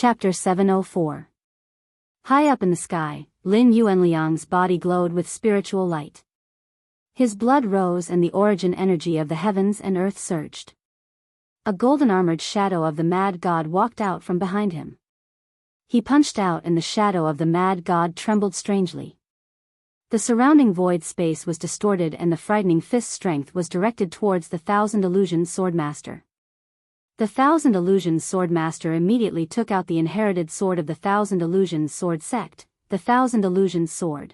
Chapter 704. High up in the sky, Lin Yuanliang's body glowed with spiritual light. His blood rose and the origin energy of the heavens and earth surged. A golden-armored shadow of the mad god walked out from behind him. He punched out and the shadow of the mad god trembled strangely. The surrounding void space was distorted and the frightening fist's strength was directed towards the Thousand Illusions Swordmaster. The Thousand Illusions Swordmaster immediately took out the inherited sword of the Thousand Illusions Sword Sect, the Thousand Illusions Sword.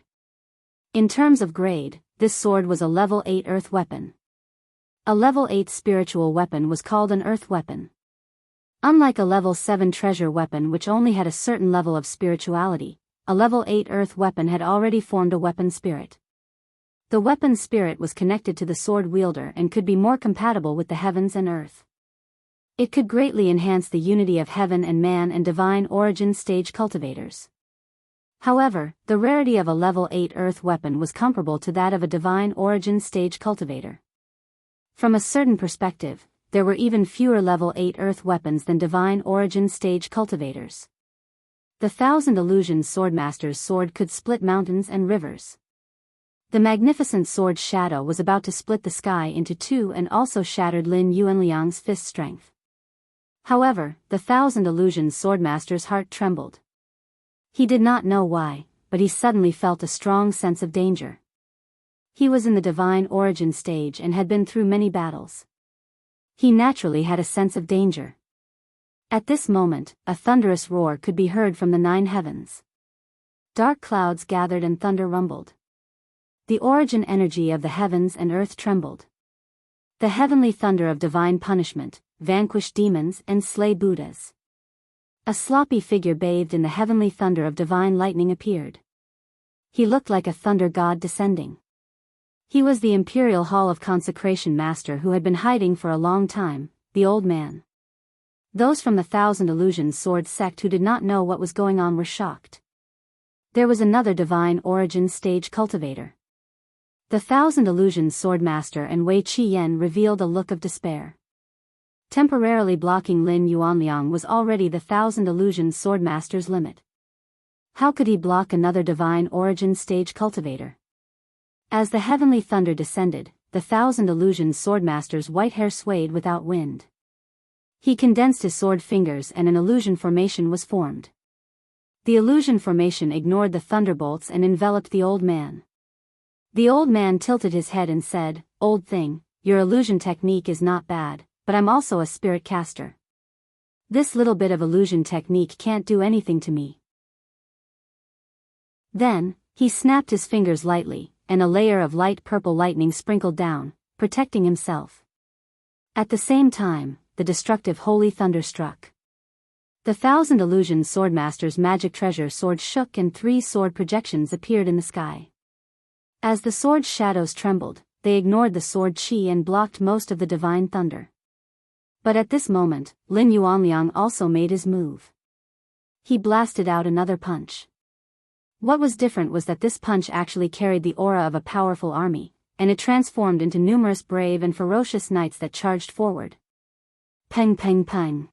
In terms of grade, this sword was a level 8 earth weapon. A level 8 spiritual weapon was called an earth weapon. Unlike a level 7 treasure weapon which only had a certain level of spirituality, a level 8 earth weapon had already formed a weapon spirit. The weapon spirit was connected to the sword wielder and could be more compatible with the heavens and earth. It could greatly enhance the unity of heaven and man and divine origin stage cultivators. However, the rarity of a level 8 earth weapon was comparable to that of a divine origin stage cultivator. From a certain perspective, there were even fewer level 8 earth weapons than divine origin stage cultivators. The Thousand Illusions Swordmaster's sword could split mountains and rivers. The magnificent sword's shadow was about to split the sky into two and also shattered Lin Yuanliang's fist strength. However, the Thousand Illusions Swordmaster's heart trembled. He did not know why, but he suddenly felt a strong sense of danger. He was in the divine origin stage and had been through many battles. He naturally had a sense of danger. At this moment, a thunderous roar could be heard from the 9 heavens. Dark clouds gathered and thunder rumbled. The origin energy of the heavens and earth trembled. The heavenly thunder of divine punishment, vanquish demons and slay Buddhas. A sloppy figure bathed in the heavenly thunder of divine lightning appeared. He looked like a thunder god descending. He was the Imperial Hall of Consecration Master who had been hiding for a long time, the old man. Those from the Thousand Illusions Sword Sect who did not know what was going on were shocked. There was another divine origin stage cultivator. The Thousand Illusions Swordmaster and Wei Qiyan revealed a look of despair. Temporarily blocking Lin Yuanliang was already the Thousand Illusions Swordmaster's limit. How could he block another divine origin stage cultivator? As the heavenly thunder descended, the Thousand Illusions Swordmaster's white hair swayed without wind. He condensed his sword fingers and an illusion formation was formed. The illusion formation ignored the thunderbolts and enveloped the old man. The old man tilted his head and said, "Old thing, your illusion technique is not bad, but I'm also a spirit caster. This little bit of illusion technique can't do anything to me." Then, he snapped his fingers lightly, and a layer of light purple lightning sprinkled down, protecting himself. At the same time, the destructive holy thunder struck. The Thousand Illusions Swordmaster's magic treasure sword shook and 3 sword projections appeared in the sky. As the sword's shadows trembled, they ignored the sword chi and blocked most of the divine thunder. But at this moment, Lin Yuanliang also made his move. He blasted out another punch. What was different was that this punch actually carried the aura of a powerful army, and it transformed into numerous brave and ferocious knights that charged forward. Peng peng peng.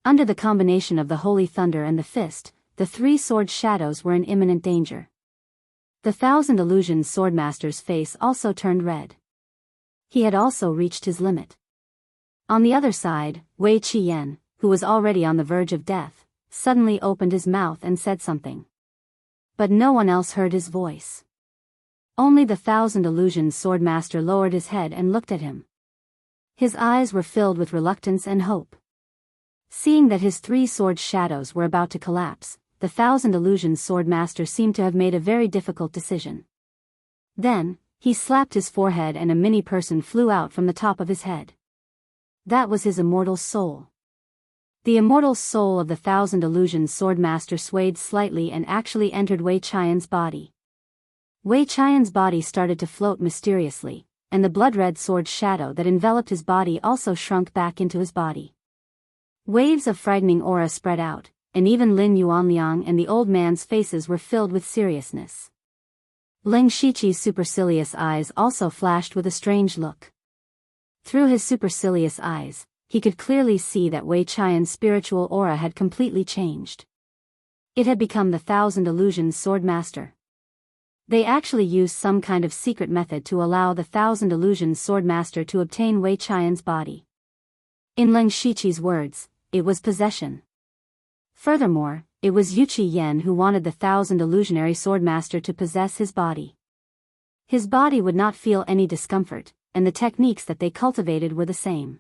Under the combination of the holy thunder and the fist, the 3 sword shadows were in imminent danger. The Thousand Illusions Swordmaster's face also turned red. He had also reached his limit. On the other side, Wei Qiyan, who was already on the verge of death, suddenly opened his mouth and said something. But no one else heard his voice. Only the Thousand Illusions Swordmaster lowered his head and looked at him. His eyes were filled with reluctance and hope. Seeing that his 3 sword shadows were about to collapse, the Thousand Illusions Swordmaster seemed to have made a very difficult decision. Then, he slapped his forehead and a mini person flew out from the top of his head. That was his immortal soul. The immortal soul of the Thousand Illusions Swordmaster swayed slightly and actually entered Wei Qian's body. Wei Qian's body started to float mysteriously, and the blood-red sword shadow that enveloped his body also shrunk back into his body. Waves of frightening aura spread out, and even Lin Yuanliang and the old man's faces were filled with seriousness. Ling Shiqi's supercilious eyes also flashed with a strange look. Through his supercilious eyes, he could clearly see that Wei Qian's spiritual aura had completely changed. It had become the Thousand Illusions Sword Master. They actually used some kind of secret method to allow the Thousand Illusions Sword Master to obtain Wei Qian's body. In Leng Shiqi's words, it was possession. Furthermore, it was Yu Qi Yan who wanted the Thousand Illusionary Sword Master to possess his body. His body would not feel any discomfort, and the techniques that they cultivated were the same.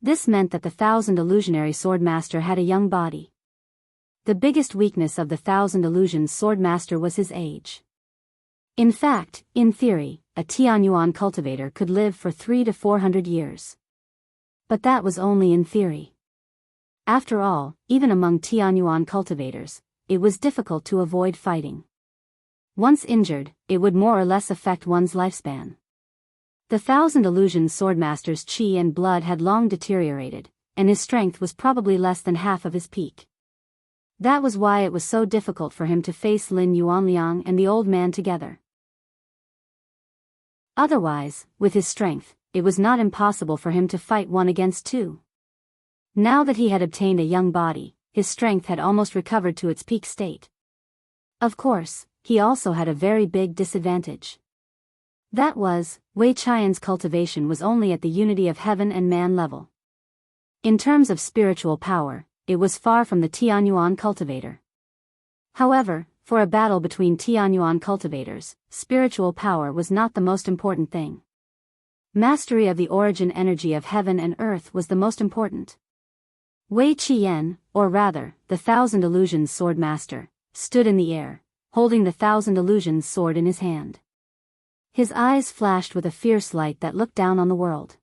This meant that the Thousand Illusionary Sword Master had a young body. The biggest weakness of the Thousand Illusions Sword Master was his age. In fact, in theory, a Tianyuan cultivator could live for 300 to 400 years. But that was only in theory. After all, even among Tianyuan cultivators, it was difficult to avoid fighting. Once injured, it would more or less affect one's lifespan. The Thousand Illusions Swordmaster's chi and blood had long deteriorated, and his strength was probably less than half of his peak. That was why it was so difficult for him to face Lin Yuanliang and the old man together. Otherwise, with his strength, it was not impossible for him to fight one against two. Now that he had obtained a young body, his strength had almost recovered to its peak state. Of course, he also had a very big disadvantage. That was, Wei Qian's cultivation was only at the unity of heaven and man level. In terms of spiritual power, it was far from the Tianyuan cultivator. However, for a battle between Tianyuan cultivators, spiritual power was not the most important thing. Mastery of the origin energy of heaven and earth was the most important. Wei Qian, or rather, the Thousand Illusions Sword Master, stood in the air, holding the Thousand Illusions sword in his hand. His eyes flashed with a fierce light that looked down on the world.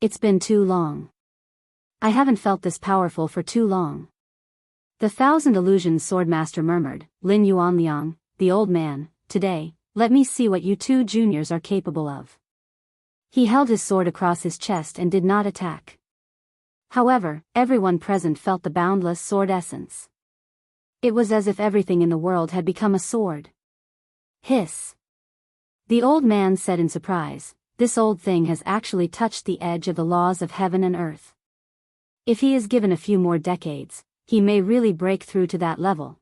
It's been too long. I haven't felt this powerful for too long. The Thousand Illusions Swordmaster murmured, Lin Yuanliang, the old man, today, let me see what you two juniors are capable of. He held his sword across his chest and did not attack. However, everyone present felt the boundless sword essence. It was as if everything in the world had become a sword. Hiss. The old man said in surprise, this old thing has actually touched the edge of the laws of heaven and earth. If he is given a few more decades, he may really break through to that level.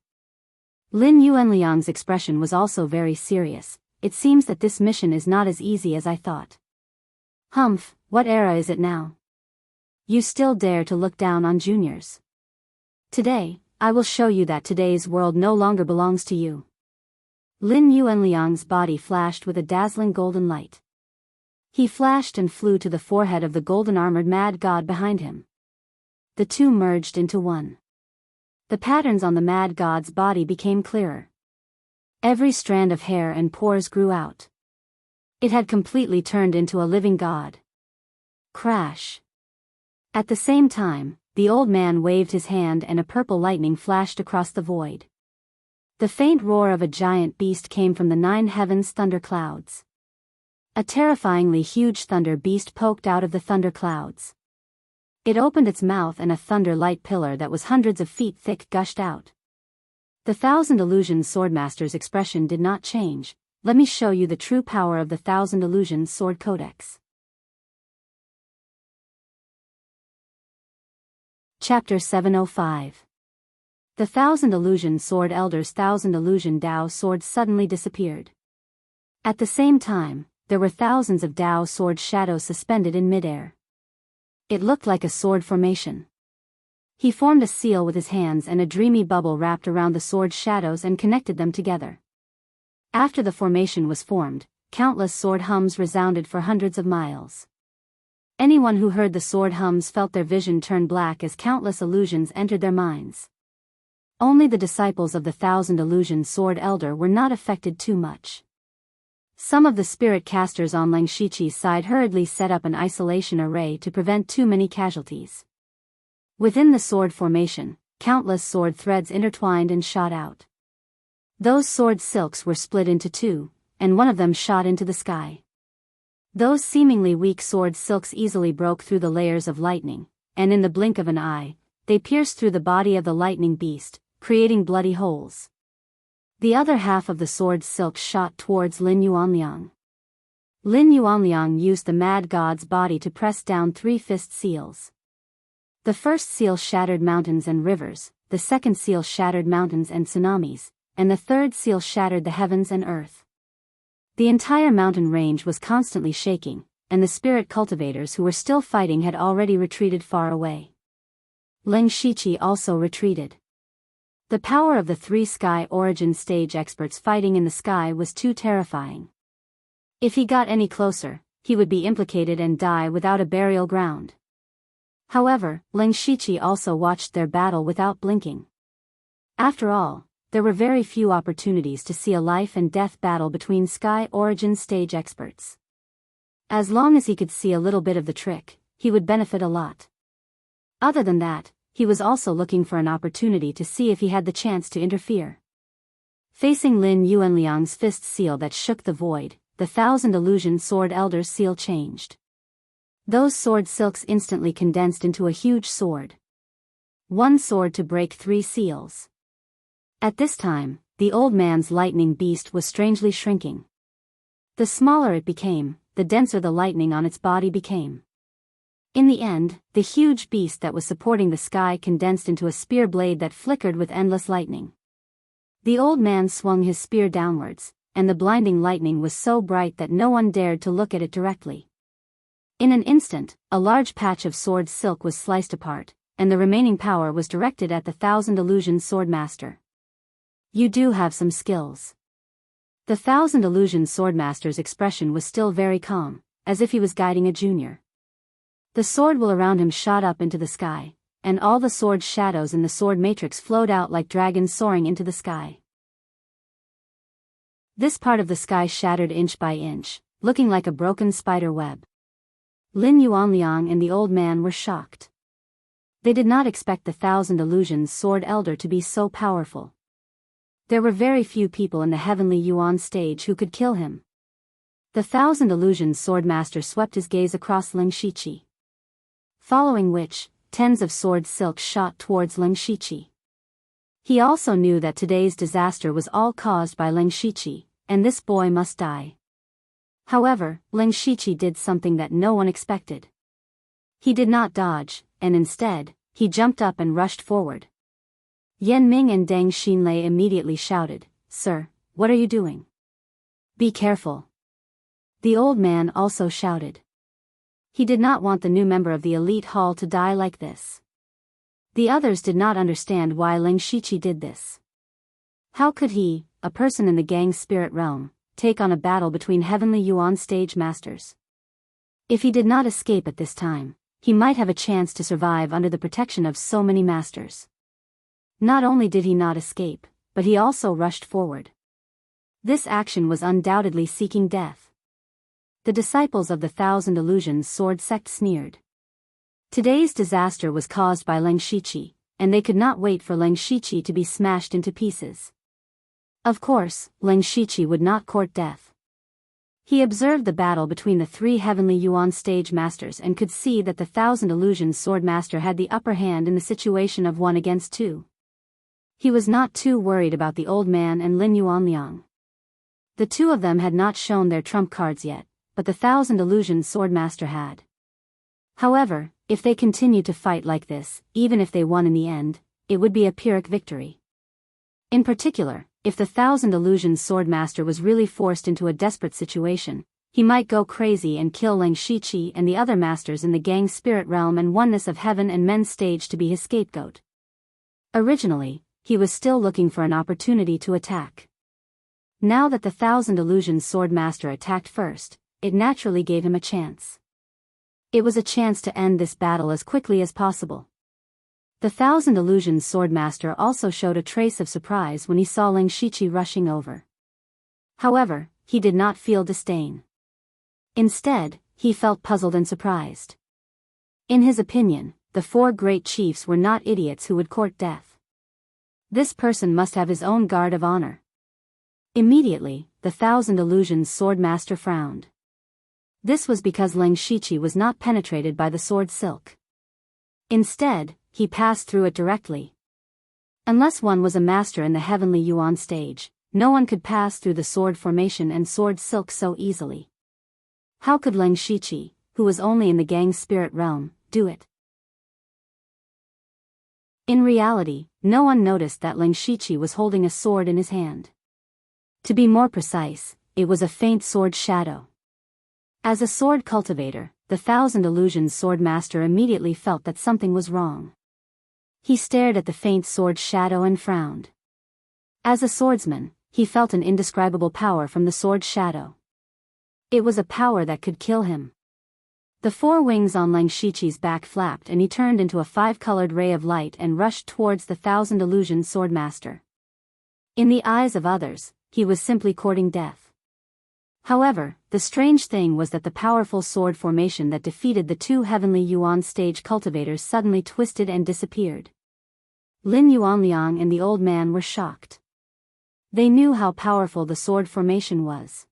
Lin Yuanliang's expression was also very serious. It seems that this mission is not as easy as I thought. Humph, what era is it now? You still dare to look down on juniors. Today, I will show you that today's world no longer belongs to you. Lin Yuanliang's body flashed with a dazzling golden light. He flashed and flew to the forehead of the golden-armored mad god behind him. The two merged into one. The patterns on the mad god's body became clearer. Every strand of hair and pores grew out. It had completely turned into a living god. Crash. At the same time, the old man waved his hand and a purple lightning flashed across the void. The faint roar of a giant beast came from the 9 heavens thunder clouds. A terrifyingly huge thunder beast poked out of the thunder clouds. It opened its mouth and a thunder light pillar that was hundreds of feet thick gushed out. The Thousand Illusions Swordmaster's expression did not change. Let me show you the true power of the Thousand Illusions Sword Codex. Chapter 705. The Thousand Illusion Sword Elder's Thousand Illusion Dao swords suddenly disappeared. At the same time, there were thousands of Dao sword shadows suspended in midair. It looked like a sword formation. He formed a seal with his hands and a dreamy bubble wrapped around the sword shadows and connected them together. After the formation was formed, countless sword hums resounded for hundreds of miles. Anyone who heard the sword hums felt their vision turn black as countless illusions entered their minds. Only the disciples of the Thousand Illusion Sword Elder were not affected too much. Some of the spirit casters on Leng Shiqi's side hurriedly set up an isolation array to prevent too many casualties. Within the sword formation, countless sword threads intertwined and shot out. Those sword silks were split into two, and one of them shot into the sky. Those seemingly weak sword silks easily broke through the layers of lightning, and in the blink of an eye, they pierced through the body of the lightning beast, creating bloody holes. The other half of the sword silk shot towards Lin Yuanliang. Lin Yuanliang used the mad god's body to press down 3 fist seals. The first seal shattered mountains and rivers, the second seal shattered mountains and tsunamis, and the third seal shattered the heavens and earth. The entire mountain range was constantly shaking, and the spirit cultivators who were still fighting had already retreated far away. Leng Shiqi also retreated. The power of the 3 sky origin stage experts fighting in the sky was too terrifying. If he got any closer, he would be implicated and die without a burial ground. However, Leng Shiqi also watched their battle without blinking. After all, there were very few opportunities to see a life and death battle between sky origin stage experts. As long as he could see a little bit of the trick, he would benefit a lot. Other than that, he was also looking for an opportunity to see if he had the chance to interfere. Facing Lin Yuanliang's fist seal that shook the void, the 1,000 illusion sword elder's seal changed. Those sword silks instantly condensed into a huge sword. 1 sword to break 3 seals. At this time, the old man's lightning beast was strangely shrinking. The smaller it became, the denser the lightning on its body became. In the end, the huge beast that was supporting the sky condensed into a spear blade that flickered with endless lightning. The old man swung his spear downwards, and the blinding lightning was so bright that no one dared to look at it directly. In an instant, a large patch of sword silk was sliced apart, and the remaining power was directed at the 1,000 illusion sword master. You do have some skills. The 1,000 illusion swordmaster's expression was still very calm, as if he was guiding a junior. The sword will around him shot up into the sky, and all the sword shadows in the sword matrix flowed out like dragons soaring into the sky. This part of the sky shattered inch by inch, looking like a broken spider web. Lin Yuanliang and the old man were shocked. They did not expect the 1,000 illusions sword elder to be so powerful. There were very few people in the heavenly Yuan stage who could kill him. The 1,000 illusions sword master swept his gaze across Leng Shiqi. Following which, tens of sword silk shot towards Leng Shiqi. He also knew that today's disaster was all caused by Leng Shiqi, and this boy must die. However, Leng Shiqi did something that no one expected. He did not dodge, and instead, he jumped up and rushed forward. Yan Ming and Deng Xinlei immediately shouted, "Sir, what are you doing? Be careful." The old man also shouted. He did not want the new member of the elite hall to die like this. The others did not understand why Leng Shiqi did this. How could he, a person in the gang's spirit realm, take on a battle between heavenly Yuan stage masters? If he did not escape at this time, he might have a chance to survive under the protection of so many masters. Not only did he not escape, but he also rushed forward. This action was undoubtedly seeking death. The disciples of the 1,000 illusions sword sect sneered. Today's disaster was caused by Leng Shiqi, and they could not wait for Leng Shiqi to be smashed into pieces. Of course, Leng Shiqi would not court death. He observed the battle between the 3 heavenly Yuan stage masters and could see that the 1,000 illusions sword master had the upper hand in the situation of 1 against 2. He was not too worried about the old man and Lin Yuanliang. The 2 of them had not shown their trump cards yet, but the 1,000 illusions sword master had. However, if they continued to fight like this, even if they won in the end, it would be a Pyrrhic victory. In particular, if the 1,000 illusions sword master was really forced into a desperate situation, he might go crazy and kill Leng Shiqi and the other masters in the gang's spirit realm and oneness of heaven and men's stage to be his scapegoat. Originally, he was still looking for an opportunity to attack. Now that the 1,000 illusions sword master attacked first, it naturally gave him a chance. It was a chance to end this battle as quickly as possible. The 1,000 illusions sword master also showed a trace of surprise when he saw Leng Shiqi rushing over. However, he did not feel disdain. Instead, he felt puzzled and surprised. In his opinion, the 4 great chiefs were not idiots who would court death. This person must have his own guard of honor. Immediately, the 1,000 illusions sword master frowned. This was because Leng Shiqi was not penetrated by the sword silk. Instead, he passed through it directly. Unless one was a master in the heavenly Yuan stage, no one could pass through the sword formation and sword silk so easily. How could Leng Shiqi, who was only in the gang's spirit realm, do it? In reality, no one noticed that Leng Shiqi was holding a sword in his hand. To be more precise, it was a faint sword shadow. As a sword cultivator, the Thousand Illusions Sword Master immediately felt that something was wrong. He stared at the faint sword shadow and frowned. As a swordsman, he felt an indescribable power from the sword shadow. It was a power that could kill him. The four wings on Leng Shiqi's back flapped and he turned into a five-colored ray of light and rushed towards the Thousand Illusions Sword Master. In the eyes of others, he was simply courting death. However, the strange thing was that the powerful sword formation that defeated the two Heavenly Yuan stage cultivators suddenly twisted and disappeared. Lin Yuanliang and the old man were shocked. They knew how powerful the sword formation was.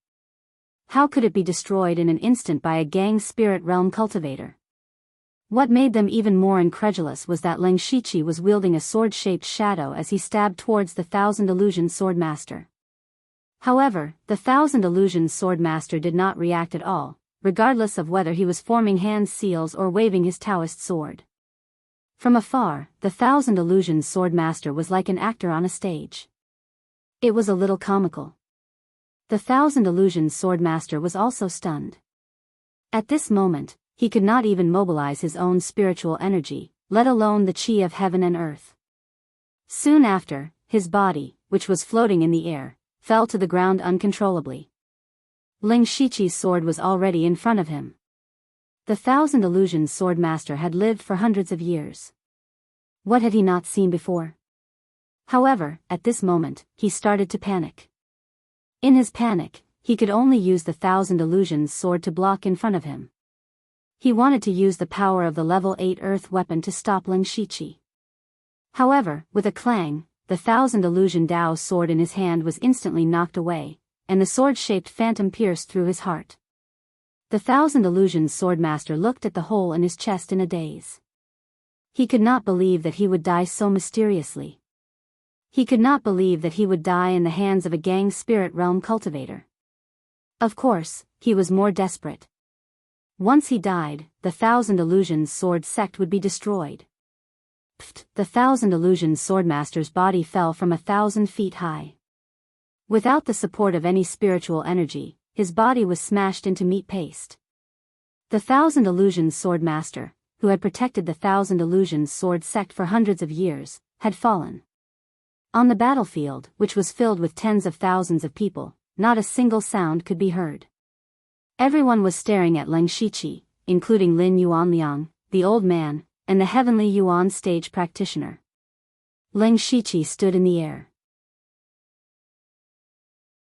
How could it be destroyed in an instant by a gang spirit realm cultivator? What made them even more incredulous was that Leng Shiqi was wielding a sword-shaped shadow as he stabbed towards the Thousand Illusions Sword Master. However, the Thousand Illusions Sword Master did not react at all, regardless of whether he was forming hand seals or waving his Taoist sword. From afar, the Thousand Illusions Sword Master was like an actor on a stage. It was a little comical. The Thousand Illusions Sword Master was also stunned. At this moment, he could not even mobilize his own spiritual energy, let alone the chi of heaven and earth. Soon after, his body, which was floating in the air, fell to the ground uncontrollably. Leng Shiqi's sword was already in front of him. The Thousand Illusions Sword Master had lived for hundreds of years. What had he not seen before? However, at this moment, he started to panic. In his panic, he could only use the Thousand Illusions sword to block in front of him. He wanted to use the power of the level 8 earth weapon to stop Leng Shiqi. However, with a clang, the Thousand Illusion Dao sword in his hand was instantly knocked away, and the sword-shaped phantom pierced through his heart. The Thousand Illusions Sword Master looked at the hole in his chest in a daze. He could not believe that he would die so mysteriously. He could not believe that he would die in the hands of a gang spirit realm cultivator. Of course, he was more desperate. Once he died, the Thousand Illusions Sword sect would be destroyed. The Thousand Illusions Swordmaster's body fell from 1,000 feet high. Without the support of any spiritual energy, his body was smashed into meat paste. The Thousand Illusions Swordmaster, who had protected the Thousand Illusions Sword sect for hundreds of years, had fallen. On the battlefield, which was filled with tens of thousands of people, not a single sound could be heard. Everyone was staring at Leng Shiqi, including Lin Yuanliang, the old man, and the Heavenly Yuan stage practitioner. Leng Shiqi stood in the air.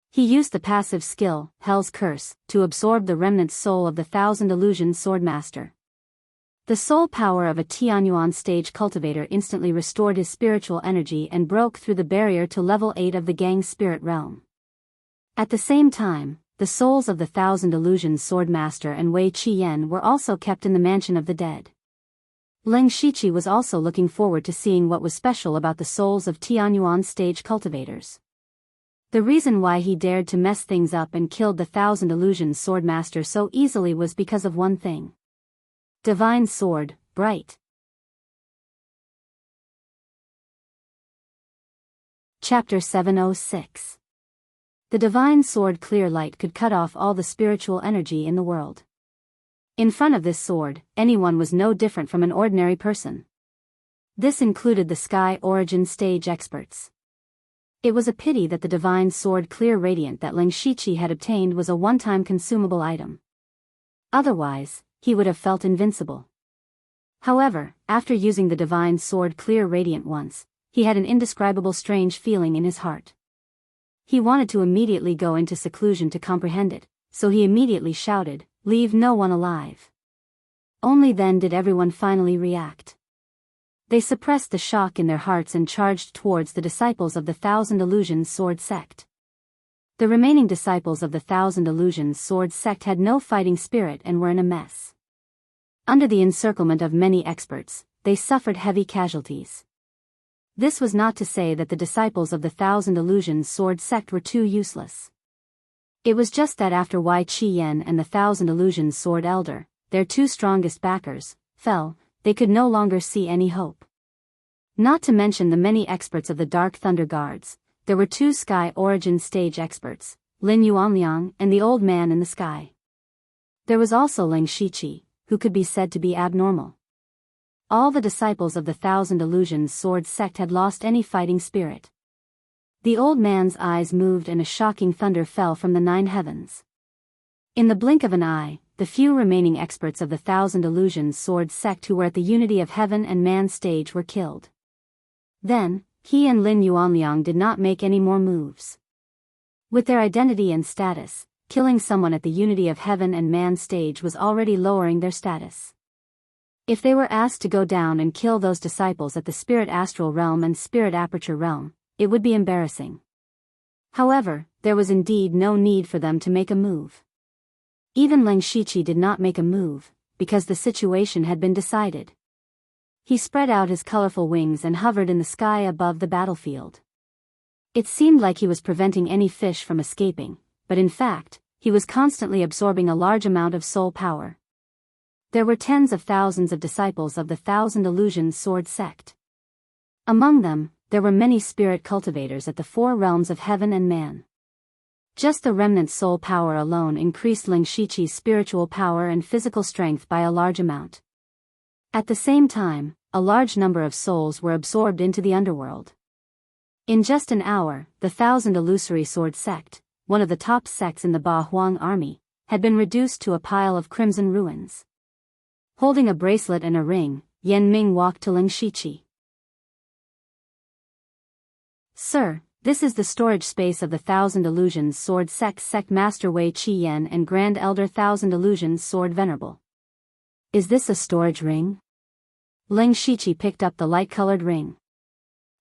He used the passive skill, Hell's Curse, to absorb the remnant soul of the Thousand Illusions Sword Master. The soul power of a Tianyuan stage cultivator instantly restored his spiritual energy and broke through the barrier to level 8 of the gang spirit realm. At the same time, the souls of the Thousand Illusions Sword Master and Wei Qian were also kept in the Mansion of the Dead. Leng Shiqi was also looking forward to seeing what was special about the souls of Tianyuan stage cultivators. The reason why he dared to mess things up and killed the Thousand Illusions Sword Master so easily was because of one thing. Divine Sword, Bright. Chapter 706. The Divine Sword Clear Light could cut off all the spiritual energy in the world. In front of this sword, anyone was no different from an ordinary person. This included the Sky Origin stage experts. It was a pity that the Divine Sword Clear Radiant that Leng Shiqi had obtained was a one-time consumable item. Otherwise, he would have felt invincible. However, after using the Divine Sword Clear Radiant once, he had an indescribable strange feeling in his heart. He wanted to immediately go into seclusion to comprehend it, so he immediately shouted, "Leave no one alive." Only then did everyone finally react. They suppressed the shock in their hearts and charged towards the disciples of the Thousand Illusions Sword sect. The remaining disciples of the Thousand Illusions Sword sect had no fighting spirit and were in a mess. Under the encirclement of many experts, they suffered heavy casualties. This was not to say that the disciples of the Thousand Illusions Sword sect were too useless. It was just that after Wei Qiyan and the Thousand Illusions Sword Elder, their two strongest backers, fell, they could no longer see any hope. Not to mention the many experts of the Dark Thunder Guards, there were two Sky Origin stage experts, Lin Yuanliang and the Old Man in the Sky. There was also Ling Shiqi, who could be said to be abnormal. All the disciples of the Thousand Illusions Sword sect had lost any fighting spirit. The old man's eyes moved and a shocking thunder fell from the 9 heavens. In the blink of an eye, the few remaining experts of the Thousand Illusions Sword sect who were at the Unity of Heaven and Man stage were killed. Then, he and Lin Yuanliang did not make any more moves. With their identity and status, killing someone at the Unity of Heaven and Man stage was already lowering their status. If they were asked to go down and kill those disciples at the Spirit Astral Realm and Spirit Aperture Realm, it would be embarrassing. However, there was indeed no need for them to make a move. Even Ling Shiqi did not make a move, because the situation had been decided. He spread out his colorful wings and hovered in the sky above the battlefield. It seemed like he was preventing any fish from escaping, but in fact, he was constantly absorbing a large amount of soul power. There were tens of thousands of disciples of the Thousand Illusions Sword sect. Among them, there were many spirit cultivators at the 4 realms of heaven and man. Just the remnant soul power alone increased Ling Shiqi's spiritual power and physical strength by a large amount. At the same time, a large number of souls were absorbed into the underworld. In just an hour, the Thousand Illusory Sword sect, one of the top sects in the Ba Huang army, had been reduced to a pile of crimson ruins. Holding a bracelet and a ring, Yan Ming walked to Ling Shiqi. "Sir, this is the storage space of the Thousand Illusions Sword sect Master Wei Qiyan and Grand Elder Thousand Illusions Sword Venerable. Is this a storage ring?" Ling Shiqi picked up the light-colored ring.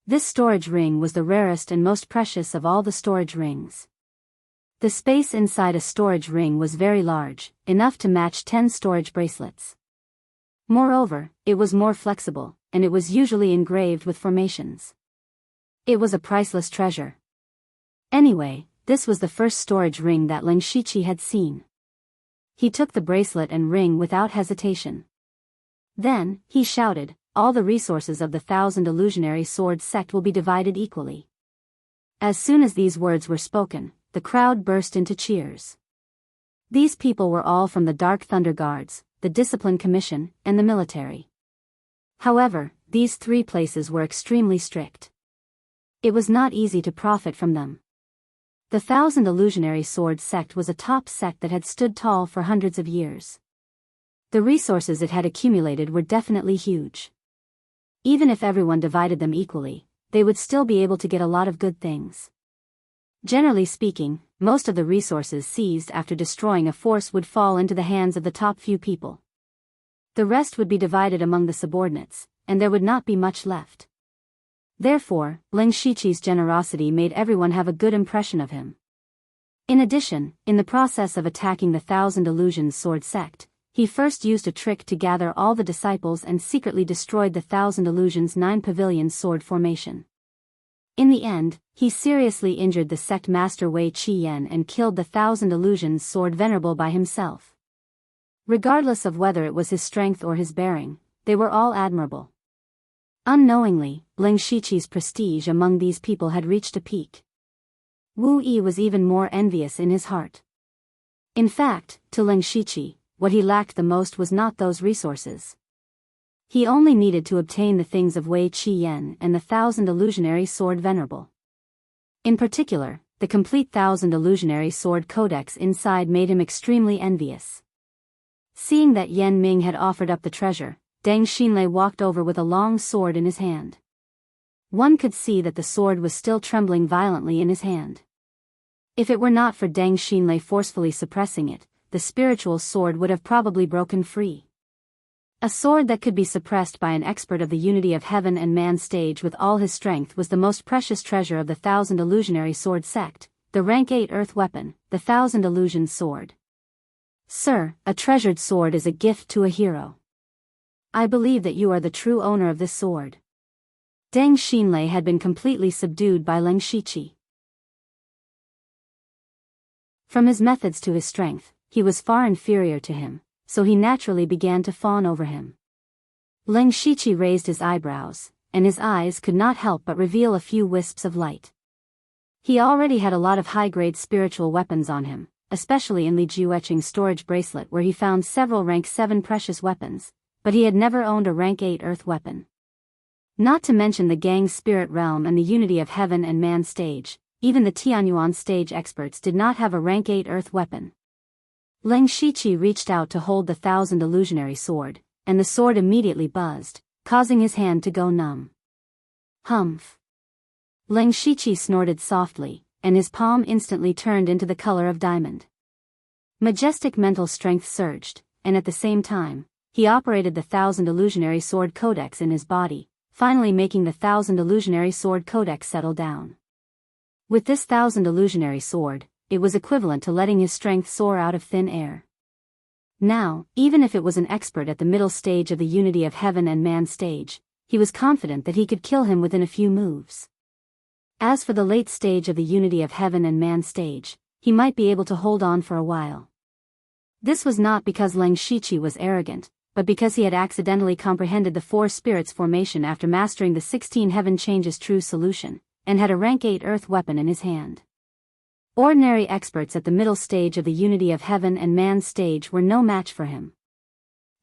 This storage ring was the rarest and most precious of all the storage rings. The space inside a storage ring was very large, enough to match 10 storage bracelets. Moreover, it was more flexible, and it was usually engraved with formations. It was a priceless treasure. Anyway, this was the first storage ring that Ling Shiqi had seen. He took the bracelet and ring without hesitation. Then, he shouted, "All the resources of the Thousand Illusionary Sword sect will be divided equally." As soon as these words were spoken, the crowd burst into cheers. These people were all from the Dark Thunder Guards, the Discipline Commission, and the military. However, these 3 places were extremely strict. It was not easy to profit from them. The Thousand Illusionary Sword sect was a top sect that had stood tall for hundreds of years. The resources it had accumulated were definitely huge. Even if everyone divided them equally, they would still be able to get a lot of good things. Generally speaking, most of the resources seized after destroying a force would fall into the hands of the top few people. The rest would be divided among the subordinates, and there would not be much left. Therefore, Ling Shiqi's generosity made everyone have a good impression of him. In addition, in the process of attacking the Thousand Illusions Sword sect, he first used a trick to gather all the disciples and secretly destroyed the Thousand Illusions 9 Pavilion Sword formation. In the end, he seriously injured the sect master Wei Qiyan and killed the Thousand Illusions Sword Venerable by himself. Regardless of whether it was his strength or his bearing, they were all admirable. Unknowingly, Ling Shiqi's prestige among these people had reached a peak. Wu Yi was even more envious in his heart. In fact, to Ling Shiqi, what he lacked the most was not those resources. He only needed to obtain the things of Wei Qiyan and the Thousand Illusionary Sword Venerable. In particular, the complete Thousand Illusionary Sword Codex inside made him extremely envious. Seeing that Yan Ming had offered up the treasure, Deng Xinlei walked over with a long sword in his hand. One could see that the sword was still trembling violently in his hand. If it were not for Deng Xinlei forcefully suppressing it, the spiritual sword would have probably broken free. A sword that could be suppressed by an expert of the Unity of Heaven and Man stage with all his strength was the most precious treasure of the Thousand Illusionary Sword sect, the rank 8 earth weapon, the Thousand Illusions Sword. "Sir, a treasured sword is a gift to a hero. I believe that you are the true owner of this sword." Deng Xinlei had been completely subdued by Ling Shiqi. From his methods to his strength, he was far inferior to him, so he naturally began to fawn over him. Leng Shiqi raised his eyebrows, and his eyes could not help but reveal a few wisps of light. He already had a lot of high-grade spiritual weapons on him, especially in Li Jueqing's storage bracelet where he found several rank 7 precious weapons, but he had never owned a rank 8 earth weapon. Not to mention the Gang's spirit realm and the unity of heaven and man stage, even the Tianyuan stage experts did not have a rank 8 earth weapon. Leng Shiqi reached out to hold the 1,000 illusionary sword, and the sword immediately buzzed, causing his hand to go numb. Humph. Leng Shiqi snorted softly, and his palm instantly turned into the color of diamond. Majestic mental strength surged, and at the same time, he operated the 1,000 illusionary sword codex in his body, finally making the 1,000 illusionary sword codex settle down. With this 1,000 illusionary sword, it was equivalent to letting his strength soar out of thin air. Now, even if it was an expert at the middle stage of the unity of heaven and man stage, he was confident that he could kill him within a few moves. As for the late stage of the unity of heaven and man stage, he might be able to hold on for a while. This was not because Leng Shiqi was arrogant, but because he had accidentally comprehended the 4 spirits formation after mastering the 16 heaven changes true solution, and had a rank 8 earth weapon in his hand. Ordinary experts at the middle stage of the unity of heaven and man stage were no match for him.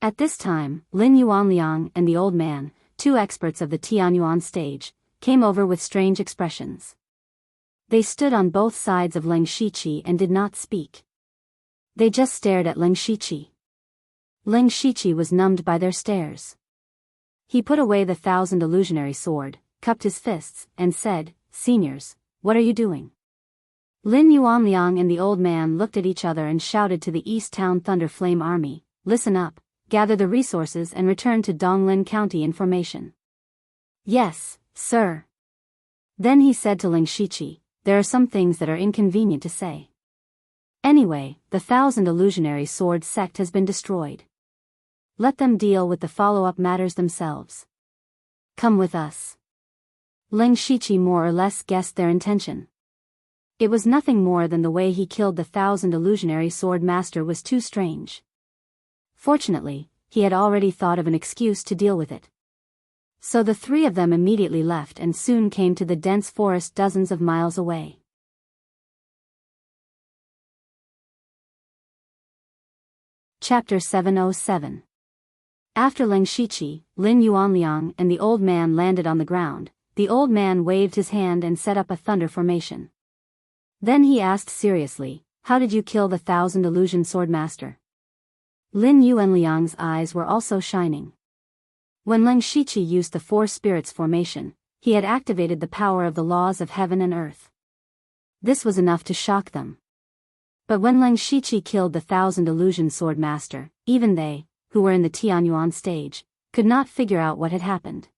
At this time, Lin Yuanliang and the old man, 2 experts of the Tianyuan stage, came over with strange expressions. They stood on both sides of Leng Shiqi and did not speak. They just stared at Leng Shiqi. Leng Shiqi was numbed by their stares. He put away the 1,000 illusionary sword, cupped his fists, and said, "Seniors, what are you doing?" Lin Yuanliang and the old man looked at each other and shouted to the East Town Thunder Flame Army, "Listen up, gather the resources and return to Donglin County in formation." "Yes, sir." Then he said to Leng Shiqi, "There are some things that are inconvenient to say. Anyway, the 1,000 illusionary sword sect has been destroyed. Let them deal with the follow-up matters themselves. Come with us." Leng Shiqi more or less guessed their intention. It was nothing more than the way he killed the 1,000 illusionary sword master was too strange. Fortunately, he had already thought of an excuse to deal with it. So the 3 of them immediately left and soon came to the dense forest dozens of miles away. Chapter 707. After Leng Shiqi, Lin Yuanliang and the old man landed on the ground, the old man waved his hand and set up a thunder formation. Then he asked seriously, "How did you kill the 1,000 illusion sword master?" Lin Yuanliang's eyes were also shining. When Leng Shiqi used the 4 spirits formation, he had activated the power of the laws of heaven and earth. This was enough to shock them. But when Leng Shiqi killed the 1,000 illusion sword master, even they, who were in the Tianyuan stage, could not figure out what had happened.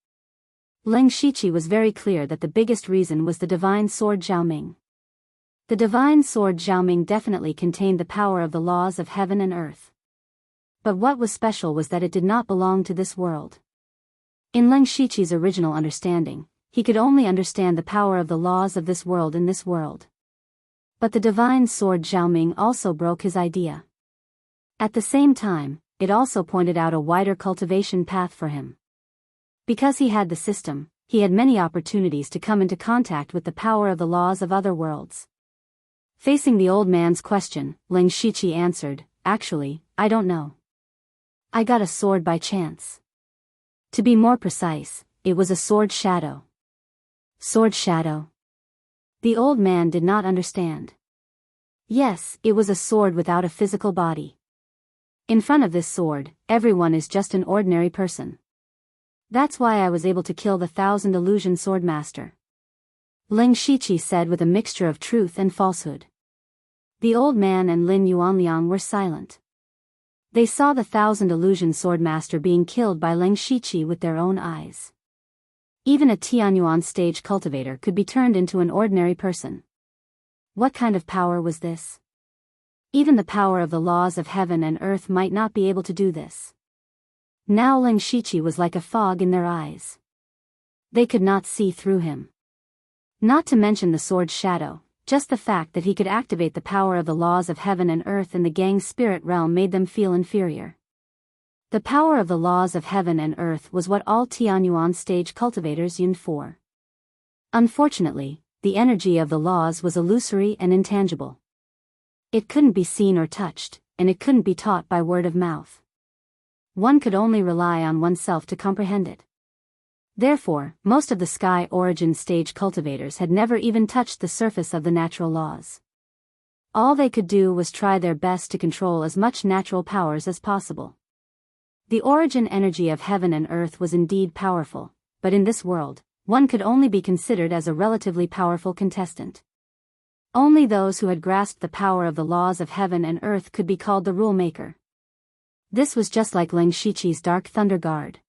Leng Shiqi was very clear that the biggest reason was the divine sword Zhaoming. The divine sword Zhaoming definitely contained the power of the laws of heaven and earth. But what was special was that it did not belong to this world. In Leng Shiqi's original understanding, he could only understand the power of the laws of this world in this world. But the divine sword Zhaoming also broke his idea. At the same time, it also pointed out a wider cultivation path for him. Because he had the system, he had many opportunities to come into contact with the power of the laws of other worlds. Facing the old man's question, Leng Shiqi answered, "Actually, I don't know. I got a sword by chance. To be more precise, it was a sword shadow." Sword shadow? The old man did not understand. Yes, it was a sword without a physical body. In front of this sword, everyone is just an ordinary person. That's why I was able to kill the 1,000 illusion sword master. Leng Shiqi said with a mixture of truth and falsehood. The old man and Lin Yuanliang were silent. They saw the 1,000 illusion sword master being killed by Leng Shiqi with their own eyes. Even a Tianyuan stage cultivator could be turned into an ordinary person. What kind of power was this? Even the power of the laws of heaven and earth might not be able to do this. Now Leng Shiqi was like a fog in their eyes. They could not see through him. Not to mention the sword's shadow, Just the fact that he could activate the power of the laws of heaven and earth in the gang's spirit realm made them feel inferior. The power of the laws of heaven and earth was what all Tianyuan stage cultivators yearned for. Unfortunately, the energy of the laws was illusory and intangible. It couldn't be seen or touched, and it couldn't be taught by word of mouth. One could only rely on oneself to comprehend it. Therefore, most of the sky origin stage cultivators had never even touched the surface of the natural laws. All they could do was try their best to control as much natural powers as possible. The origin energy of heaven and earth was indeed powerful, but in this world, one could only be considered as a relatively powerful contestant. Only those who had grasped the power of the laws of heaven and earth could be called the rule maker. This was just like Leng Shiqi's Dark Thunder Guard.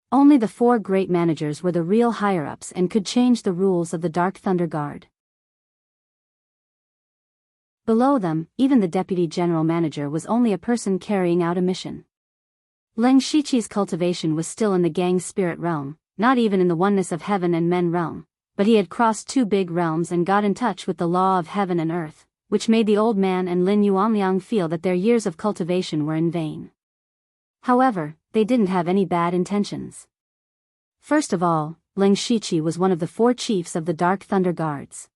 Only the 4 great managers were the real higher-ups and could change the rules of the Dark Thunder Guard. Below them, even the deputy general manager was only a person carrying out a mission. Leng Shiqi's cultivation was still in the gang's spirit realm, not even in the oneness of heaven and men realm, but he had crossed 2 big realms and got in touch with the law of heaven and earth, which made the old man and Lin Yuanliang feel that their years of cultivation were in vain. However, they didn't have any bad intentions. First of all, Leng Shiqi was one of the 4 chiefs of the Dark Thunder Guards.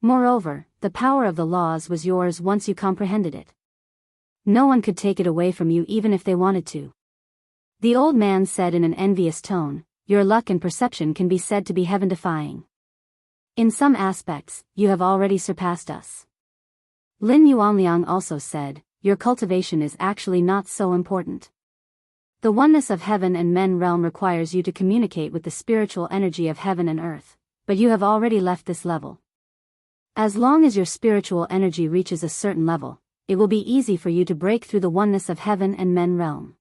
Moreover, the power of the laws was yours once you comprehended it. No one could take it away from you even if they wanted to. The old man said in an envious tone, "Your luck and perception can be said to be heaven-defying. In some aspects, you have already surpassed us." Lin Yuanliang also said, "Your cultivation is actually not so important. The oneness of heaven and men realm requires you to communicate with the spiritual energy of heaven and earth, but you have already left this level. As long as your spiritual energy reaches a certain level, it will be easy for you to break through the oneness of heaven and men realm.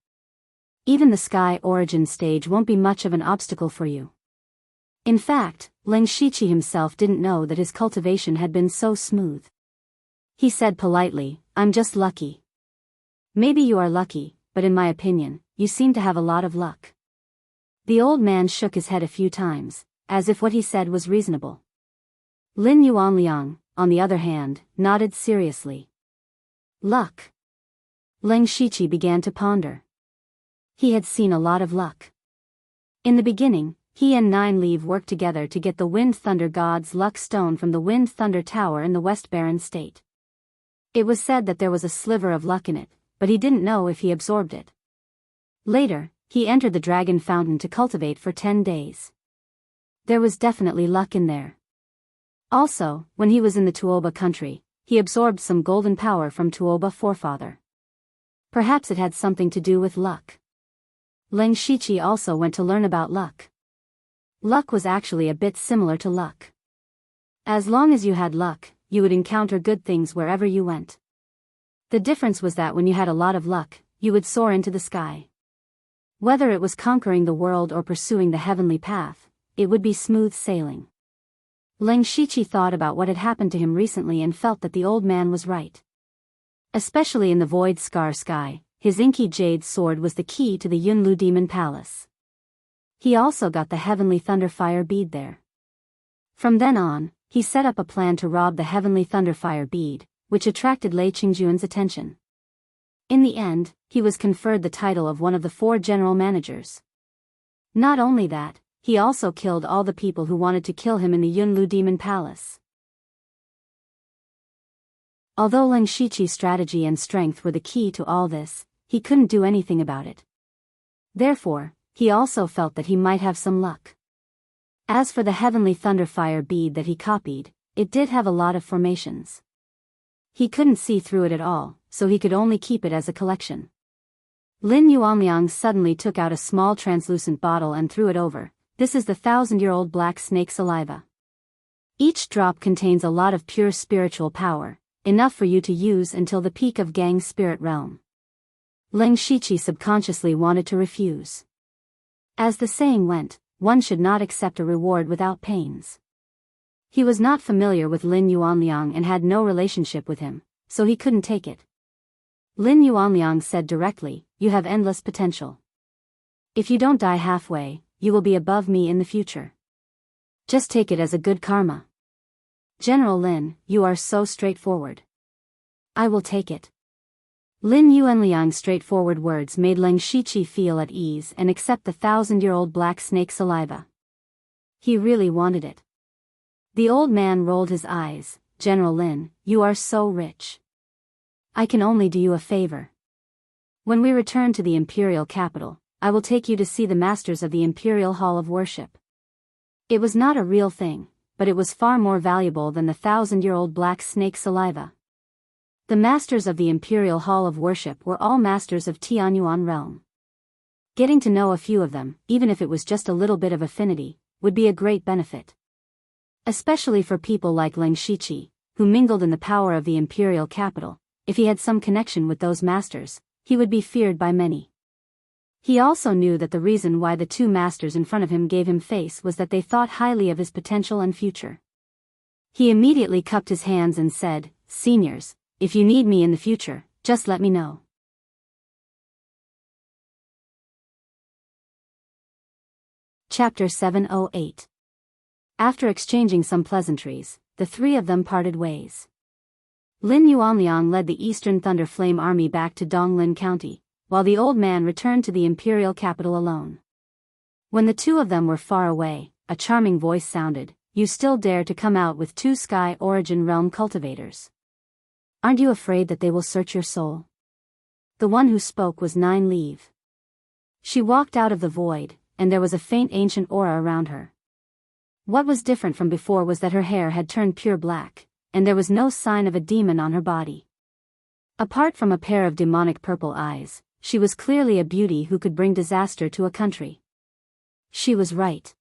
Even the sky origin stage won't be much of an obstacle for you." In fact, Leng Shiqi himself didn't know that his cultivation had been so smooth. He said politely, "I'm just lucky." "Maybe you are lucky, but in my opinion, you seem to have a lot of luck." The old man shook his head a few times, as if what he said was reasonable. Lin Yuanliang, on the other hand, nodded seriously. Luck. Leng Shiqi began to ponder. He had seen a lot of luck. In the beginning, he and Nine Leave worked together to get the Wind Thunder God's luck stone from the Wind Thunder Tower in the West Barren State. It was said that there was a sliver of luck in it, but he didn't know if he absorbed it. Later, he entered the Dragon Fountain to cultivate for 10 days. There was definitely luck in there. Also, when he was in the Tuoba country, he absorbed some golden power from Tuoba forefather. Perhaps it had something to do with luck. Leng Shiqi also went to learn about luck. Luck was actually a bit similar to luck. As long as you had luck, you would encounter good things wherever you went. The difference was that when you had a lot of luck, you would soar into the sky. Whether it was conquering the world or pursuing the heavenly path, it would be smooth sailing. Leng Shiqi thought about what had happened to him recently and felt that the old man was right. Especially in the Void Scar Sky, his inky jade sword was the key to the Yunlu Demon Palace. He also got the Heavenly Thunderfire bead there. From then on, he set up a plan to rob the Heavenly Thunderfire bead, which attracted Lei Qingjuan's attention. In the end, he was conferred the title of one of the 4 general managers. Not only that, he also killed all the people who wanted to kill him in the Yunlu Demon Palace. Although Leng Shiqi's strategy and strength were the key to all this, he couldn't do anything about it. Therefore, he also felt that he might have some luck. As for the Heavenly Thunderfire bead that he copied, it did have a lot of formations. He couldn't see through it at all, so he could only keep it as a collection. Lin Yuanliang suddenly took out a small translucent bottle and threw it over. "This is the 1,000-year-old black snake saliva. Each drop contains a lot of pure spiritual power, enough for you to use until the peak of Gang's spirit realm." Leng Shiqi subconsciously wanted to refuse. As the saying went, one should not accept a reward without pains. He was not familiar with Lin Yuanliang and had no relationship with him, so he couldn't take it. Lin Yuanliang said directly, "You have endless potential. If you don't die halfway, you will be above me in the future. Just take it as a good karma." General Lin, you are so straightforward. I will take it. Lin Yuanliang's straightforward words made Leng Shiqi feel at ease and accept the 1,000-year-old black snake saliva. He really wanted it. The old man rolled his eyes. General Lin, you are so rich. I can only do you a favor. When we return to the imperial capital, I will take you to see the masters of the Imperial Hall of Worship. It was not a real thing, but it was far more valuable than the 1,000-year-old black snake saliva. The masters of the Imperial Hall of Worship were all masters of Tianyuan realm. Getting to know a few of them, even if it was just a little bit of affinity, would be a great benefit. Especially for people like Leng Shiqi, who mingled in the power of the imperial capital. If he had some connection with those masters, he would be feared by many. He also knew that the reason why the two masters in front of him gave him face was that they thought highly of his potential and future. He immediately cupped his hands and said, "Seniors, if you need me in the future, just let me know." Chapter 708. After exchanging some pleasantries, the three of them parted ways. Lin Yuanliang led the Eastern Thunder Flame Army back to Donglin County, while the old man returned to the imperial capital alone. When the two of them were far away, a charming voice sounded, "You still dare to come out with two Sky Origin Realm cultivators? Aren't you afraid that they will search your soul?" The one who spoke was Nine Leaf. She walked out of the void, and there was a faint ancient aura around her. What was different from before was that her hair had turned pure black, and there was no sign of a demon on her body. Apart from a pair of demonic purple eyes, she was clearly a beauty who could bring disaster to a country. She was right.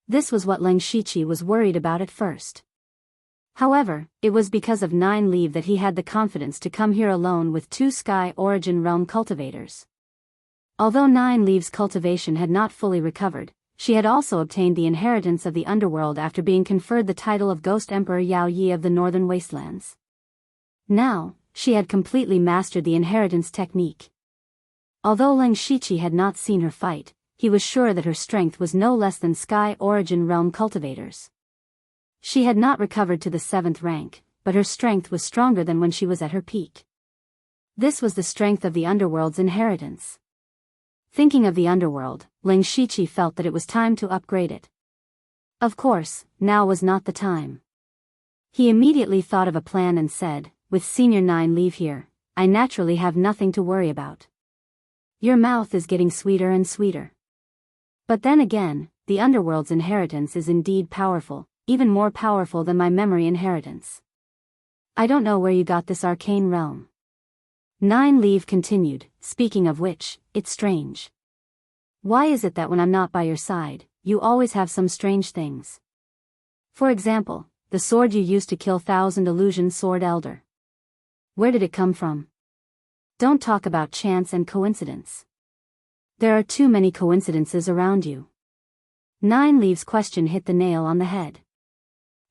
This was what Leng Shiqi was worried about at first. However, it was because of Nine Leaf that he had the confidence to come here alone with two Sky Origin Realm cultivators. Although Nine Leaf's cultivation had not fully recovered, she had also obtained the inheritance of the underworld after being conferred the title of Ghost Emperor Yao Yi of the Northern Wastelands. Now, she had completely mastered the inheritance technique. Although Leng Shiqi had not seen her fight, he was sure that her strength was no less than Sky Origin Realm cultivators. She had not recovered to the 7th rank, but her strength was stronger than when she was at her peak. This was the strength of the underworld's inheritance. Thinking of the underworld, Leng Shiqi felt that it was time to upgrade it. Of course, now was not the time. He immediately thought of a plan and said, "With Senior Nine Leaf here, I naturally have nothing to worry about. Your mouth is getting sweeter and sweeter." But then again, the underworld's inheritance is indeed powerful, even more powerful than my memory inheritance. I don't know where you got this arcane realm. Nine Leaf continued, "Speaking of which, it's strange. Why is it that when I'm not by your side, you always have some strange things? For example, the sword you used to kill 1,000 illusion sword elder. Where did it come from? Don't talk about chance and coincidence. There are too many coincidences around you." Nine Leaf's question hit the nail on the head.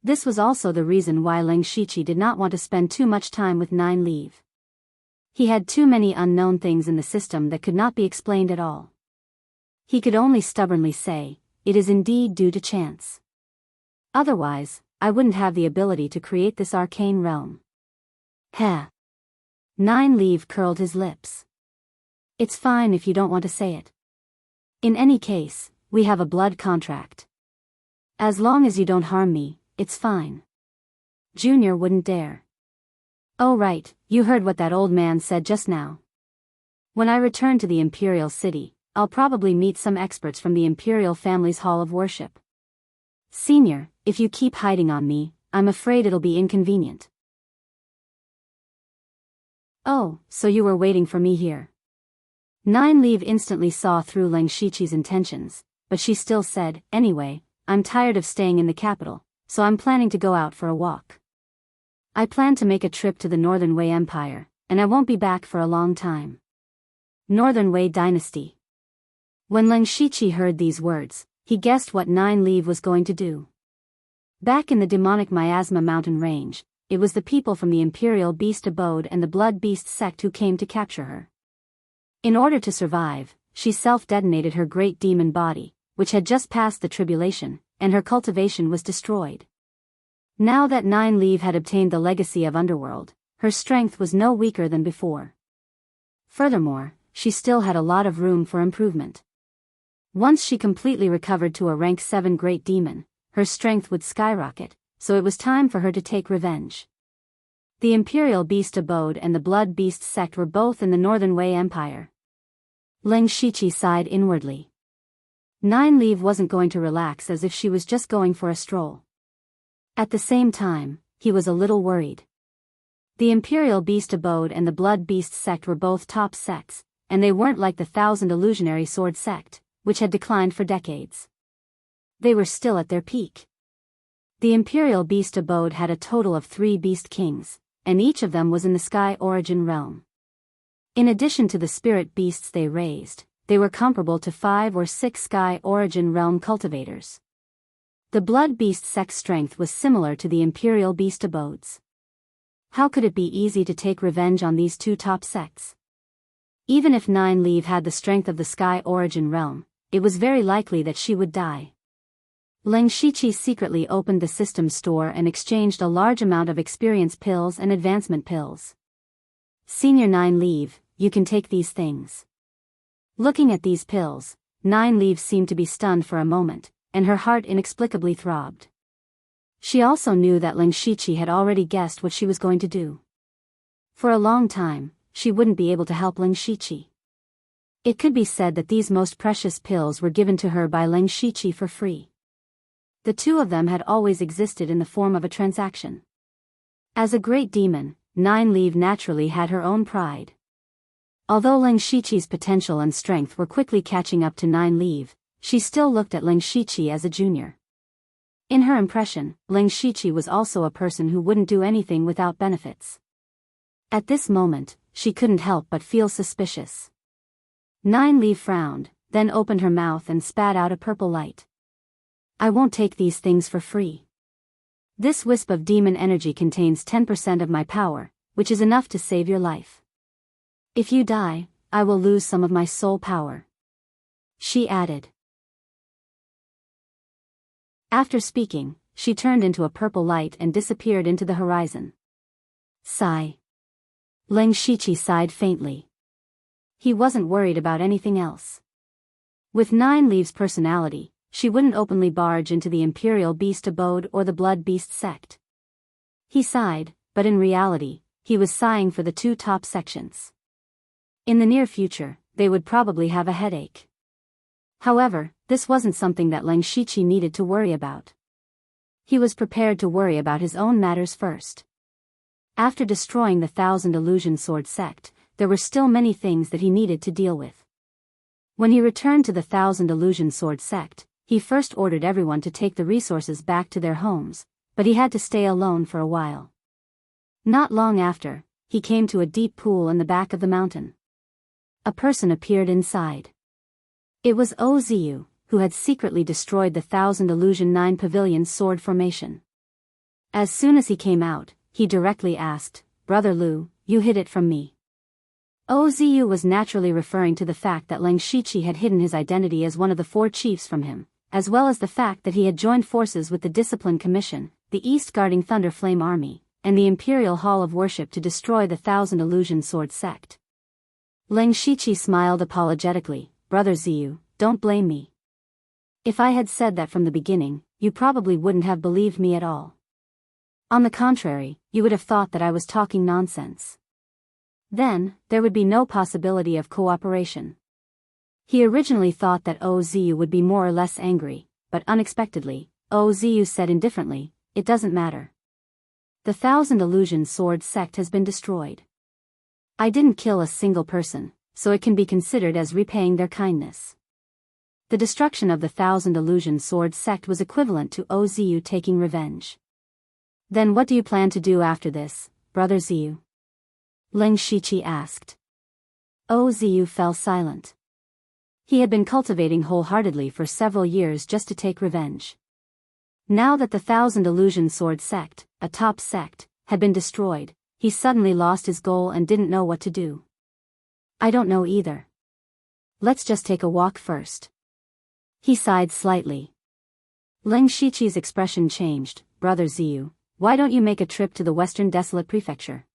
This was also the reason why Leng Shiqi did not want to spend too much time with Nine Leaf. He had too many unknown things in the system that could not be explained at all. He could only stubbornly say, "It is indeed due to chance. Otherwise, I wouldn't have the ability to create this arcane realm." Heh. Nine Leaf curled his lips. "It's fine if you don't want to say it. In any case, we have a blood contract. As long as you don't harm me, it's fine." Junior wouldn't dare. "Oh right, you heard what that old man said just now. When I return to the Imperial City, I'll probably meet some experts from the Imperial family's Hall of Worship. Senior, if you keep hiding on me, I'm afraid it'll be inconvenient." "Oh, so you were waiting for me here." Nine Leaf instantly saw through Leng Shiqi's intentions, but she still said, "Anyway, I'm tired of staying in the capital, so I'm planning to go out for a walk. I plan to make a trip to the Northern Wei Empire, and I won't be back for a long time." Northern Wei Dynasty. When Leng Shiqi heard these words, he guessed what Nine Leaf was going to do. Back in the demonic Miasma mountain range, it was the people from the Imperial Beast Abode and the Blood Beast sect who came to capture her. In order to survive, she self-detonated her great demon body, which had just passed the tribulation, and her cultivation was destroyed. Now that Nine Leaf had obtained the legacy of Underworld, her strength was no weaker than before. Furthermore, she still had a lot of room for improvement. Once she completely recovered to a rank 7 Great Demon, her strength would skyrocket, so it was time for her to take revenge. The Imperial Beast Abode and the Blood Beast sect were both in the Northern Wei Empire. Lin Shiqi sighed inwardly. Nine Leaf wasn't going to relax as if she was just going for a stroll. At the same time, he was a little worried. The Imperial Beast Abode and the Blood Beast sect were both top sects, and they weren't like the Thousand Illusionary Sword sect, which had declined for decades. They were still at their peak. The Imperial Beast Abode had a total of 3 Beast Kings, and each of them was in the Sky Origin realm. In addition to the spirit beasts they raised, they were comparable to 5 or 6 Sky Origin realm cultivators. The Blood Beast sect's strength was similar to the Imperial Beast Abode's. How could it be easy to take revenge on these 2 top sects? Even if Nine Leaf had the strength of the Sky Origin realm, it was very likely that she would die. Lin Shiqi secretly opened the system store and exchanged a large amount of experience pills and advancement pills. Senior Nine Leaf, you can take these things. Looking at these pills, Nine Leaf seemed to be stunned for a moment, and her heart inexplicably throbbed. She also knew that Lin Shiqi had already guessed what she was going to do. For a long time, she wouldn't be able to help Lin Shiqi. It could be said that these most precious pills were given to her by Lin Shiqi for free. The 2 of them had always existed in the form of a transaction. As a great demon, Nine Leaf naturally had her own pride. Although Lin Shiqi's potential and strength were quickly catching up to Nine Leaf, she still looked at Lin Shiqi as a junior. In her impression, Lin Shiqi was also a person who wouldn't do anything without benefits. At this moment, she couldn't help but feel suspicious. Nine Leaf frowned, then opened her mouth and spat out a purple light. I won't take these things for free. This wisp of demon energy contains 10% of my power, which is enough to save your life. If you die, I will lose some of my soul power. She added. After speaking, she turned into a purple light and disappeared into the horizon. Sigh. Lin Shiqi sighed faintly. He wasn't worried about anything else. With Nine Leaf's personality, she wouldn't openly barge into the Imperial Beast Abode or the Blood Beast sect. He sighed, but in reality, he was sighing for the 2 top sections. In the near future, they would probably have a headache. However, this wasn't something that Lin Shiqi needed to worry about. He was prepared to worry about his own matters first. After destroying the Thousand Illusion Sword sect, there were still many things that he needed to deal with. When he returned to the Thousand Illusion Sword sect, he first ordered everyone to take the resources back to their homes, but he had to stay alone for a while. Not long after, he came to a deep pool in the back of the mountain. A person appeared inside. It was Oziu, who had secretly destroyed the Thousand Illusion 9 Pavilion's sword formation. As soon as he came out, he directly asked, Brother Lu, you hid it from me. Oziu was naturally referring to the fact that Lin Shiqi had hidden his identity as one of the 4 chiefs from him, as well as the fact that he had joined forces with the Discipline Commission, the East Guarding Thunder Flame Army, and the Imperial Hall of Worship to destroy the Thousand Illusion Sword sect. Lin Shiqi smiled apologetically. Brother Ziyu, don't blame me. If I had said that from the beginning, you probably wouldn't have believed me at all. On the contrary, you would have thought that I was talking nonsense. Then, there would be no possibility of cooperation. He originally thought that Oziyu would be more or less angry, but unexpectedly, Oziyu said indifferently, it doesn't matter. The Thousand Illusion Sword sect has been destroyed. I didn't kill a single person, so it can be considered as repaying their kindness. The destruction of the Thousand Illusion Sword sect was equivalent to Oziyu taking revenge. Then what do you plan to do after this, Brother Ziyu? Lin Shiqi asked. Oziyu fell silent. He had been cultivating wholeheartedly for several years just to take revenge. Now that the Thousand Illusion Sword sect, a top sect, had been destroyed, he suddenly lost his goal and didn't know what to do. I don't know either. Let's just take a walk first. He sighed slightly. Lin Shiqi's expression changed. Brother Ziyu, why don't you make a trip to the Western Desolate Prefecture?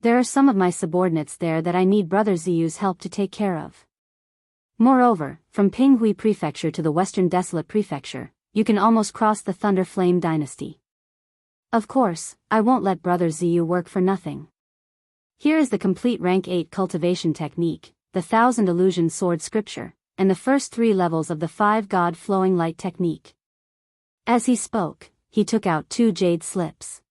There are some of my subordinates there that I need Brother Ziyu's help to take care of. Moreover, from Pinghui Prefecture to the Western Desolate Prefecture, you can almost cross the Thunder Flame Dynasty. Of course, I won't let Brother Ziyu work for nothing. Here is the complete Rank 8 cultivation technique, the 1000 Illusion Sword Scripture, and the first 3 levels of the 5 God Flowing Light technique. As he spoke, he took out 2 jade slips.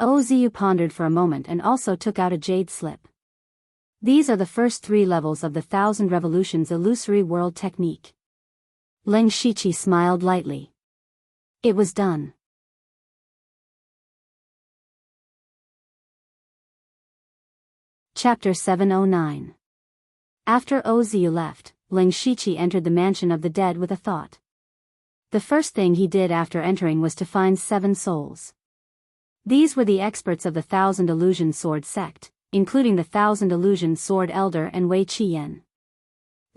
Ziyu pondered for a moment and also took out a jade slip. These are the first 3 levels of the 1000 Revolutions Illusory World technique. Leng Shiqi smiled lightly. It was done. Chapter 709. After Ziyu left, Leng Shiqi entered the mansion of the dead with a thought. The first thing he did after entering was to find 7 souls. These were the experts of the 1000 Illusion Sword sect, including the 1000 Illusion Sword Elder and Wei Qiyan.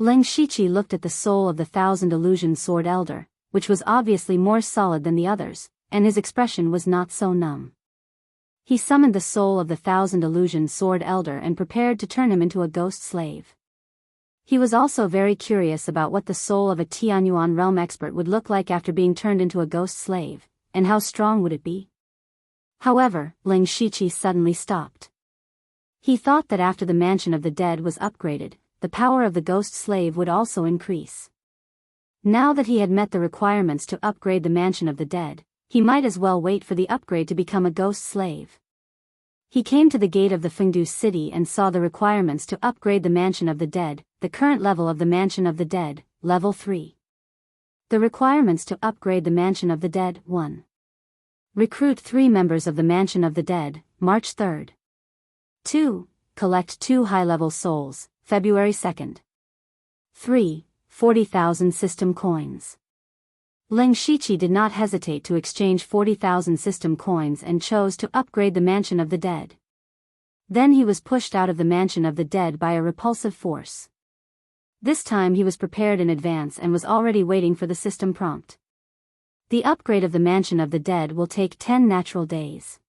Leng Shiqi looked at the soul of the 1000 Illusion Sword Elder, which was obviously more solid than the others, and his expression was not so numb. He summoned the soul of the 1000 Illusion Sword Elder and prepared to turn him into a ghost slave. He was also very curious about what the soul of a Tianyuan realm expert would look like after being turned into a ghost slave, and how strong would it be? However, Leng Shiqi suddenly stopped. He thought that after the mansion of the dead was upgraded, the power of the ghost slave would also increase. Now that he had met the requirements to upgrade the mansion of the dead, he might as well wait for the upgrade to become a ghost slave. He came to the gate of the Fengdu city and saw the requirements to upgrade the mansion of the dead, the current level of the mansion of the dead, level 3. The requirements to upgrade the mansion of the dead, 1. Recruit 3 members of the mansion of the dead, March 3rd. 2. Collect 2 high-level souls, February 2nd. 3. 40,000 system coins. Leng Shiqi did not hesitate to exchange 40,000 system coins and chose to upgrade the mansion of the dead. Then he was pushed out of the mansion of the dead by a repulsive force. This time he was prepared in advance and was already waiting for the system prompt. The upgrade of the mansion of the dead will take 10 natural days.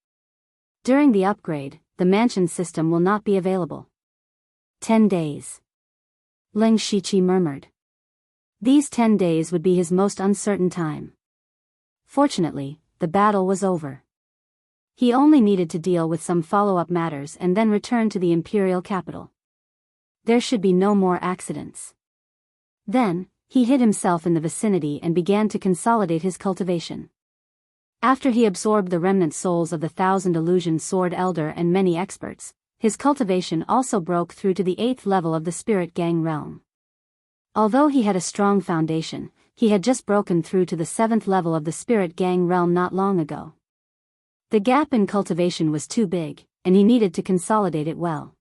During the upgrade, the mansion system will not be available. 10 days. Leng Shiqi murmured. These 10 days would be his most uncertain time. Fortunately, the battle was over. He only needed to deal with some follow-up matters and then return to the imperial capital. There should be no more accidents. Then, he hid himself in the vicinity and began to consolidate his cultivation. After he absorbed the remnant souls of the 1000 Illusion Sword Elder and many experts, his cultivation also broke through to the 8th level of the Spirit Gang realm. Although he had a strong foundation, he had just broken through to the 7th level of the Spirit Gang realm not long ago. The gap in cultivation was too big, and he needed to consolidate it well.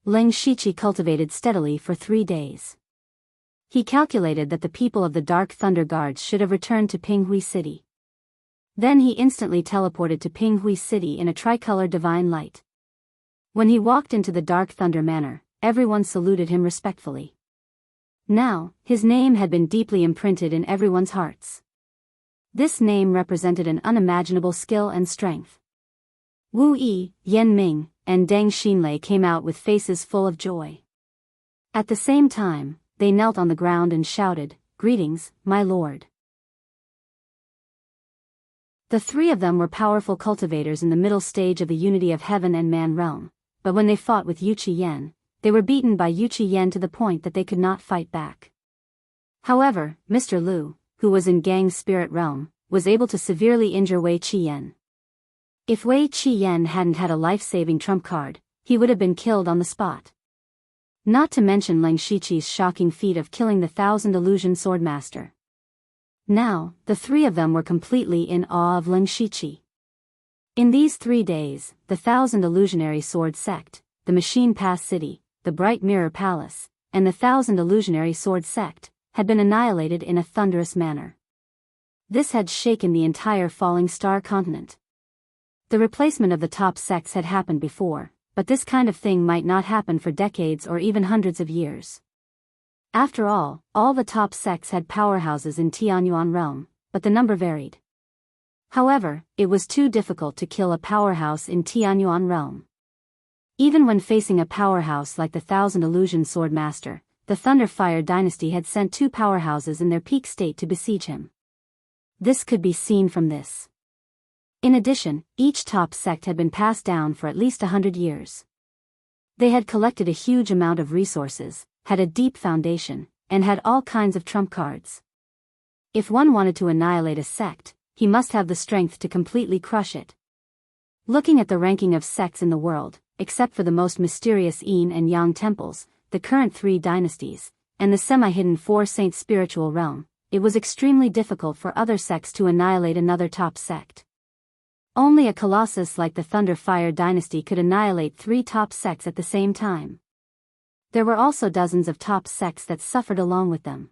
Leng Shiqi cultivated steadily for 3 days. He calculated that the people of the Dark Thunder Guards should have returned to Pinghui City. Then he instantly teleported to Pinghui City in a tricolor divine light. When he walked into the Dark Thunder Manor, everyone saluted him respectfully. Now, his name had been deeply imprinted in everyone's hearts. This name represented an unimaginable skill and strength. Wu Yi, Yan Ming, and Deng Xinlei came out with faces full of joy. At the same time, they knelt on the ground and shouted, "Greetings, my lord." The 3 of them were powerful cultivators in the middle stage of the unity of heaven and man realm, but when they fought with Yu Qiyan, they were beaten by Yu Qiyan to the point that they could not fight back. However, Mr. Liu, who was in Gang's spirit realm, was able to severely injure Wei Qiyan. If Wei Qiyan hadn't had a life-saving trump card, he would have been killed on the spot. Not to mention Leng Shiqi's shocking feat of killing the 1000 Illusion Swordmaster. Now, the 3 of them were completely in awe of Leng Shiqi. In these 3 days, the 1000 Illusionary Sword Sect, the Machine Pass City, the Bright Mirror Palace, and the 1000 Illusionary Sword Sect, had been annihilated in a thunderous manner. This had shaken the entire Falling Star continent. The replacement of the top sects had happened before, but this kind of thing might not happen for decades or even hundreds of years. After all the top sects had powerhouses in Tianyuan realm, but the number varied. However, it was too difficult to kill a powerhouse in Tianyuan realm. Even when facing a powerhouse like the Thousand Illusion Sword Master, the Thunder Fire dynasty had sent 2 powerhouses in their peak state to besiege him. This could be seen from this. In addition, each top sect had been passed down for at least 100 years. They had collected a huge amount of resources, had a deep foundation, and had all kinds of trump cards. If one wanted to annihilate a sect, he must have the strength to completely crush it. Looking at the ranking of sects in the world, except for the most mysterious Yin and Yang temples, the current 3 dynasties, and the semi-hidden 4 saints spiritual realm, it was extremely difficult for other sects to annihilate another top sect. Only a colossus like the Thunder Fire dynasty could annihilate 3 top sects at the same time. There were also dozens of top sects that suffered along with them.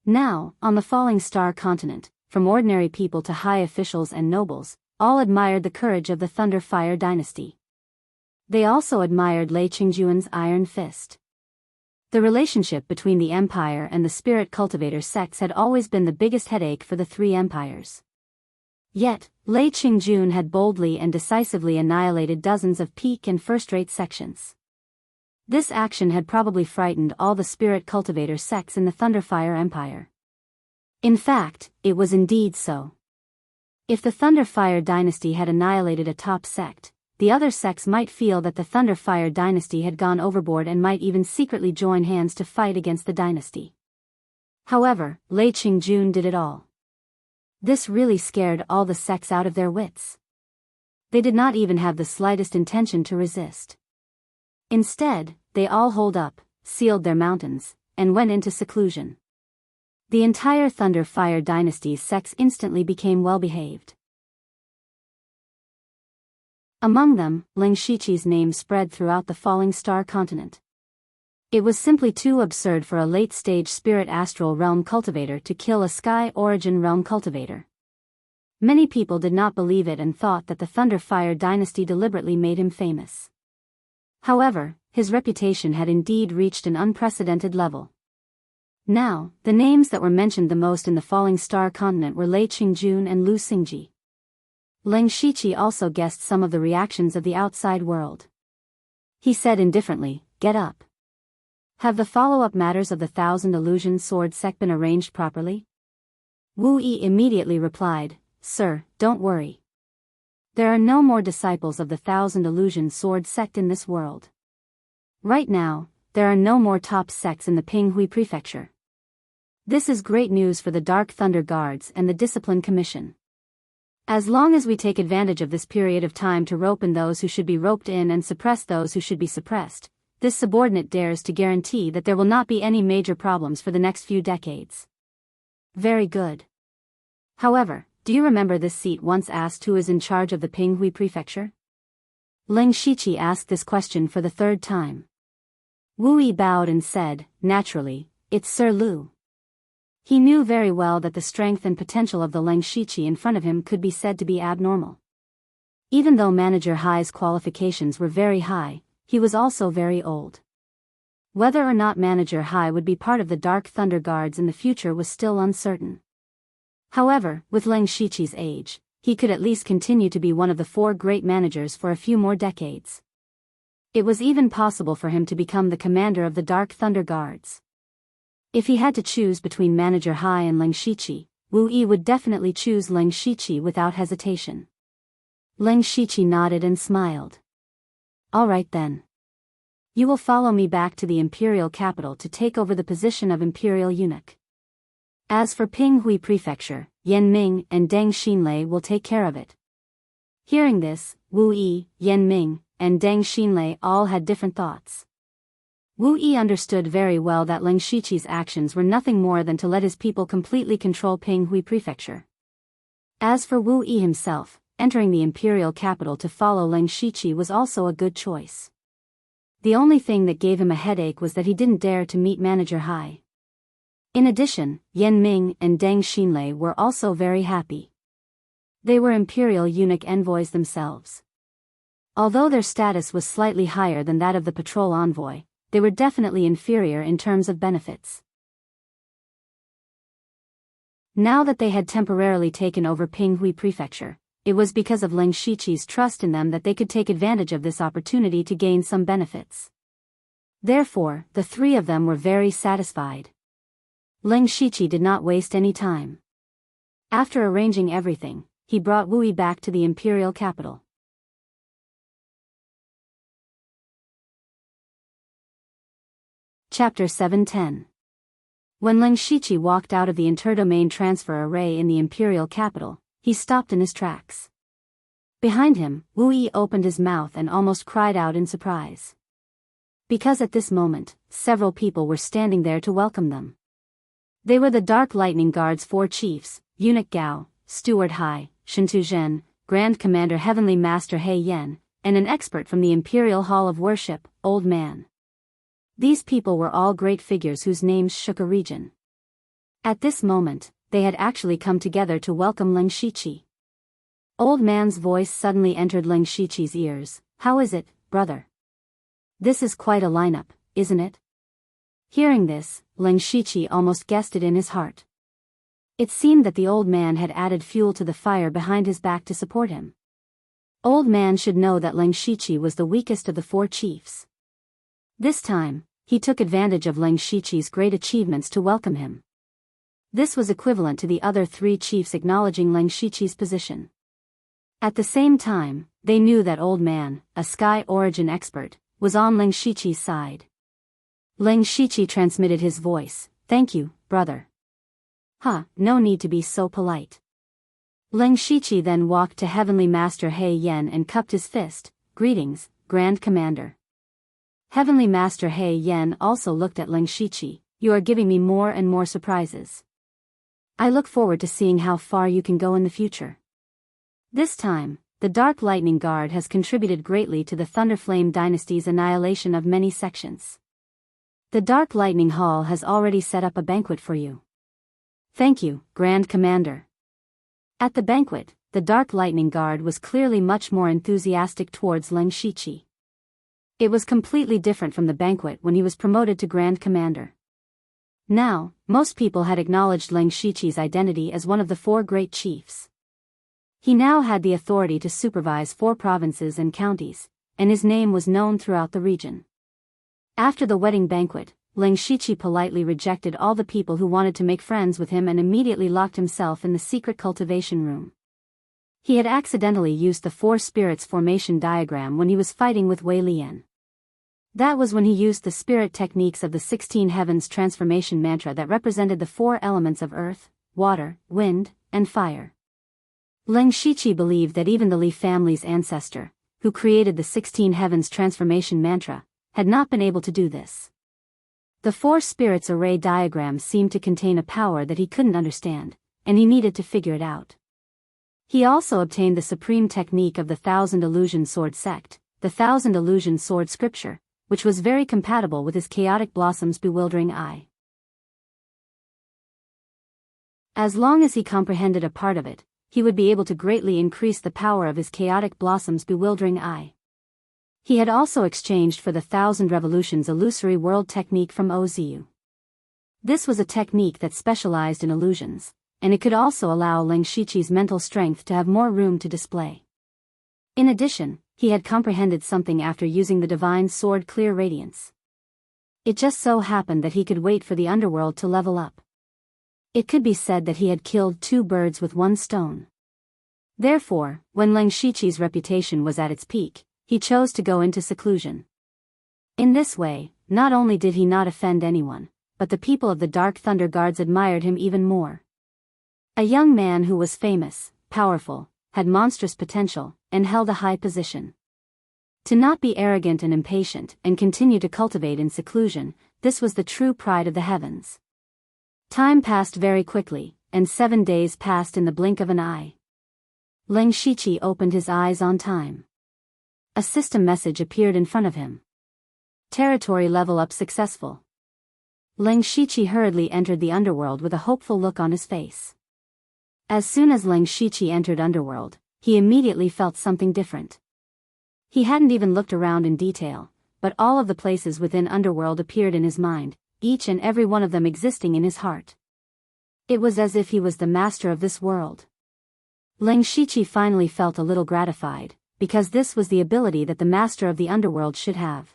Now, on the Falling Star continent, from ordinary people to high officials and nobles, all admired the courage of the Thunder Fire dynasty. They also admired Lei Qingjuan's iron fist. The relationship between the empire and the spirit cultivator sects had always been the biggest headache for the 3 empires. Yet, Lei Qingjun had boldly and decisively annihilated dozens of peak and first-rate sections. This action had probably frightened all the spirit cultivator sects in the Thunderfire Empire. In fact, it was indeed so. If the Thunderfire dynasty had annihilated a top sect, the other sects might feel that the Thunderfire dynasty had gone overboard and might even secretly join hands to fight against the dynasty. However, Lei Qingjun did it all. This really scared all the sects out of their wits. They did not even have the slightest intention to resist. Instead, they all holed up, sealed their mountains, and went into seclusion. The entire Thunder Fire dynasty's sects instantly became well-behaved. Among them, Ling Shiqi's name spread throughout the Falling Star continent. It was simply too absurd for a late-stage spirit astral realm cultivator to kill a sky origin realm cultivator. Many people did not believe it and thought that the Thunder Fire dynasty deliberately made him famous. However, his reputation had indeed reached an unprecedented level. Now, the names that were mentioned the most in the Falling Star continent were Lei Qingjun and Lu Xingji. Ling Shiqi also guessed some of the reactions of the outside world. He said indifferently, "Get up. Have the follow-up matters of the Thousand Illusion Sword sect been arranged properly?" Wu Yi immediately replied, "Sir, don't worry. There are no more disciples of the Thousand Illusion Sword sect in this world. Right now, there are no more top sects in the Pinghui Prefecture. This is great news for the Dark Thunder Guards and the Discipline Commission. As long as we take advantage of this period of time to rope in those who should be roped in and suppress those who should be suppressed, this subordinate dares to guarantee that there will not be any major problems for the next few decades." Very good. However, do you remember this seat once asked who is in charge of the Pinghui Prefecture? Ling Shiqi asked this question for the 3rd time. Wu Yi bowed and said, "Naturally, it's Sir Lu." He knew very well that the strength and potential of the Ling Shiqi in front of him could be said to be abnormal. Even though Manager Hai's qualifications were very high, he was also very old. Whether or not Manager Hai would be part of the Dark Thunder Guards in the future was still uncertain. However, with Ling Shiqi's age, he could at least continue to be one of the 4 great managers for a few more decades. It was even possible for him to become the commander of the Dark Thunder Guards. If he had to choose between Manager Hai and Ling Shiqi, Wu Yi would definitely choose Ling Shiqi without hesitation. Ling Shiqi nodded and smiled. "All right then. You will follow me back to the imperial capital to take over the position of imperial eunuch. As for Pinghui Prefecture, Yan Ming and Deng Xinlei will take care of it." Hearing this, Wu Yi, Yan Ming, and Deng Xinlei all had different thoughts. Wu Yi understood very well that Ling Shiqi's actions were nothing more than to let his people completely control Pinghui Prefecture. As for Wu Yi himself, entering the imperial capital to follow Ling Shiqi was also a good choice. The only thing that gave him a headache was that he didn't dare to meet Manager Hai. In addition, Yan Ming and Deng Xinlei were also very happy. They were imperial eunuch envoys themselves. Although their status was slightly higher than that of the patrol envoy, they were definitely inferior in terms of benefits. Now that they had temporarily taken over Pinghui Prefecture, it was because of Ling Shiqi's trust in them that they could take advantage of this opportunity to gain some benefits. Therefore, the three of them were very satisfied. Ling Shiqi did not waste any time. After arranging everything, he brought Wu Yi back to the imperial capital. Chapter 710. When Ling Shiqi walked out of the interdomain transfer array in the imperial capital, he stopped in his tracks. Behind him, Wu Yi opened his mouth and almost cried out in surprise. Because at this moment, several people were standing there to welcome them. They were the Dark Lightning Guard's 4 chiefs, Eunuch Gao, Steward Hai, Shintu Zhen, Grand Commander Heavenly Master He Yen, and an expert from the Imperial Hall of Worship, Old Man. These people were all great figures whose names shook a region. At this moment, they had actually come together to welcome Ling Shiqi. Old Man's voice suddenly entered Ling Shiqi's ears. "How is it, brother? This is quite a lineup, isn't it?" Hearing this, Ling Shiqi almost guessed it in his heart. It seemed that the old man had added fuel to the fire behind his back to support him. Old Man should know that Ling Shiqi was the weakest of the 4 chiefs. This time, he took advantage of Ling Shiqi's great achievements to welcome him. This was equivalent to the other 3 chiefs acknowledging Ling Shiqi's position. At the same time, they knew that Old Man, a sky origin expert, was on Ling Shiqi's side. Ling Shiqi transmitted his voice. "Thank you, brother." No need to be so polite." Ling Shiqi then walked to Heavenly Master He Yen and cupped his fist. "Greetings, Grand Commander." Heavenly Master He Yen also looked at Ling Shiqi. "You are giving me more and more surprises. I look forward to seeing how far you can go in the future." This time, the Dark Lightning Guard has contributed greatly to the Thunderflame dynasty's annihilation of many sections. The Dark Lightning Hall has already set up a banquet for you. "Thank you, Grand Commander." At the banquet, the Dark Lightning Guard was clearly much more enthusiastic towards Ling Shiqi. It was completely different from the banquet when he was promoted to Grand Commander. Now, most people had acknowledged Ling Shiqi's identity as one of the 4 great chiefs. He now had the authority to supervise 4 provinces and counties, and his name was known throughout the region. After the wedding banquet, Ling Shiqi politely rejected all the people who wanted to make friends with him and immediately locked himself in the secret cultivation room. He had accidentally used the 4 spirits formation diagram when he was fighting with Wei Lian. That was when he used the spirit techniques of the 16 Heavens transformation mantra that represented the 4 elements of earth, water, wind, and fire. Ling Shiqi believed that even the Li family's ancestor, who created the 16 Heavens transformation mantra, had not been able to do this. The 4 spirits array diagram seemed to contain a power that he couldn't understand, and he needed to figure it out. He also obtained the supreme technique of the 1000 Illusion Sword sect, the 1000 Illusion Sword scripture, which was very compatible with his Chaotic Blossom's bewildering eye. As long as he comprehended a part of it, he would be able to greatly increase the power of his Chaotic Blossom's bewildering eye. He had also exchanged for the 1000 Revolutions illusory world technique from Ozu. This was a technique that specialized in illusions, and it could also allow Ling Shiqi's mental strength to have more room to display. In addition, he had comprehended something after using the Divine Sword Clear Radiance. It just so happened that he could wait for the underworld to level up. It could be said that he had killed 2 birds with 1 stone. Therefore, when Ling Shiqi's reputation was at its peak, he chose to go into seclusion. In this way, not only did he not offend anyone, but the people of the Dark Thunder Guards admired him even more. A young man who was famous, powerful, had monstrous potential, and held a high position. To not be arrogant and impatient and continue to cultivate in seclusion, this was the true pride of the heavens. Time passed very quickly, and 7 days passed in the blink of an eye. Ling Shiqi opened his eyes on time. A system message appeared in front of him. Territory level up successful. Ling Shiqi hurriedly entered the underworld with a hopeful look on his face. As soon as Ling Shiqi entered underworld, he immediately felt something different. He hadn't even looked around in detail, but all of the places within underworld appeared in his mind, each and every one of them existing in his heart. It was as if he was the master of this world. Leng Shiqi finally felt a little gratified, because this was the ability that the master of the underworld should have.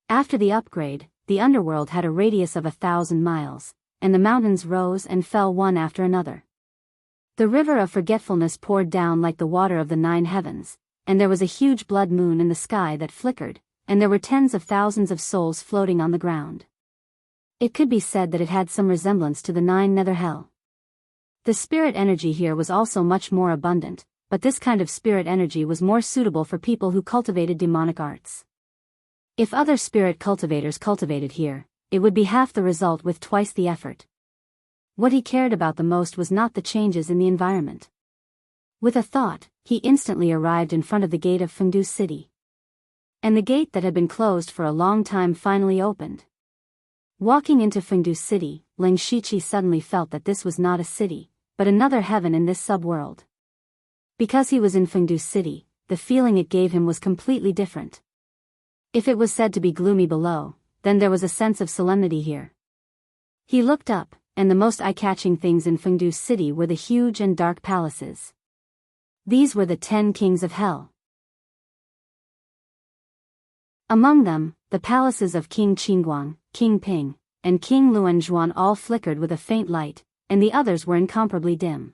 After the upgrade, the underworld had a radius of 1,000 miles, and the mountains rose and fell one after another. The river of forgetfulness poured down like the water of the 9 heavens, and there was a huge blood moon in the sky that flickered, and there were tens of thousands of souls floating on the ground. It could be said that it had some resemblance to the 9 nether hell. The spirit energy here was also much more abundant, but this kind of spirit energy was more suitable for people who cultivated demonic arts. If other spirit cultivators cultivated here, it would be half the result with twice the effort. What he cared about the most was not the changes in the environment. With a thought, he instantly arrived in front of the gate of Fengdu City. And the gate that had been closed for a long time finally opened. Walking into Fengdu City, Leng Shiqi suddenly felt that this was not a city, but another heaven in this sub-world. Because he was in Fengdu City, the feeling it gave him was completely different. If it was said to be gloomy below, then there was a sense of solemnity here. He looked up, and the most eye-catching things in Fengdu City were the huge and dark palaces. These were the 10 kings of hell. Among them, the palaces of King Qingguang, King Ping, and King Luanzhuan all flickered with a faint light, and the others were incomparably dim.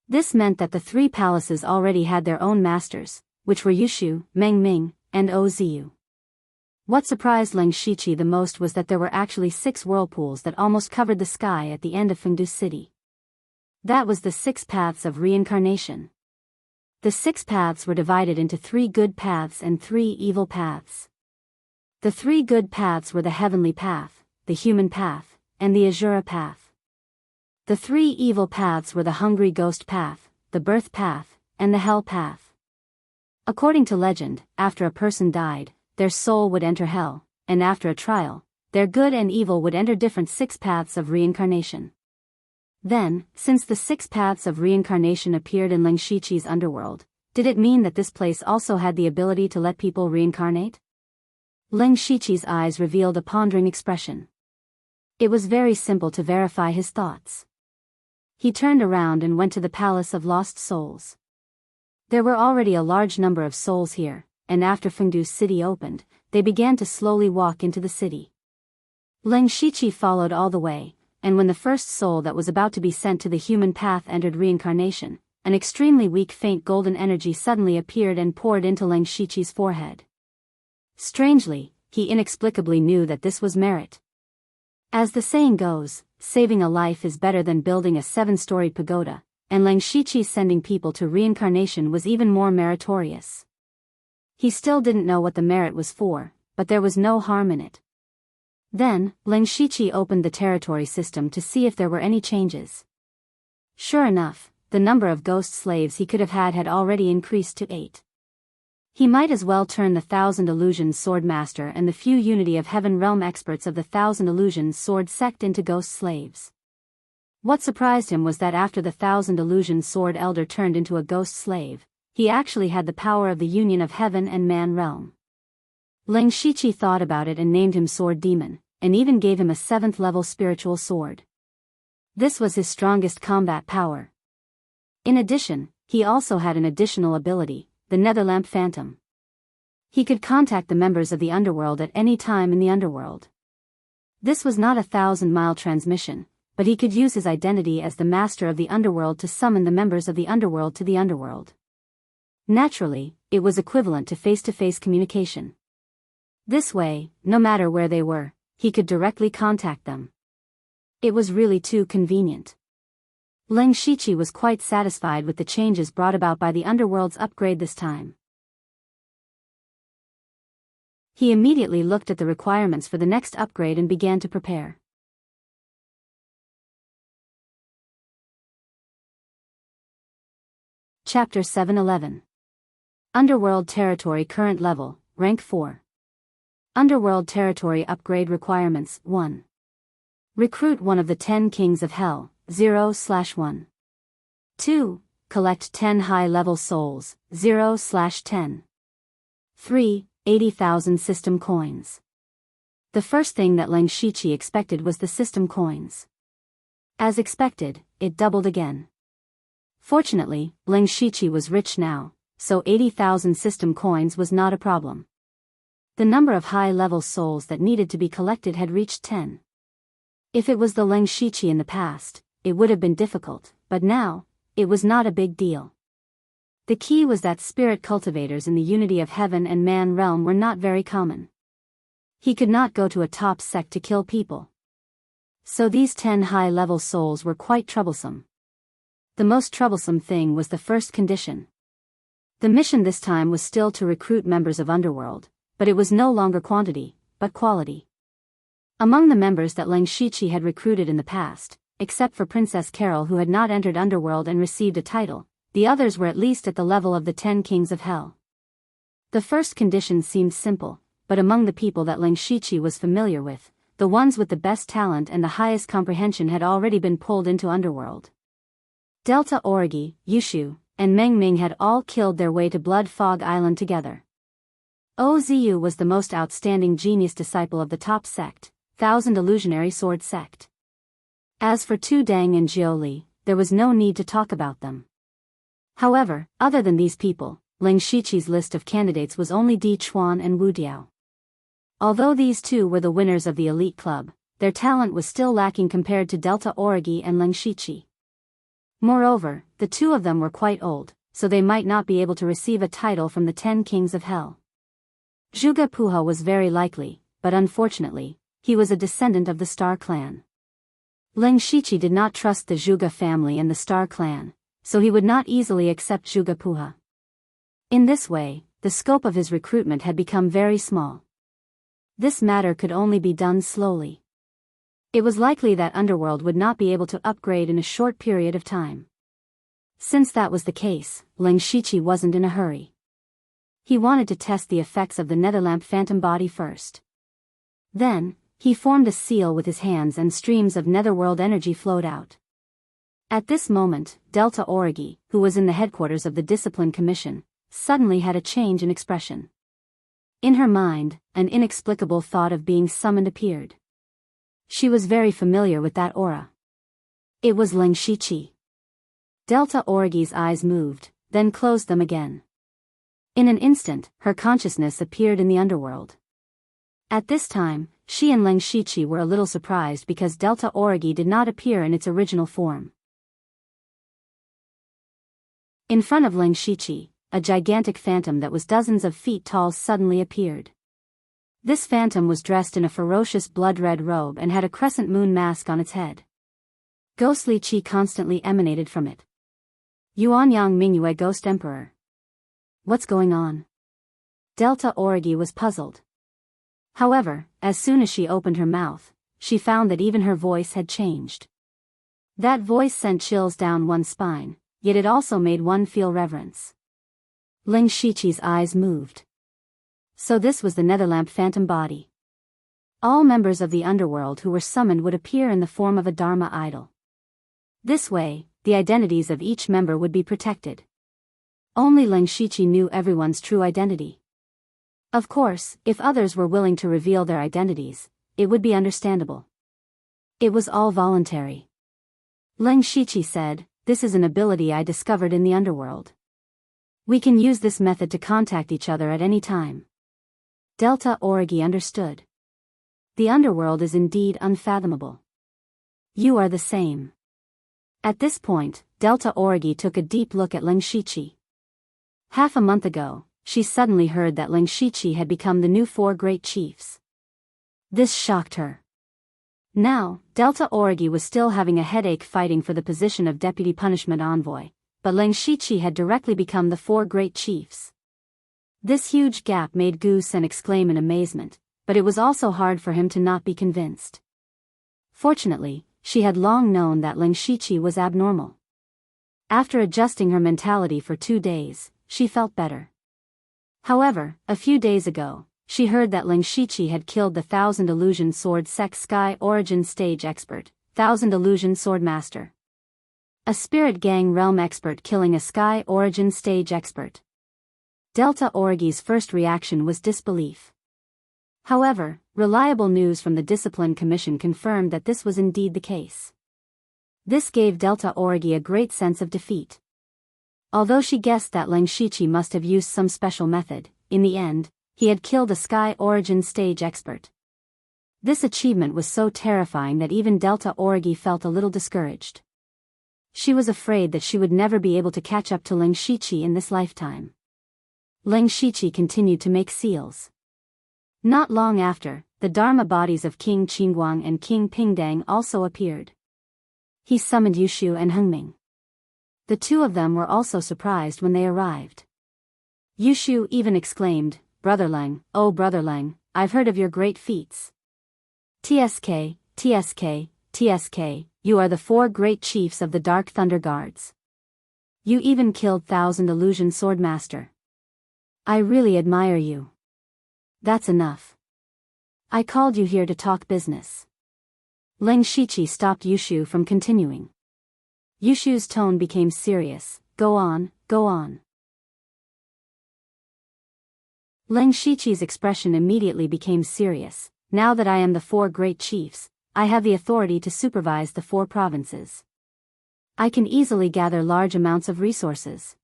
This meant that the 3 palaces already had their own masters, which were Yushu, Meng Ming, and Oziu. What surprised Leng Shiqi the most was that there were actually 6 whirlpools that almost covered the sky at the end of Fengdu City. That was the 6 paths of reincarnation. The 6 paths were divided into 3 good paths and 3 evil paths. The 3 good paths were the heavenly path, the human path, and the Azura path. The 3 evil paths were the hungry ghost path, the birth path, and the hell path. According to legend, after a person died, their soul would enter hell, and after a trial, their good and evil would enter different 6 paths of reincarnation. Then, since the 6 paths of reincarnation appeared in Leng Shiqi's underworld, did it mean that this place also had the ability to let people reincarnate? Leng Shiqi's eyes revealed a pondering expression. It was very simple to verify his thoughts. He turned around and went to the Palace of Lost Souls. There were already a large number of souls here, and after Fengdu City opened, they began to slowly walk into the city. Leng Shiqi followed all the way, and when the first soul that was about to be sent to the human path entered reincarnation, an extremely weak faint golden energy suddenly appeared and poured into Leng Shiqi's forehead. Strangely, he inexplicably knew that this was merit. As the saying goes, saving a life is better than building a 7-storied pagoda, and Leng Shiqi's sending people to reincarnation was even more meritorious. He still didn't know what the merit was for, but there was no harm in it. Then, Leng Shiqi opened the territory system to see if there were any changes. Sure enough, the number of ghost slaves he could have had already increased to 8. He might as well turn the 1,000 Illusions Sword Master and the few Unity of Heaven Realm experts of the 1,000 Illusions Sword sect into ghost slaves. What surprised him was that after the 1,000 Illusions Sword Elder turned into a ghost slave, he actually had the power of the union of heaven and man realm. Leng Shiqi thought about it and named him Sword Demon, and even gave him a 7th level spiritual sword. This was his strongest combat power. In addition, he also had an additional ability, the Netherlamp Phantom. He could contact the members of the underworld at any time in the underworld. This was not a 1,000-mile transmission, but he could use his identity as the master of the underworld to summon the members of the underworld to the underworld. Naturally, it was equivalent to face-to-face communication. This way, no matter where they were, he could directly contact them. It was really too convenient. Leng Shiqi was quite satisfied with the changes brought about by the underworld's upgrade this time. He immediately looked at the requirements for the next upgrade and began to prepare. Chapter 711. Underworld Territory Current Level, Rank 4. Underworld Territory Upgrade Requirements 1. Recruit one of the 10 Kings of Hell, 0/1. 2. Collect 10 high-level souls, 0/10. 3. 80,000 system coins. The first thing that Leng Shiqi expected was the system coins. As expected, it doubled again. Fortunately, Ling Shiqi was rich now, so 80,000 system coins was not a problem. The number of high-level souls that needed to be collected had reached 10. If it was the Ling Shiqi in the past, it would have been difficult, but now, it was not a big deal. The key was that spirit cultivators in the unity of heaven and man realm were not very common. He could not go to a top sect to kill people. So these 10 high-level souls were quite troublesome. The most troublesome thing was the first condition. The mission this time was still to recruit members of Underworld, but it was no longer quantity, but quality. Among the members that Ling Shiqi had recruited in the past, except for Princess Carol who had not entered Underworld and received a title, the others were at least at the level of the 10 kings of hell. The first condition seemed simple, but among the people that Ling Shiqi was familiar with, the ones with the best talent and the highest comprehension had already been pulled into Underworld. Delta Origi, Yushu, and Meng Ming had all killed their way to Blood Fog Island together. Ozu was the most outstanding genius disciple of the top sect, Thousand Illusionary Sword Sect. As for Tu Dang and Jiuli, there was no need to talk about them. However, other than these people, Ling Shiqi's list of candidates was only Di Chuan and Wu Diao. Although these two were the winners of the elite club, their talent was still lacking compared to Delta Origi and Ling Shiqi. Moreover, the two of them were quite old, so they might not be able to receive a title from the 10 kings of hell. Zhuge Puha was very likely, but unfortunately, he was a descendant of the Star Clan. Ling Shiqi did not trust the Zhuge family and the Star Clan, so he would not easily accept Zhuge Puha. In this way, the scope of his recruitment had become very small. This matter could only be done slowly. It was likely that Underworld would not be able to upgrade in a short period of time. Since that was the case, Ling Shiqi wasn't in a hurry. He wanted to test the effects of the Netherlamp phantom body first. Then, he formed a seal with his hands and streams of netherworld energy flowed out. At this moment, Delta Origi, who was in the headquarters of the Discipline Commission, suddenly had a change in expression. In her mind, an inexplicable thought of being summoned appeared. She was very familiar with that aura. It was Ling Shiqi. Delta Origi's eyes moved, then closed them again. In an instant, her consciousness appeared in the underworld. At this time, she and Ling Shiqi were a little surprised because Delta Origi did not appear in its original form. In front of Ling Shiqi, a gigantic phantom that was dozens of feet tall suddenly appeared. This phantom was dressed in a ferocious blood-red robe and had a crescent moon mask on its head. Ghostly qi constantly emanated from it. Yuanyang Mingyue Ghost Emperor. What's going on? Delta Origi was puzzled. However, as soon as she opened her mouth, she found that even her voice had changed. That voice sent chills down one's spine, yet it also made one feel reverence. Ling Shiqi's eyes moved. So this was the Netherlamp phantom body. All members of the underworld who were summoned would appear in the form of a Dharma idol. This way, the identities of each member would be protected. Only Ling Shiqi knew everyone's true identity. Of course, if others were willing to reveal their identities, it would be understandable. It was all voluntary. Ling Shiqi said, "This is an ability I discovered in the underworld. We can use this method to contact each other at any time." Delta Origi understood. The underworld is indeed unfathomable. You are the same. At this point, Delta Origi took a deep look at Ling Shiqi. Half a month ago, she suddenly heard that Ling Shiqi had become the new 4 great chiefs. This shocked her. Now, Delta Origi was still having a headache fighting for the position of Deputy Punishment Envoy, but Ling Shiqi had directly become the 4 great chiefs. This huge gap made Gu Sen exclaim in amazement, but it was also hard for him to not be convinced. Fortunately, she had long known that Ling Shiqi was abnormal. After adjusting her mentality for 2 days, she felt better. However, a few days ago, she heard that Ling Shiqi had killed the Thousand Illusion Sword Sect Sky Origin Stage Expert, Thousand Illusion Sword Master. A Spirit Gang Realm Expert killing a Sky Origin Stage Expert. Delta Origi's first reaction was disbelief. However, reliable news from the Discipline Commission confirmed that this was indeed the case. This gave Delta Orgi a great sense of defeat. Although she guessed that Leng Shiqi must have used some special method, in the end, he had killed a Sky Origin stage expert. This achievement was so terrifying that even Delta Orgi felt a little discouraged. She was afraid that she would never be able to catch up to Leng Shiqi in this lifetime. Leng Shiqi continued to make seals. Not long after, the Dharma bodies of King Qingguang and King Pingdang also appeared. He summoned Yushu and Hengming. The two of them were also surprised when they arrived. Yushu even exclaimed, "Brother Leng, oh Brother Leng, I've heard of your great feats. TSK, TSK, TSK, you are the 4 great chiefs of the Dark Thunder Guards. You even killed 1,000 Illusion Swordmaster. I really admire you. That's enough. I called you here to talk business." Leng Shiqi stopped Yushu from continuing. Yushu's tone became serious. Go on, go on. Leng Shiqi's expression immediately became serious. Now that I am the 4 great chiefs, I have the authority to supervise the 4 provinces. I can easily gather large amounts of resources.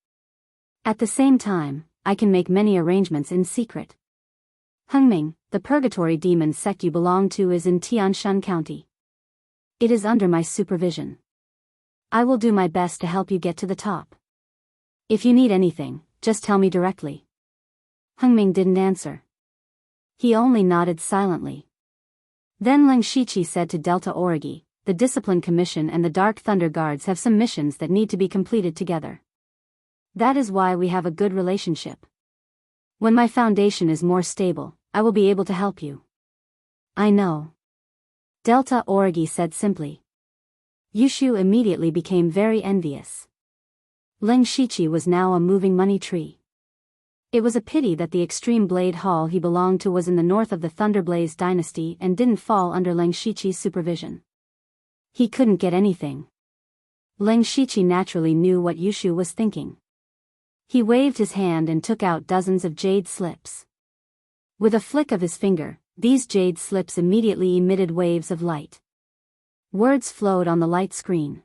At the same time, I can make many arrangements in secret. Hengming, the purgatory demon sect you belong to is in Tianshan County. It is under my supervision. I will do my best to help you get to the top. If you need anything, just tell me directly. Hengming didn't answer. He only nodded silently. Then Leng Shiqi said to Delta Orgi, "The Discipline Commission and the Dark Thunder Guards have some missions that need to be completed together. That is why we have a good relationship. When my foundation is more stable, I will be able to help you." "I know," Delta Orgi said simply. Yushu immediately became very envious. Leng Shiqi was now a moving money tree. It was a pity that the Extreme Blade Hall he belonged to was in the north of the Thunderblaze dynasty and didn't fall under Leng Shiqi's supervision. He couldn't get anything. Leng Shiqi naturally knew what Yushu was thinking. He waved his hand and took out dozens of jade slips. With a flick of his finger, these jade slips immediately emitted waves of light. Words flowed on the light screen.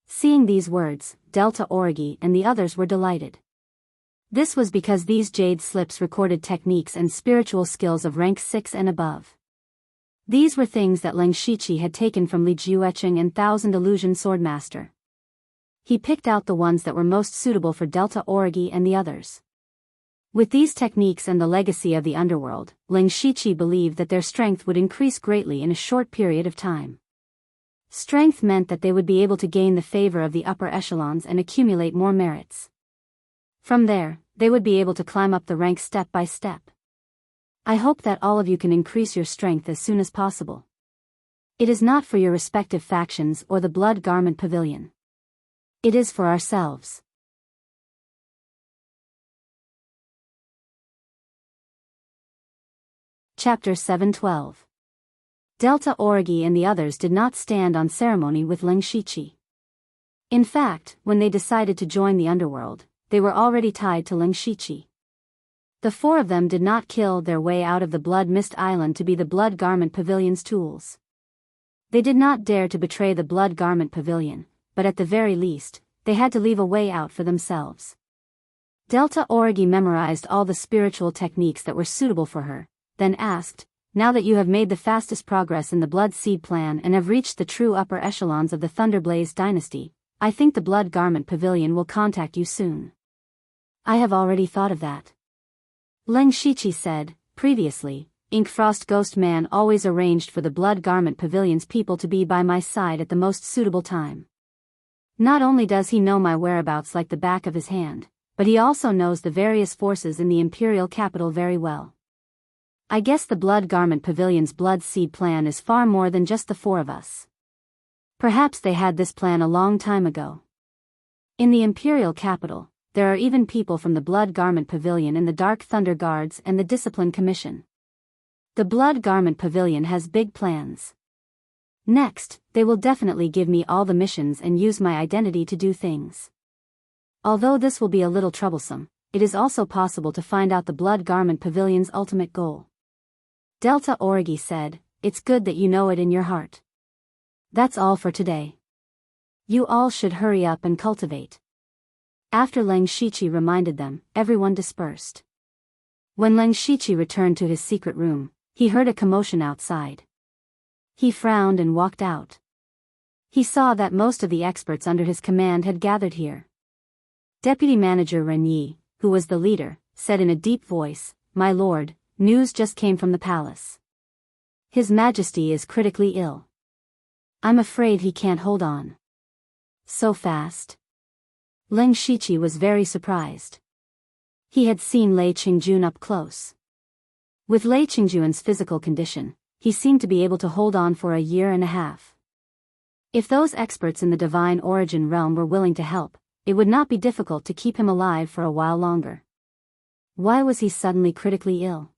Seeing these words, Delta Orgi and the others were delighted. This was because these jade slips recorded techniques and spiritual skills of rank 6 and above. These were things that Leng Shiqi had taken from Li Juecheng and Thousand Illusion Swordmaster. He picked out the ones that were most suitable for Delta Orgi and the others. With these techniques and the legacy of the underworld, Leng Shiqi believed that their strength would increase greatly in a short period of time. Strength meant that they would be able to gain the favor of the upper echelons and accumulate more merits. From there, they would be able to climb up the ranks step by step. I hope that all of you can increase your strength as soon as possible. It is not for your respective factions or the Blood Garment Pavilion. It is for ourselves. Chapter 712. Delta Orgi and the others did not stand on ceremony with Leng Shiqi. In fact, when they decided to join the underworld, they were already tied to Leng Shiqi. The 4 of them did not kill their way out of the Blood Mist Island to be the Blood Garment Pavilion's tools. They did not dare to betray the Blood Garment Pavilion, but at the very least, they had to leave a way out for themselves. Delta Orgi memorized all the spiritual techniques that were suitable for her, then asked, "Now that you have made the fastest progress in the Blood Seed plan and have reached the true upper echelons of the Thunderblaze dynasty, I think the Blood Garment Pavilion will contact you soon." "I have already thought of that," Leng Shiqi said. Previously, Inkfrost Ghost Man always arranged for the Blood Garment Pavilion's people to be by my side at the most suitable time. Not only does he know my whereabouts like the back of his hand, but he also knows the various forces in the Imperial capital very well. I guess the Blood Garment Pavilion's Blood Seed plan is far more than just the 4 of us. Perhaps they had this plan a long time ago. In the Imperial capital, there are even people from the Blood Garment Pavilion and the Dark Thunder Guards and the Discipline Commission. The Blood Garment Pavilion has big plans. Next, they will definitely give me all the missions and use my identity to do things. Although this will be a little troublesome, it is also possible to find out the Blood Garment Pavilion's ultimate goal. Delta Orgi said, "It's good that you know it in your heart. That's all for today. You all should hurry up and cultivate. After Leng Shiqi reminded them, everyone dispersed. When Leng Shiqi returned to his secret room, he heard a commotion outside. He frowned and walked out. He saw that most of the experts under his command had gathered here. Deputy Manager Ren Yi, who was the leader, said in a deep voice, "My lord, news just came from the palace. His Majesty is critically ill. I'm afraid he can't hold on." So fast? Leng Shiqi was very surprised. He had seen Lei Qingjun up close. With Lei Qingjun's physical condition, he seemed to be able to hold on for a year and a half. If those experts in the divine origin realm were willing to help, it would not be difficult to keep him alive for a while longer. Why was he suddenly critically ill?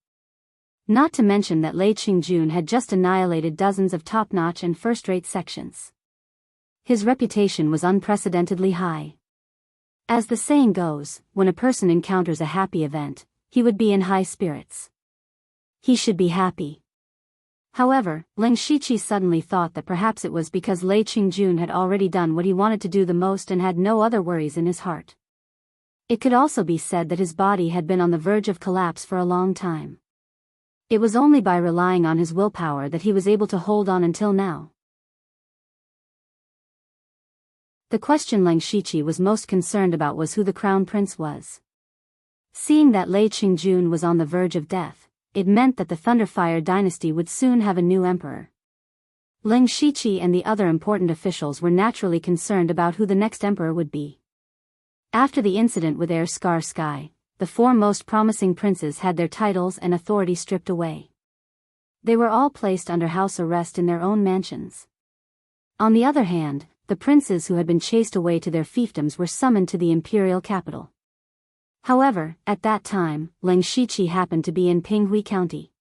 Not to mention that Lei Qingjun had just annihilated dozens of top-notch and first-rate sections. His reputation was unprecedentedly high. As the saying goes, when a person encounters a happy event, he would be in high spirits. He should be happy. However, Leng Shiqi suddenly thought that perhaps it was because Lei Qingjun had already done what he wanted to do the most and had no other worries in his heart. It could also be said that his body had been on the verge of collapse for a long time. It was only by relying on his willpower that he was able to hold on until now. The question Leng Shiqi was most concerned about was who the crown prince was. Seeing that Lei Qingjun was on the verge of death, it meant that the Thunderfire dynasty would soon have a new emperor. Leng Shiqi and the other important officials were naturally concerned about who the next emperor would be. After the incident with Air Scar Sky, the four most promising princes had their titles and authority stripped away. They were all placed under house arrest in their own mansions. On the other hand, the princes who had been chased away to their fiefdoms were summoned to the imperial capital. However, at that time, Leng Shiqi happened to be in Pinghui County.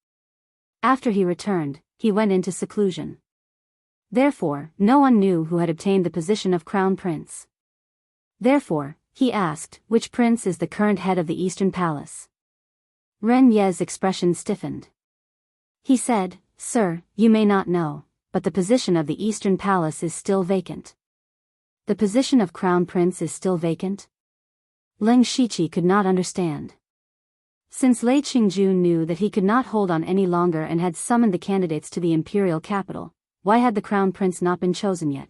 After he returned, he went into seclusion. Therefore, no one knew who had obtained the position of crown prince. Therefore, he asked, which prince is the current head of the Eastern Palace? Ren Ye's expression stiffened. He said, "Sir, you may not know, but the position of the Eastern Palace is still vacant." The position of crown prince is still vacant? Leng Shiqi could not understand. Since Lei Qingjun knew that he could not hold on any longer and had summoned the candidates to the imperial capital, why had the crown prince not been chosen yet?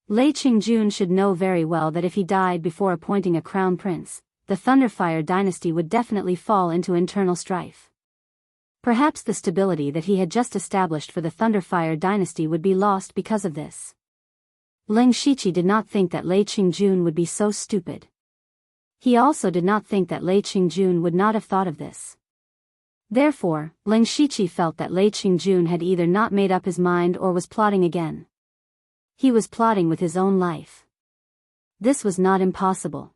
Lei Qingjun should know very well that if he died before appointing a crown prince, the Thunderfire dynasty would definitely fall into internal strife. Perhaps the stability that he had just established for the Thunderfire dynasty would be lost because of this. Leng Shiqi did not think that Lei Qingjun would be so stupid. He also did not think that Lei Qingjun would not have thought of this. Therefore, Leng Shiqi felt that Lei Qingjun had either not made up his mind or was plotting again. He was plotting with his own life. This was not impossible.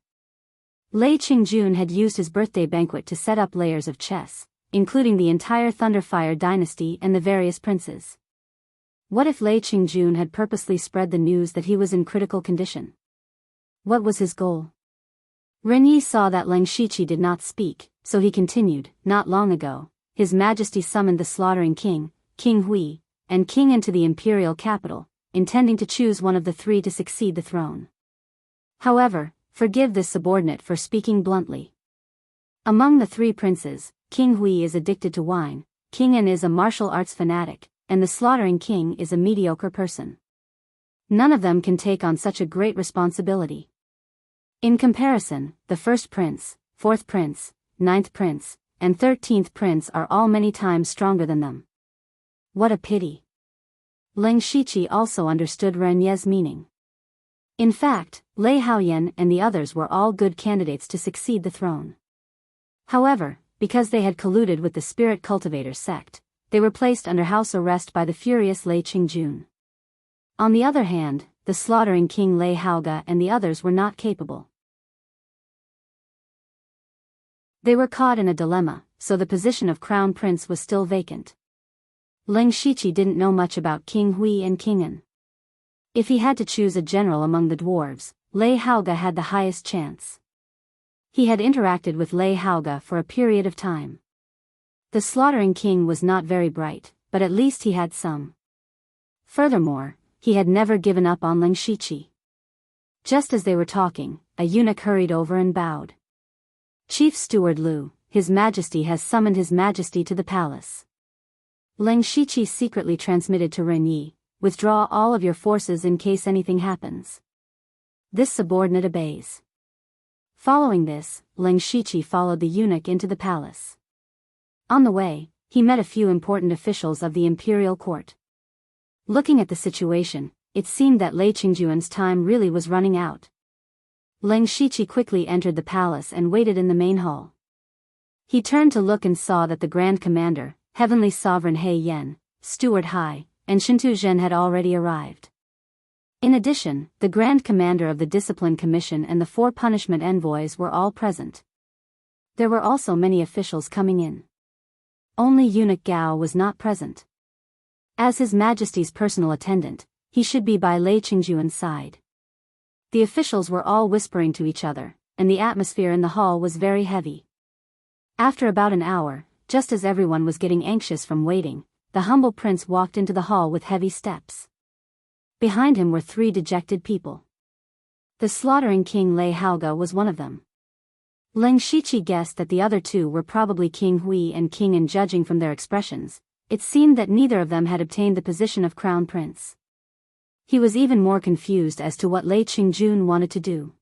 Lei Qingjun had used his birthday banquet to set up layers of chess, including the entire Thunderfire dynasty and the various princes. What if Lei Qingjun had purposely spread the news that he was in critical condition? What was his goal? Ren Yi saw that Leng Shiqi did not speak, so he continued, "Not long ago, His Majesty summoned the slaughtering king, King Hui, and king into the imperial capital, intending to choose one of the three to succeed the throne. However, forgive this subordinate for speaking bluntly. Among the three princes, King Hui is addicted to wine, King En is a martial arts fanatic, and the slaughtering king is a mediocre person. None of them can take on such a great responsibility. In comparison, the first prince, fourth prince, ninth prince, and 13th prince are all many times stronger than them. What a pity." Leng Shiqi also understood Ren Ye's meaning. In fact, Lei Haoyan and the others were all good candidates to succeed the throne. However, because they had colluded with the spirit cultivator sect, they were placed under house arrest by the furious Lei Qingjun. On the other hand, the slaughtering king Lei Haoga and the others were not capable. They were caught in a dilemma, so the position of crown prince was still vacant. Leng Shiqi didn't know much about King Hui and King En. If he had to choose a general among the dwarves, Lei Haoga had the highest chance. He had interacted with Lei Haoga for a period of time. The slaughtering king was not very bright, but at least he had some. Furthermore, he had never given up on Leng Shiqi. Just as they were talking, a eunuch hurried over and bowed. "Chief Steward Lu, His Majesty has summoned His Majesty to the palace." Leng Shiqi secretly transmitted to Ren Yi, "Withdraw all of your forces in case anything happens." This subordinate obeys. Following this, Leng Shiqi followed the eunuch into the palace. On the way, he met a few important officials of the imperial court. Looking at the situation, it seemed that Lei Qingjuan's time really was running out. Leng Shiqi quickly entered the palace and waited in the main hall. He turned to look and saw that the Grand Commander, Heavenly Sovereign He Yan, Steward Hai, and Shintu Zhen had already arrived. In addition, the Grand Commander of the Discipline Commission and the 4 punishment envoys were all present. There were also many officials coming in. Only Eunuch Gao was not present. As His Majesty's personal attendant, he should be by Lei Qingjuan's side. The officials were all whispering to each other, and the atmosphere in the hall was very heavy. After about an hour, just as everyone was getting anxious from waiting, the humble prince walked into the hall with heavy steps. Behind him were 3 dejected people. The slaughtering king Lei Haoge was one of them. Leng Shiqi guessed that the other 2 were probably King Hui and King An. Judging from their expressions, it seemed that neither of them had obtained the position of crown prince. He was even more confused as to what Lei Qingjun wanted to do.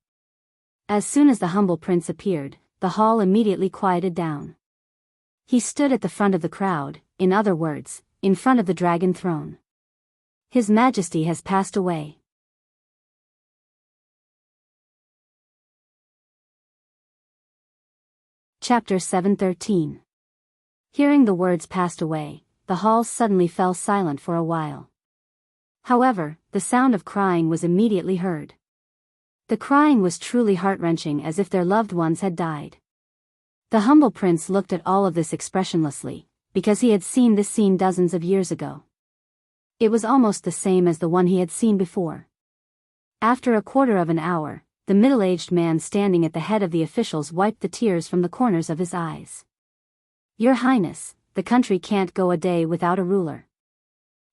As soon as the humble prince appeared, the hall immediately quieted down. He stood at the front of the crowd, in other words, in front of the dragon throne. His Majesty has passed away. Chapter 713. Hearing the words "passed away," the hall suddenly fell silent for a while. However, the sound of crying was immediately heard. The crying was truly heart-wrenching, as if their loved ones had died. The humble prince looked at all of this expressionlessly, because he had seen this scene dozens of years ago. It was almost the same as the one he had seen before. After a quarter of an hour, the middle-aged man standing at the head of the officials wiped the tears from the corners of his eyes. "Your Highness, the country can't go a day without a ruler.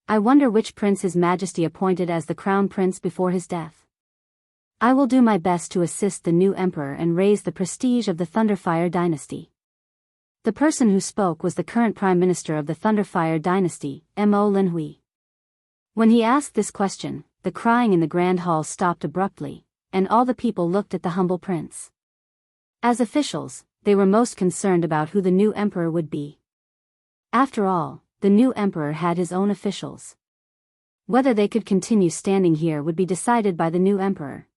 I wonder which prince His Majesty appointed as the crown prince before his death. I will do my best to assist the new emperor and raise the prestige of the Thunderfire dynasty." The person who spoke was the current prime minister of the Thunderfire dynasty, Mo Linhui. When he asked this question, the crying in the grand hall stopped abruptly, and all the people looked at the humble prince. As officials, they were most concerned about who the new emperor would be. After all, the new emperor had his own officials. Whether they could continue standing here would be decided by the new emperor.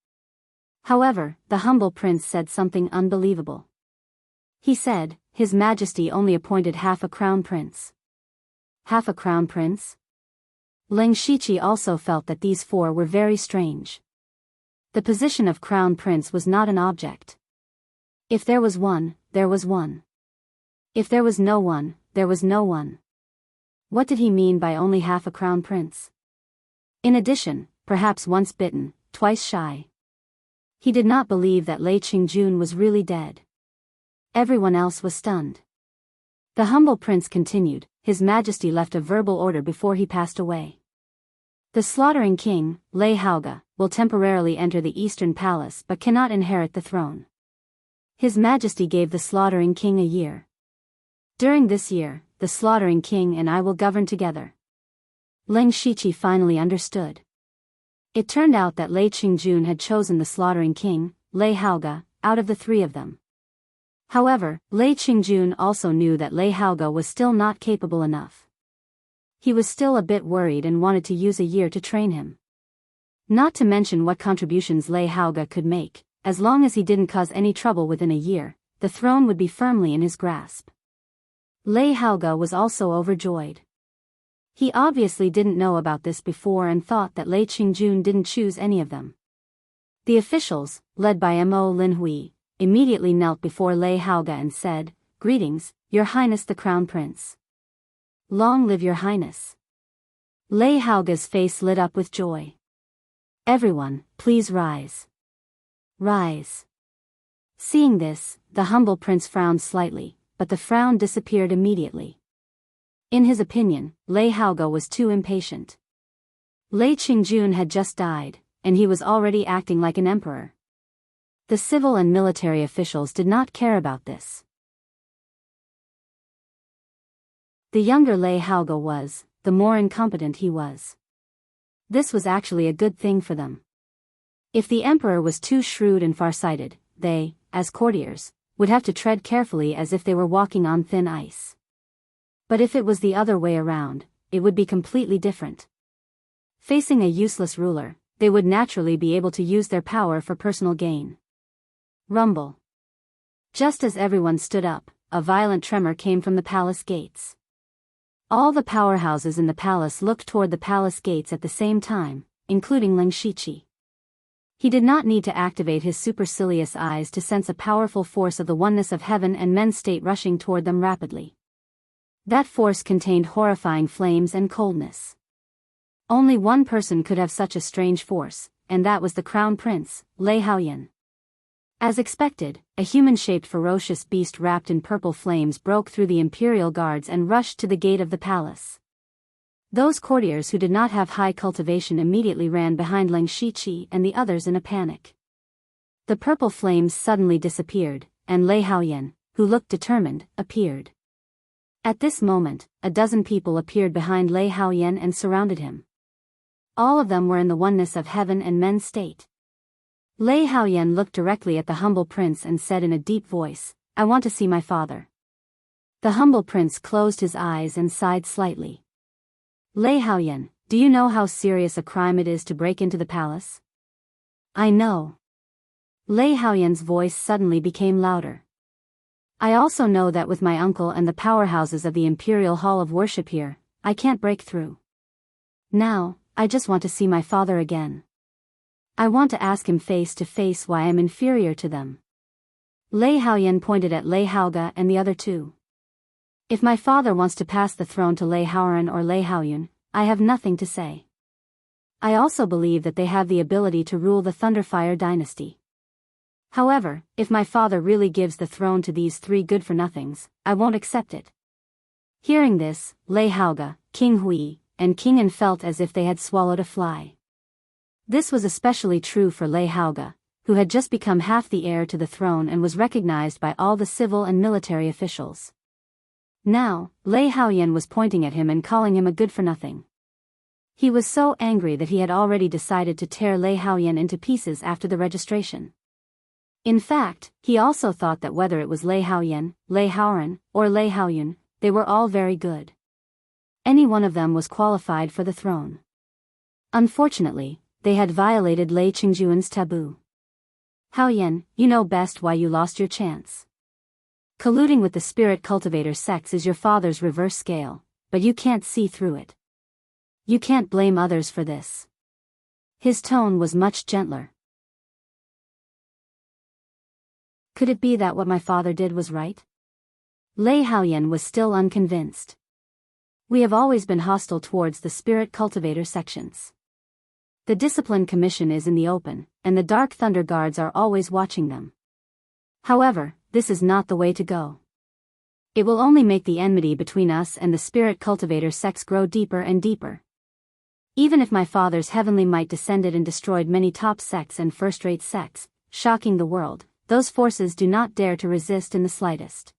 However, the humble prince said something unbelievable. He said, "His Majesty only appointed half a crown prince." Half a crown prince? Leng Shiqi also felt that these 4 were very strange. The position of crown prince was not an object. If there was one, there was one. If there was no one, there was no one. What did he mean by only half a crown prince? In addition, perhaps once bitten, twice shy. He did not believe that Lei Qingjun was really dead. Everyone else was stunned. The humble prince continued, "His Majesty left a verbal order before he passed away. The slaughtering king, Lei Haoge, will temporarily enter the Eastern Palace but cannot inherit the throne. His Majesty gave the slaughtering king a year. During this year, the slaughtering king and I will govern together." Leng Shiqi finally understood. It turned out that Lei Qingjun had chosen the slaughtering king, Lei Haoge, out of the 3 of them. However, Lei Qingjun also knew that Lei Haoge was still not capable enough. He was still a bit worried and wanted to use a year to train him. Not to mention what contributions Lei Haoge could make. As long as he didn't cause any trouble within a year, the throne would be firmly in his grasp. Lei Haoge was also overjoyed. He obviously didn't know about this before and thought that Lei Qingjun didn't choose any of them. The officials, led by Mo Linhui, immediately knelt before Lei Haoge and said, "Greetings, Your Highness the Crown Prince. Long live Your Highness." Lei Haoge's face lit up with joy. "Everyone, please rise. Rise." Seeing this, the humble prince frowned slightly, but the frown disappeared immediately. In his opinion, Lei Haoge was too impatient. Lei Qingjun had just died, and he was already acting like an emperor. The civil and military officials did not care about this. The younger Lei Haoge was, the more incompetent he was. This was actually a good thing for them. If the emperor was too shrewd and farsighted, they, as courtiers, would have to tread carefully as if they were walking on thin ice. But if it was the other way around, it would be completely different. Facing a useless ruler, they would naturally be able to use their power for personal gain. Rumble. Just as everyone stood up, a violent tremor came from the palace gates. All the powerhouses in the palace looked toward the palace gates at the same time, including Lin Shiqi. He did not need to activate his supercilious eyes to sense a powerful force of the oneness of heaven and men's state rushing toward them rapidly. That force contained horrifying flames and coldness. Only one person could have such a strange force, and that was the crown prince, Lei Haoyan. As expected, a human-shaped ferocious beast wrapped in purple flames broke through the imperial guards and rushed to the gate of the palace. Those courtiers who did not have high cultivation immediately ran behind Lin Shiqi and the others in a panic. The purple flames suddenly disappeared, and Lei Haoyan, who looked determined, appeared. At this moment, a dozen people appeared behind Lei Haoyan and surrounded him. All of them were in the oneness of heaven and men's state. Lei Haoyan looked directly at the humble prince and said in a deep voice, "I want to see my father." The humble prince closed his eyes and sighed slightly. "Lei Haoyan, do you know how serious a crime it is to break into the palace?" "I know." Lei Haoyan's voice suddenly became louder. "I also know that with my uncle and the powerhouses of the Imperial Hall of Worship here, I can't break through. Now, I just want to see my father again. I want to ask him face to face why I'm inferior to them." Lei Haoyan pointed at Lei Haoge and the other two. "If my father wants to pass the throne to Lei Haoran or Lei Haoyun, I have nothing to say. I also believe that they have the ability to rule the Thunderfire dynasty. However, if my father really gives the throne to these three good-for-nothings, I won't accept it." Hearing this, Lei Haoge, King Hui, and King An felt as if they had swallowed a fly. This was especially true for Lei Haoge, who had just become half the heir to the throne and was recognized by all the civil and military officials. Now, Lei Haoyan was pointing at him and calling him a good-for-nothing. He was so angry that he had already decided to tear Lei Haoyan into pieces after the registration. In fact, he also thought that whether it was Lei Haoyan, Lei Haoran, or Lei Haoyun, they were all very good. Any one of them was qualified for the throne. Unfortunately, they had violated Lei Qingjuan's taboo. "Haoyan, you know best why you lost your chance. Colluding with the spirit cultivator sects is your father's reverse scale, but you can't see through it. You can't blame others for this." His tone was much gentler. Could it be that what my father did was right? Lei Haoyan was still unconvinced. "We have always been hostile towards the spirit cultivator sections. The Discipline Commission is in the open, and the Dark Thunder Guards are always watching them. However, this is not the way to go. It will only make the enmity between us and the spirit cultivator sects grow deeper and deeper. Even if my father's heavenly might descended and destroyed many top sects and first-rate sects, shocking the world, those forces do not dare to resist in the slightest.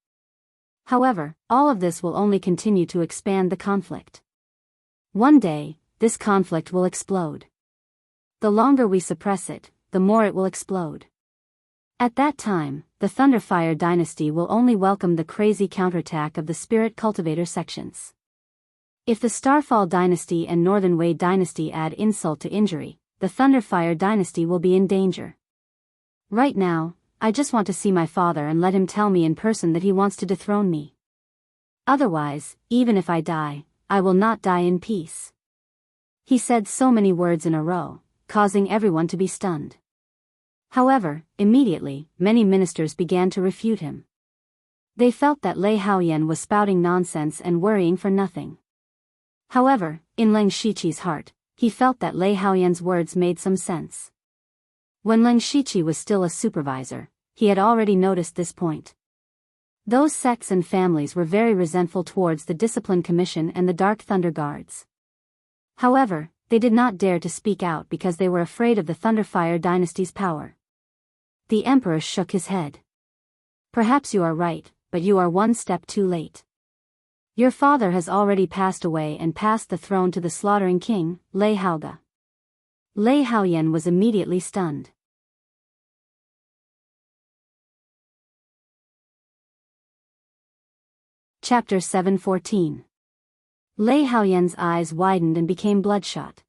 However, all of this will only continue to expand the conflict. One day, this conflict will explode. The longer we suppress it, the more it will explode. At that time, the Thunderfire dynasty will only welcome the crazy counterattack of the spirit cultivator sections. If the Starfall dynasty and Northern Wei dynasty add insult to injury, the Thunderfire dynasty will be in danger. Right now, I just want to see my father and let him tell me in person that he wants to dethrone me. Otherwise, even if I die, I will not die in peace." He said so many words in a row, causing everyone to be stunned. However, immediately, many ministers began to refute him. They felt that Lei Haoyan was spouting nonsense and worrying for nothing. However, in Lin Shiqi's heart, he felt that Lei Haoyan's words made some sense. When Lin Shiqi was still a supervisor, he had already noticed this point. Those sects and families were very resentful towards the Discipline Commission and the Dark Thunder Guards. However, they did not dare to speak out because they were afraid of the Thunderfire dynasty's power. The emperor shook his head. Perhaps you are right, but you are one step too late. Your father has already passed away and passed the throne to the slaughtering king, Lei Haoge. Lei Haoyan was immediately stunned. Chapter 7:14. Lei Haoyan's eyes widened and became bloodshot.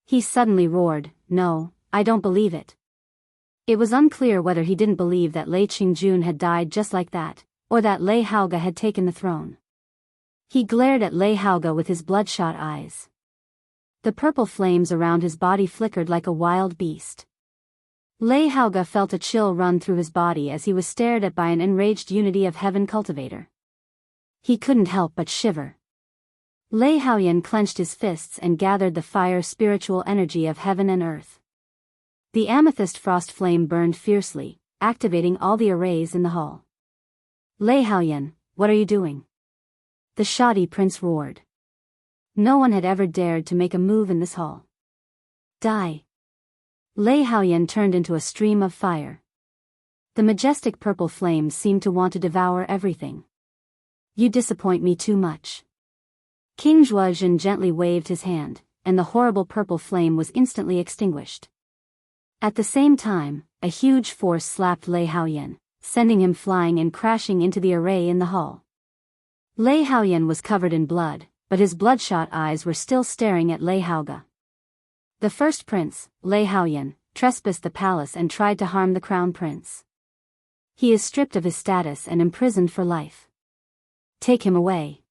He suddenly roared, "No, I don't believe it." It was unclear whether he didn't believe that Lei Qingjun had died just like that, or that Lei Haoge had taken the throne. He glared at Lei Haoge with his bloodshot eyes. The purple flames around his body flickered like a wild beast. Lei Haoge felt a chill run through his body as he was stared at by an enraged Unity of Heaven cultivator. He couldn't help but shiver. Lei Haoyan clenched his fists and gathered the fire spiritual energy of heaven and earth. The amethyst frost flame burned fiercely, activating all the arrays in the hall. Lei Haoyan, what are you doing? The shoddy prince roared. No one had ever dared to make a move in this hall. Die. Lei Haoyan turned into a stream of fire. The majestic purple flames seemed to want to devour everything. You disappoint me too much. King Zhuozhen gently waved his hand, and the horrible purple flame was instantly extinguished. At the same time, a huge force slapped Lei Haoyan, sending him flying and crashing into the array in the hall. Lei Haoyan was covered in blood, but his bloodshot eyes were still staring at Lei Haoge. The first prince, Lei Haoyan, trespassed the palace and tried to harm the crown prince. He is stripped of his status and imprisoned for life. Take him away.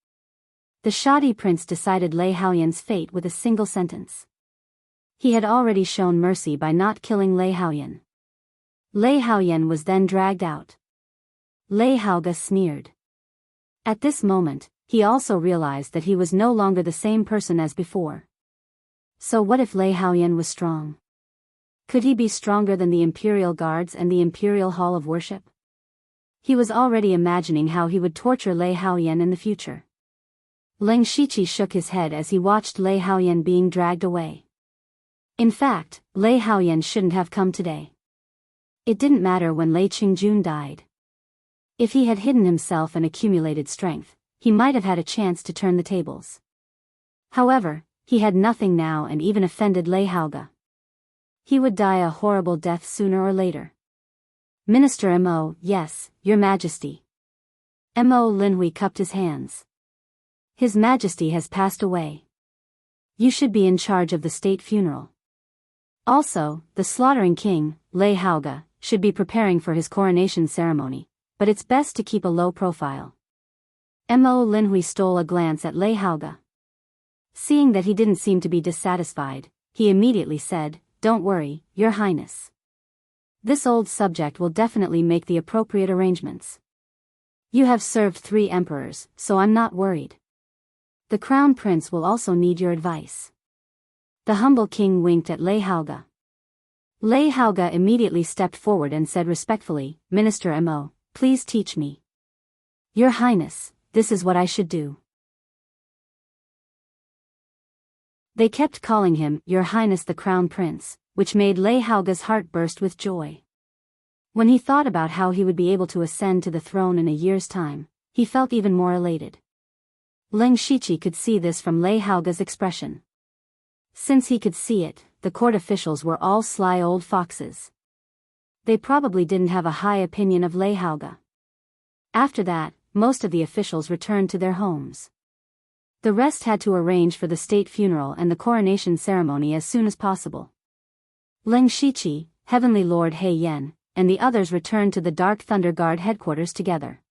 The shoddy prince decided Lei Haoyan's fate with a single sentence. He had already shown mercy by not killing Lei Haoyan. Lei Haoyan was then dragged out. Lei Haoge sneered. At this moment, he also realized that he was no longer the same person as before. So what if Lei Haoyan was strong? Could he be stronger than the Imperial Guards and the Imperial Hall of Worship? He was already imagining how he would torture Lei Haoyan in the future. Leng Shiqi shook his head as he watched Lei Haoyan being dragged away. In fact, Lei Haoyan shouldn't have come today. It didn't matter when Lei Qingjun died. If he had hidden himself and accumulated strength, he might have had a chance to turn the tables. However, he had nothing now and even offended Lei Haoge. He would die a horrible death sooner or later. Minister Mo, yes, Your Majesty. Mo Linhui cupped his hands. His Majesty has passed away. You should be in charge of the state funeral. Also, the slaughtering king, Lei Haoge, should be preparing for his coronation ceremony, but it's best to keep a low profile. Mo Linhui stole a glance at Lei Haoge. Seeing that he didn't seem to be dissatisfied, he immediately said, "Don't worry, Your Highness. This old subject will definitely make the appropriate arrangements. You have served 3 emperors, so I'm not worried. The crown prince will also need your advice." The humble king winked at Lei Haoge. Lei Haoge immediately stepped forward and said respectfully, "Minister Mo, please teach me." "Your Highness, this is what I should do." They kept calling him, "Your Highness the Crown Prince," which made Lei Haoge's heart burst with joy. When he thought about how he would be able to ascend to the throne in a year's time, he felt even more elated. Leng Shiqi could see this from Lei Haoge's expression. Since he could see it, the court officials were all sly old foxes. They probably didn't have a high opinion of Lei Haoge. After that, most of the officials returned to their homes. The rest had to arrange for the state funeral and the coronation ceremony as soon as possible. Leng Shiqi, Heavenly Lord He Yan, and the others returned to the Dark Thunder Guard headquarters together.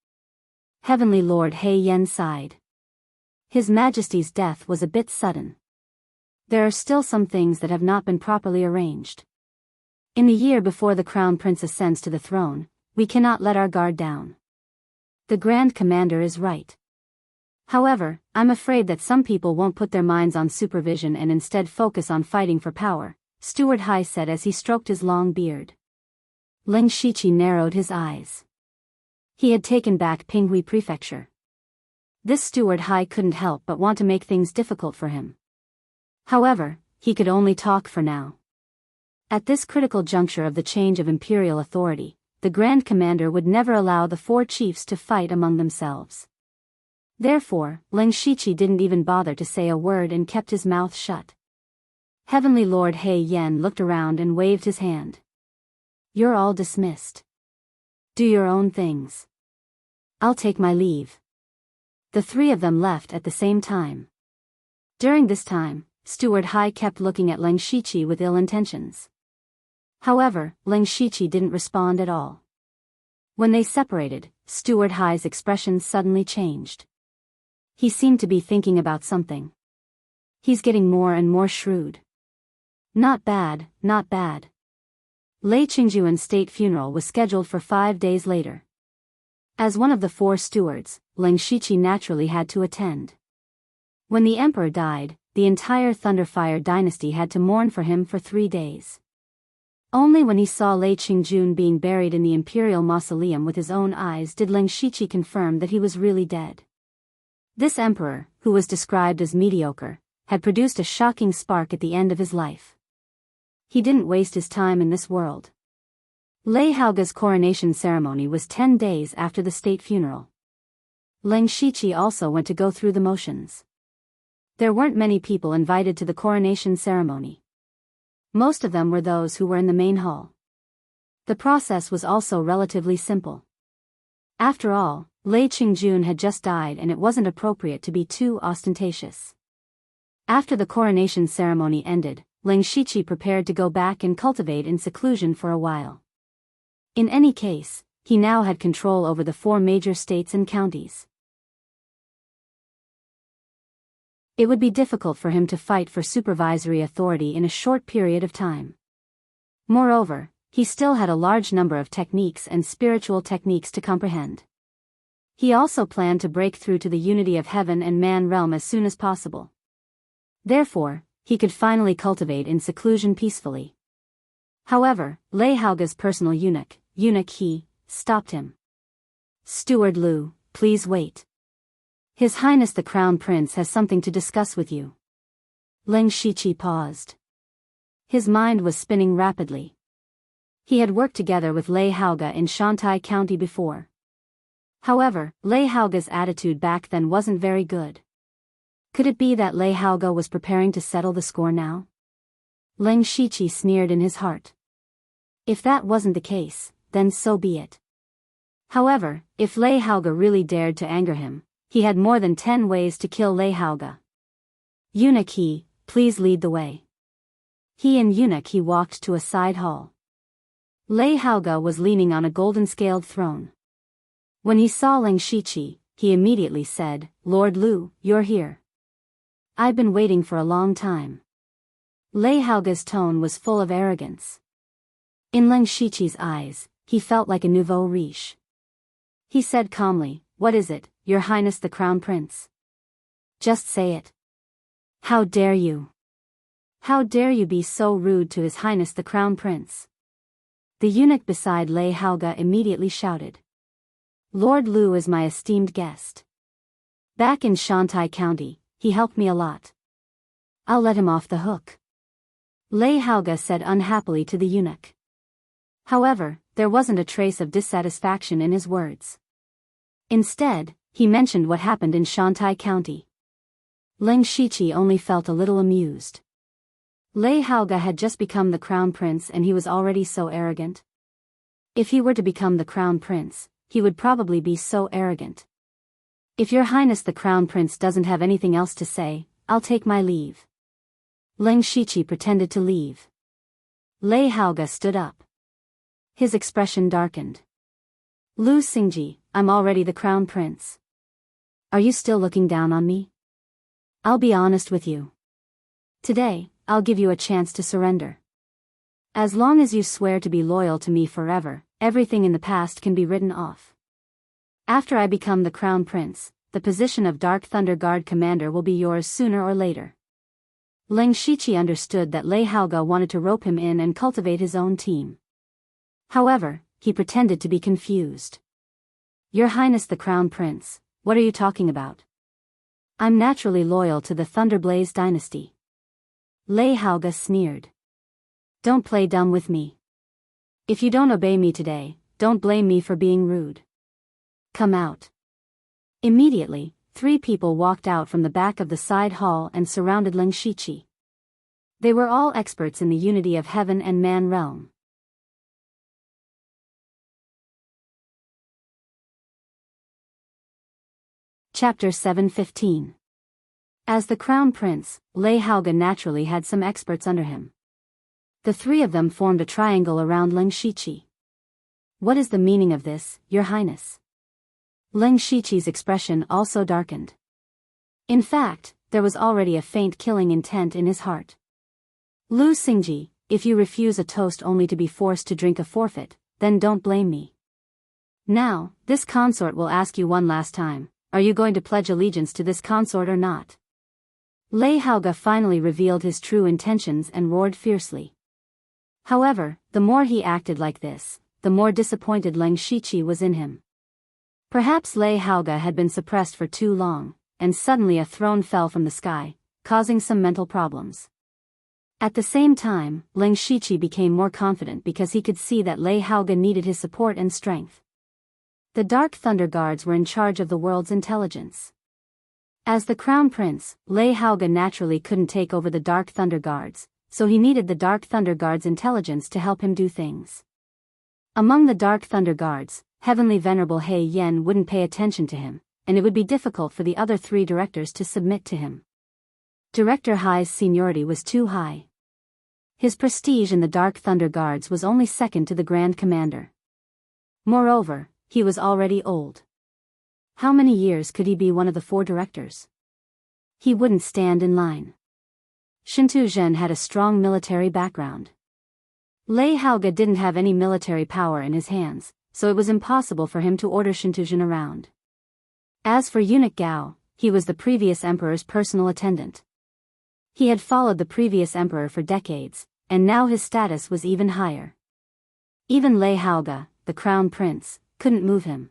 Heavenly Lord He Yan sighed. His Majesty's death was a bit sudden. There are still some things that have not been properly arranged. In the year before the Crown Prince ascends to the throne, we cannot let our guard down. The Grand Commander is right. However, I'm afraid that some people won't put their minds on supervision and instead focus on fighting for power, Steward Hai said as he stroked his long beard. Leng Shiqi narrowed his eyes. He had taken back Pinghui Prefecture. This Steward Hai couldn't help but want to make things difficult for him. However, he could only talk for now. At this critical juncture of the change of imperial authority, the Grand Commander would never allow the 4 chiefs to fight among themselves. Therefore, Ling Shiqi didn't even bother to say a word and kept his mouth shut. Heavenly Lord He Yen looked around and waved his hand. "You're all dismissed. Do your own things. I'll take my leave." The 3 of them left at the same time. During this time, Steward Hai kept looking at Ling Shiqi with ill intentions. However, Ling Shiqi didn't respond at all. When they separated, Steward Hai's expression suddenly changed. He seemed to be thinking about something. "He's getting more and more shrewd. Not bad, not bad." Lei Qingjuan's state funeral was scheduled for 5 days later. As one of the 4 stewards, Ling Shiqi naturally had to attend. When the emperor died, the entire Thunderfire dynasty had to mourn for him for 3 days. Only when he saw Lei Qingjun being buried in the imperial mausoleum with his own eyes did Ling Shiqi confirm that he was really dead. This emperor, who was described as mediocre, had produced a shocking spark at the end of his life. He didn't waste his time in this world. Lei Haoge's coronation ceremony was 10 days after the state funeral. Ling Shiqi also went to go through the motions. There weren't many people invited to the coronation ceremony. Most of them were those who were in the main hall. The process was also relatively simple. After all, Lei Qingjun had just died and it wasn't appropriate to be too ostentatious. After the coronation ceremony ended, Ling Shiqi prepared to go back and cultivate in seclusion for a while. In any case, he now had control over the 4 major states and counties. It would be difficult for him to fight for supervisory authority in a short period of time. Moreover, he still had a large number of techniques and spiritual techniques to comprehend. He also planned to break through to the unity of heaven and man realm as soon as possible. Therefore, he could finally cultivate in seclusion peacefully. However, Lei Haoge's personal eunuch, Eunuch He, stopped him. "Steward Lu, please wait. His Highness the Crown Prince has something to discuss with you." Ling Shiqi paused. His mind was spinning rapidly. He had worked together with Lei Haoge in Shantai County before. However, Lei Haoge's attitude back then wasn't very good. Could it be that Lei Haoge was preparing to settle the score now? Ling Shiqi sneered in his heart. If that wasn't the case, then so be it. However, if Lei Haoge really dared to anger him, he had more than 10 ways to kill Lei Haoge. "Eunuch He, please lead the way." He and Eunuch He walked to a side hall. Lei Haoge was leaning on a golden-scaled throne. When he saw Ling Shiqi, he immediately said, "Lord Lu, you're here. I've been waiting for a long time." Lei Haoge's tone was full of arrogance. In Ling Shiqi's eyes, he felt like a nouveau riche. He said calmly, "What is it, Your Highness the Crown Prince? Just say it. How dare you? How dare you be so rude to His Highness the Crown Prince?" The eunuch beside Lei Haoge immediately shouted. "Lord Lu is my esteemed guest. Back in Shantai County, he helped me a lot. I'll let him off the hook." Lei Haoge said unhappily to the eunuch. However, there wasn't a trace of dissatisfaction in his words. Instead, he mentioned what happened in Shantai County. Ling Shiqi only felt a little amused. Lei Haoge had just become the crown prince and he was already so arrogant. If he were to become the crown prince, he would probably be so arrogant. "If Your Highness the Crown Prince doesn't have anything else to say, I'll take my leave." Ling Shiqi pretended to leave. Lei Haoge stood up. His expression darkened. "Lu Xingji, I'm already the Crown Prince. Are you still looking down on me? I'll be honest with you. Today, I'll give you a chance to surrender. As long as you swear to be loyal to me forever, everything in the past can be written off. After I become the Crown Prince, the position of Dark Thunder Guard Commander will be yours sooner or later." Ling Shiqi understood that Lei Haoge wanted to rope him in and cultivate his own team. However, he pretended to be confused. "Your Highness the Crown Prince, what are you talking about? I'm naturally loyal to the Thunderblaze dynasty." Lei Haoge sneered. Don't play dumb with me. If you don't obey me today, don't blame me for being rude. Come out. Immediately, 3 people walked out from the back of the side hall and surrounded Ling Shiqi. They were all experts in the unity of heaven and man realm. Chapter 7:15. As the crown prince, Lei Haoge naturally had some experts under him. The 3 of them formed a triangle around Ling Shiqi. What is the meaning of this, Your Highness? Ling Shiqi's expression also darkened. In fact, there was already a faint killing intent in his heart. Lu Xingji, if you refuse a toast only to be forced to drink a forfeit, then don't blame me. Now, this consort will ask you one last time, are you going to pledge allegiance to this consort or not? Lei Haoge finally revealed his true intentions and roared fiercely. However, the more he acted like this, the more disappointed Ling Shiqi was in him. Perhaps Lei Haoge had been suppressed for too long, and suddenly a throne fell from the sky, causing some mental problems. At the same time, Ling Shiqi became more confident because he could see that Lei Haoge needed his support and strength. The Dark Thunder Guards were in charge of the world's intelligence. As the Crown Prince, Lei Haoge naturally couldn't take over the Dark Thunder Guards, so he needed the Dark Thunder Guards' intelligence to help him do things. Among the Dark Thunder Guards, Heavenly Venerable He Yen wouldn't pay attention to him, and it would be difficult for the other 3 directors to submit to him. Director Hai's seniority was too high. His prestige in the Dark Thunder Guards was only second to the Grand Commander. Moreover, he was already old. How many years could he be one of the 4 directors? He wouldn't stand in line. Shintu Zhen had a strong military background. Lei Haoge didn't have any military power in his hands, so it was impossible for him to order Shintu Zhen around. As for Eunuch Gao, he was the previous emperor's personal attendant. He had followed the previous emperor for decades, and now his status was even higher. Even Lei Haoge, the crown prince, couldn't move him.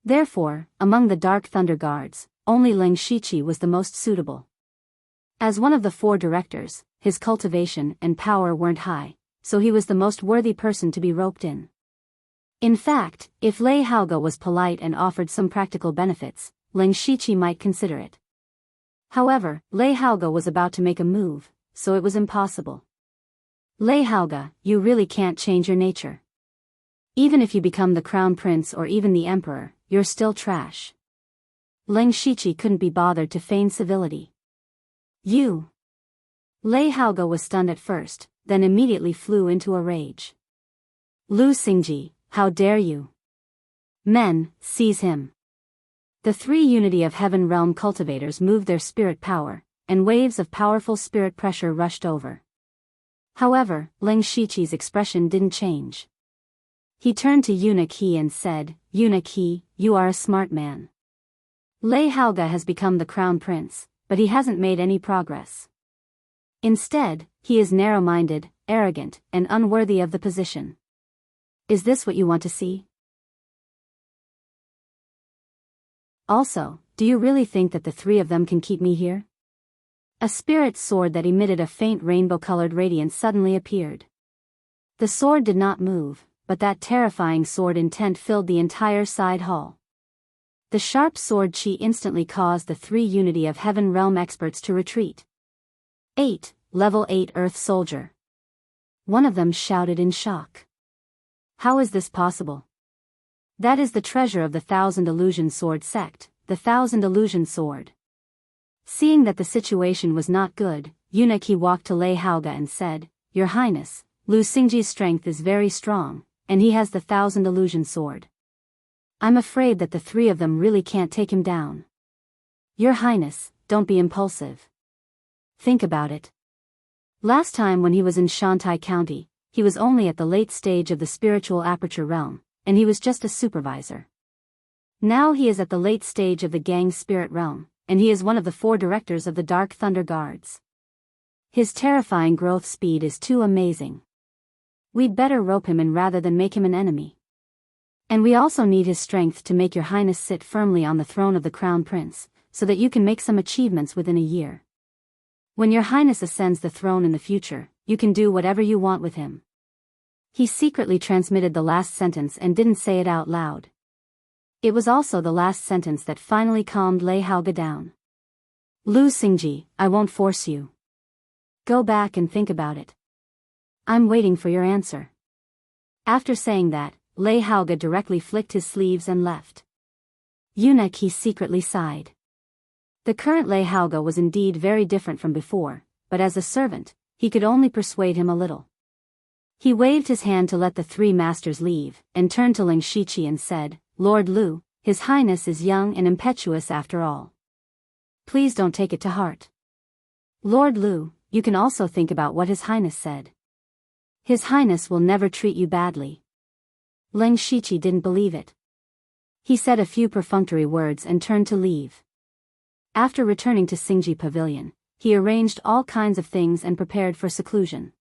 Therefore, among the Dark Thunder Guards, only Ling Shiqi was the most suitable. As one of the 4 directors, his cultivation and power weren't high, so he was the most worthy person to be roped in. In fact, if Lei Haoge was polite and offered some practical benefits, Ling Shiqi might consider it. However, Lei Haoge was about to make a move, so it was impossible. Lei Haoge, you really can't change your nature. Even if you become the crown prince or even the emperor, you're still trash. Ling Shiqi couldn't be bothered to feign civility. You. Lei Haoge was stunned at first, then immediately flew into a rage. Lu Xingji, how dare you? Men, seize him. The 3 Unity of Heaven realm cultivators moved their spirit power, and waves of powerful spirit pressure rushed over. However, Ling Shiqi's expression didn't change. He turned to Eunuch He and said, Eunuch He, you are a smart man. Lei Haoge has become the crown prince, but he hasn't made any progress. Instead, he is narrow-minded, arrogant, and unworthy of the position. Is this what you want to see? Also, do you really think that the 3 of them can keep me here? A spirit sword that emitted a faint rainbow-colored radiance suddenly appeared. The sword did not move, but that terrifying sword intent filled the entire side hall. The sharp sword chi instantly caused the 3 Unity of Heaven realm experts to retreat. 8, Level 8 Earth Soldier. One of them shouted in shock. How is this possible? That is the treasure of the Thousand Illusion Sword sect, the Thousand Illusion Sword. Seeing that the situation was not good, Eunuch He walked to Lei Haoge and said, Your Highness, Lu Xingji's strength is very strong, and he has the Thousand Illusion Sword. I'm afraid that the 3 of them really can't take him down. Your Highness, don't be impulsive. Think about it. Last time when he was in Shantai County, he was only at the late stage of the spiritual aperture realm, and he was just a supervisor. Now he is at the late stage of the gang spirit realm, and he is one of the 4 directors of the Dark Thunder Guards. His terrifying growth speed is too amazing. We'd better rope him in rather than make him an enemy. And we also need his strength to make your highness sit firmly on the throne of the crown prince, so that you can make some achievements within a year. When your highness ascends the throne in the future, you can do whatever you want with him. He secretly transmitted the last sentence and didn't say it out loud. It was also the last sentence that finally calmed Lei Haoge down. Lu Xingji, I won't force you. Go back and think about it. I'm waiting for your answer. After saying that, Lei Haoge directly flicked his sleeves and left. Eunuch, he secretly sighed. The current Lei Haoge was indeed very different from before, but as a servant, he could only persuade him a little. He waved his hand to let the three masters leave, and turned to Ling Shiqi and said, Lord Lu, His Highness is young and impetuous after all. Please don't take it to heart. Lord Lu, you can also think about what His Highness said. His Highness will never treat you badly. Ling Shiqi didn't believe it. He said a few perfunctory words and turned to leave. After returning to Xingji Pavilion, he arranged all kinds of things and prepared for seclusion.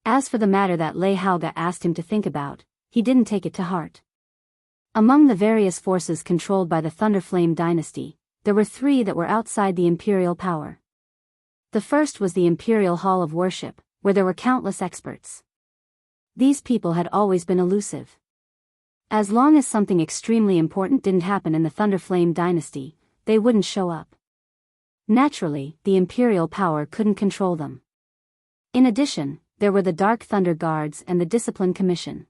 As for the matter that Lei Haoge asked him to think about, he didn't take it to heart. Among the various forces controlled by the Thunderflame dynasty, there were three that were outside the imperial power. The first was the Imperial Hall of Worship, where there were countless experts. These people had always been elusive. As long as something extremely important didn't happen in the Thunderflame dynasty, they wouldn't show up. Naturally, the imperial power couldn't control them. In addition, there were the Dark Thunder Guards and the Discipline Commission.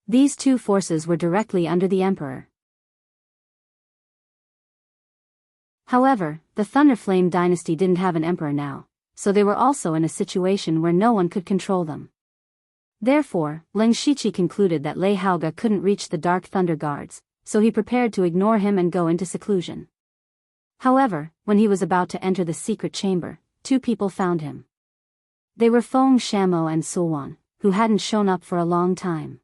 These two forces were directly under the emperor. However, the Thunderflame dynasty didn't have an emperor now, so they were also in a situation where no one could control them. Therefore, Ling Shiqi concluded that Lei Haoge couldn't reach the Dark Thunder Guards, so he prepared to ignore him and go into seclusion. However, when he was about to enter the secret chamber, two people found him. They were Feng Shamo and Sulwan, who hadn't shown up for a long time.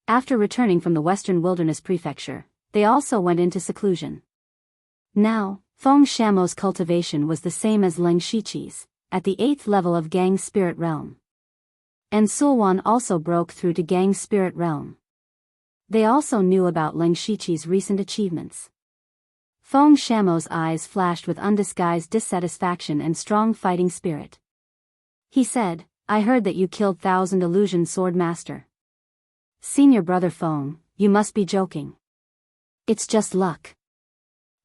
After returning from the Western Wilderness Prefecture, they also went into seclusion. Now, Feng Shamo's cultivation was the same as Ling Shiqi's, at the 8th level of Gang Spirit Realm. And Sulwan also broke through to Gang Spirit Realm. They also knew about Ling Shiqi's recent achievements. Feng Shamo's eyes flashed with undisguised dissatisfaction and strong fighting spirit. He said, I heard that you killed 1,000 Illusion Sword Master. Senior brother Feng, you must be joking. It's just luck.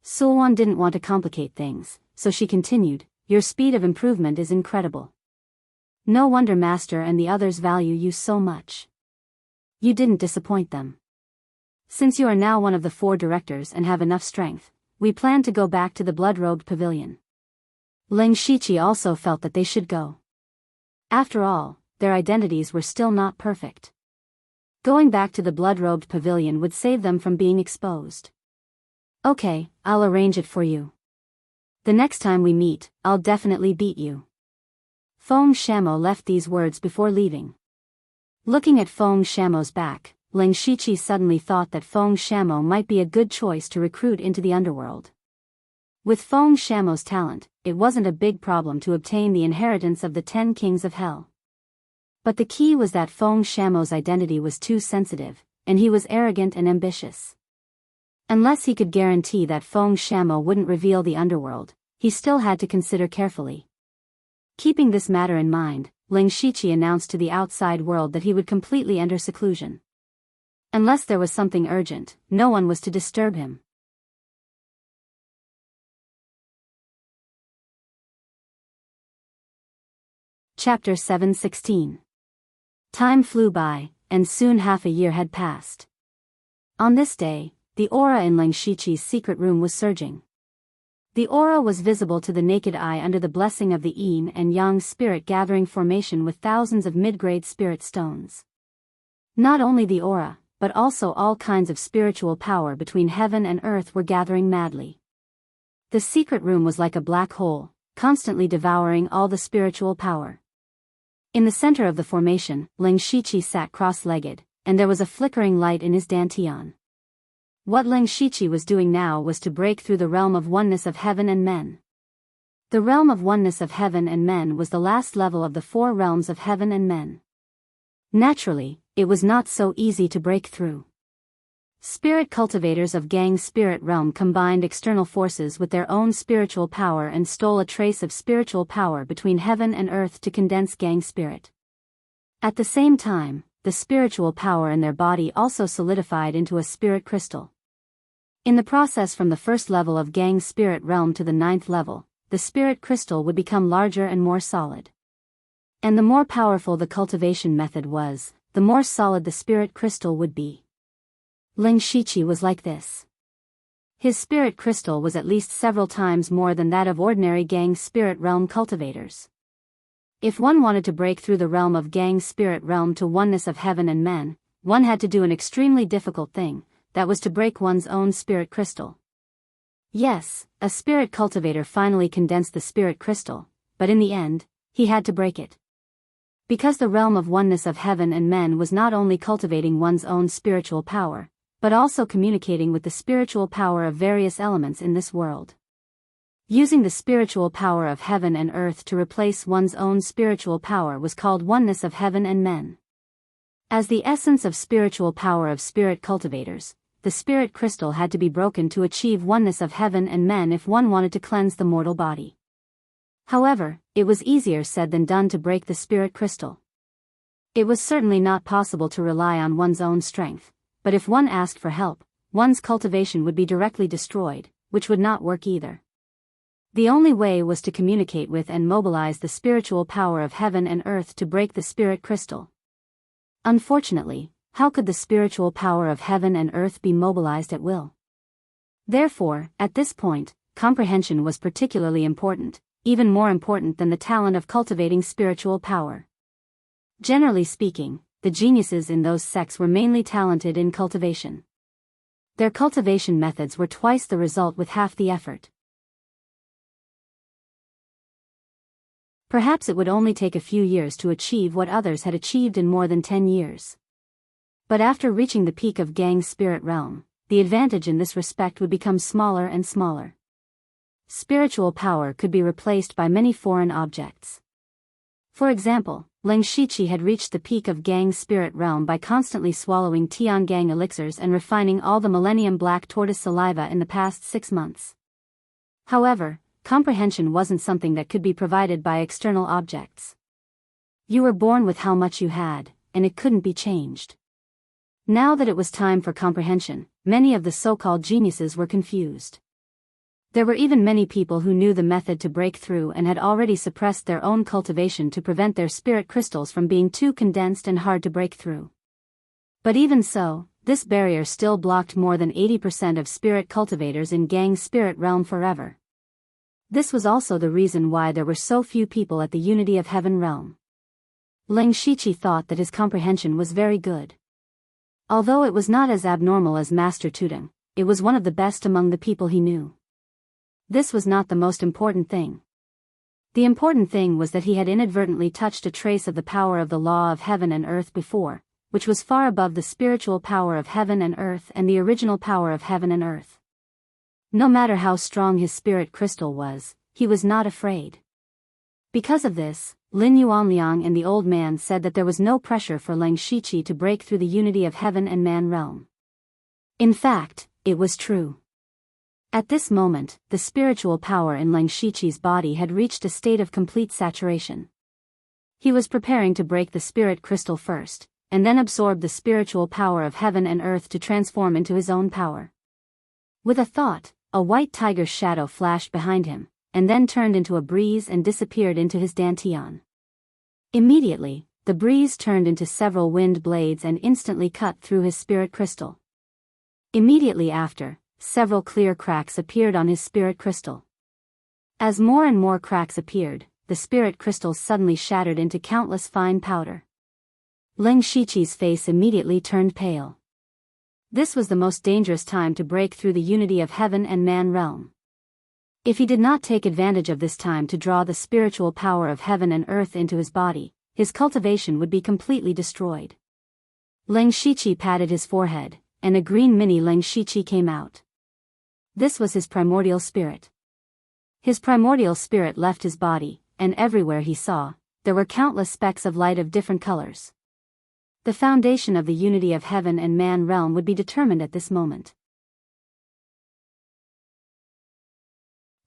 Sulwan didn't want to complicate things, so she continued, your speed of improvement is incredible. No wonder Master and the others value you so much. You didn't disappoint them. Since you are now one of the 4 directors and have enough strength, we plan to go back to the Blood-Robed Pavilion. Ling Shiqi also felt that they should go. After all, their identities were still not perfect. Going back to the Blood-Robed Pavilion would save them from being exposed. Okay, I'll arrange it for you. The next time we meet, I'll definitely beat you. Feng Shamo left these words before leaving. Looking at Feng Shamo's back, Ling Shiqi suddenly thought that Feng Shamo might be a good choice to recruit into the underworld. With Feng Shamo's talent, it wasn't a big problem to obtain the inheritance of the 10 kings of hell. But the key was that Feng Shamo's identity was too sensitive, and he was arrogant and ambitious. Unless he could guarantee that Feng Shamo wouldn't reveal the underworld, he still had to consider carefully. Keeping this matter in mind, Ling Shiqi announced to the outside world that he would completely enter seclusion. Unless there was something urgent, no one was to disturb him. Chapter 7:16. Time flew by, and soon half a year had passed. On this day, the aura in Ling Shiqi's secret room was surging. The aura was visible to the naked eye under the blessing of the Yin and Yang spirit gathering formation with thousands of mid-grade spirit stones. Not only the aura, but also all kinds of spiritual power between heaven and earth were gathering madly. The secret room was like a black hole, constantly devouring all the spiritual power. In the center of the formation, Ling Shiqi sat cross-legged, and there was a flickering light in his dantian. What Ling Shiqi was doing now was to break through the realm of oneness of heaven and men. The realm of oneness of heaven and men was the last level of the 4 realms of heaven and men. Naturally, it was not so easy to break through. Spirit cultivators of Gang's spirit realm combined external forces with their own spiritual power and stole a trace of spiritual power between heaven and earth to condense Gang's spirit. At the same time, the spiritual power in their body also solidified into a spirit crystal. In the process from the first level of Gang's spirit realm to the 9th level, the spirit crystal would become larger and more solid. And the more powerful the cultivation method was, the more solid the spirit crystal would be. Ling Shiqi was like this. His spirit crystal was at least several times more than that of ordinary Gang's spirit realm cultivators. If one wanted to break through the realm of Gang's spirit realm to oneness of heaven and men, one had to do an extremely difficult thing, that was to break one's own spirit crystal. Yes, a spirit cultivator finally condensed the spirit crystal, but in the end, he had to break it. Because the realm of oneness of heaven and men was not only cultivating one's own spiritual power, but also communicating with the spiritual power of various elements in this world. Using the spiritual power of heaven and earth to replace one's own spiritual power was called oneness of heaven and men. As the essence of spiritual power of spirit cultivators, the spirit crystal had to be broken to achieve oneness of heaven and men if one wanted to cleanse the mortal body. However, it was easier said than done to break the spirit crystal. It was certainly not possible to rely on one's own strength, but if one asked for help, one's cultivation would be directly destroyed, which would not work either. The only way was to communicate with and mobilize the spiritual power of heaven and earth to break the spirit crystal. Unfortunately, how could the spiritual power of heaven and earth be mobilized at will? Therefore, at this point, comprehension was particularly important, even more important than the talent of cultivating spiritual power. Generally speaking, the geniuses in those sects were mainly talented in cultivation. Their cultivation methods were twice the result with half the effort. Perhaps it would only take a few years to achieve what others had achieved in more than 10 years. But after reaching the peak of Gang's spirit realm, the advantage in this respect would become smaller and smaller. Spiritual power could be replaced by many foreign objects. For example, Ling Shiqi had reached the peak of Gang's spirit realm by constantly swallowing Tiangang elixirs and refining all the Millennium Black Tortoise saliva in the past 6 months. However, comprehension wasn't something that could be provided by external objects. You were born with how much you had, and it couldn't be changed. Now that it was time for comprehension, many of the so-called geniuses were confused. There were even many people who knew the method to break through and had already suppressed their own cultivation to prevent their spirit crystals from being too condensed and hard to break through. But even so, this barrier still blocked more than 80% of spirit cultivators in Gang's spirit realm forever. This was also the reason why there were so few people at the Unity of Heaven realm. Ling Shiqi thought that his comprehension was very good. Although it was not as abnormal as Master Tudong, it was one of the best among the people he knew. This was not the most important thing. The important thing was that he had inadvertently touched a trace of the power of the law of heaven and earth before, which was far above the spiritual power of heaven and earth and the original power of heaven and earth. No matter how strong his spirit crystal was, he was not afraid. Because of this, Lin Yuanliang and the old man said that there was no pressure for Ling Shiqi to break through the unity of heaven and man realm. In fact, it was true. At this moment, the spiritual power in Ling Shiqi's body had reached a state of complete saturation. He was preparing to break the spirit crystal first, and then absorb the spiritual power of heaven and earth to transform into his own power. With a thought, a white tiger's shadow flashed behind him, and then turned into a breeze and disappeared into his dantian. Immediately, the breeze turned into several wind blades and instantly cut through his spirit crystal. Immediately after, several clear cracks appeared on his spirit crystal. As more and more cracks appeared, the spirit crystals suddenly shattered into countless fine powder. Ling Shiqi's face immediately turned pale. This was the most dangerous time to break through the unity of heaven and man realm. If he did not take advantage of this time to draw the spiritual power of heaven and earth into his body, his cultivation would be completely destroyed. Ling Shiqi patted his forehead, and a green mini Ling Shiqi came out. This was his primordial spirit. His primordial spirit left his body, and everywhere he saw, there were countless specks of light of different colors. The foundation of the unity of heaven and man realm would be determined at this moment.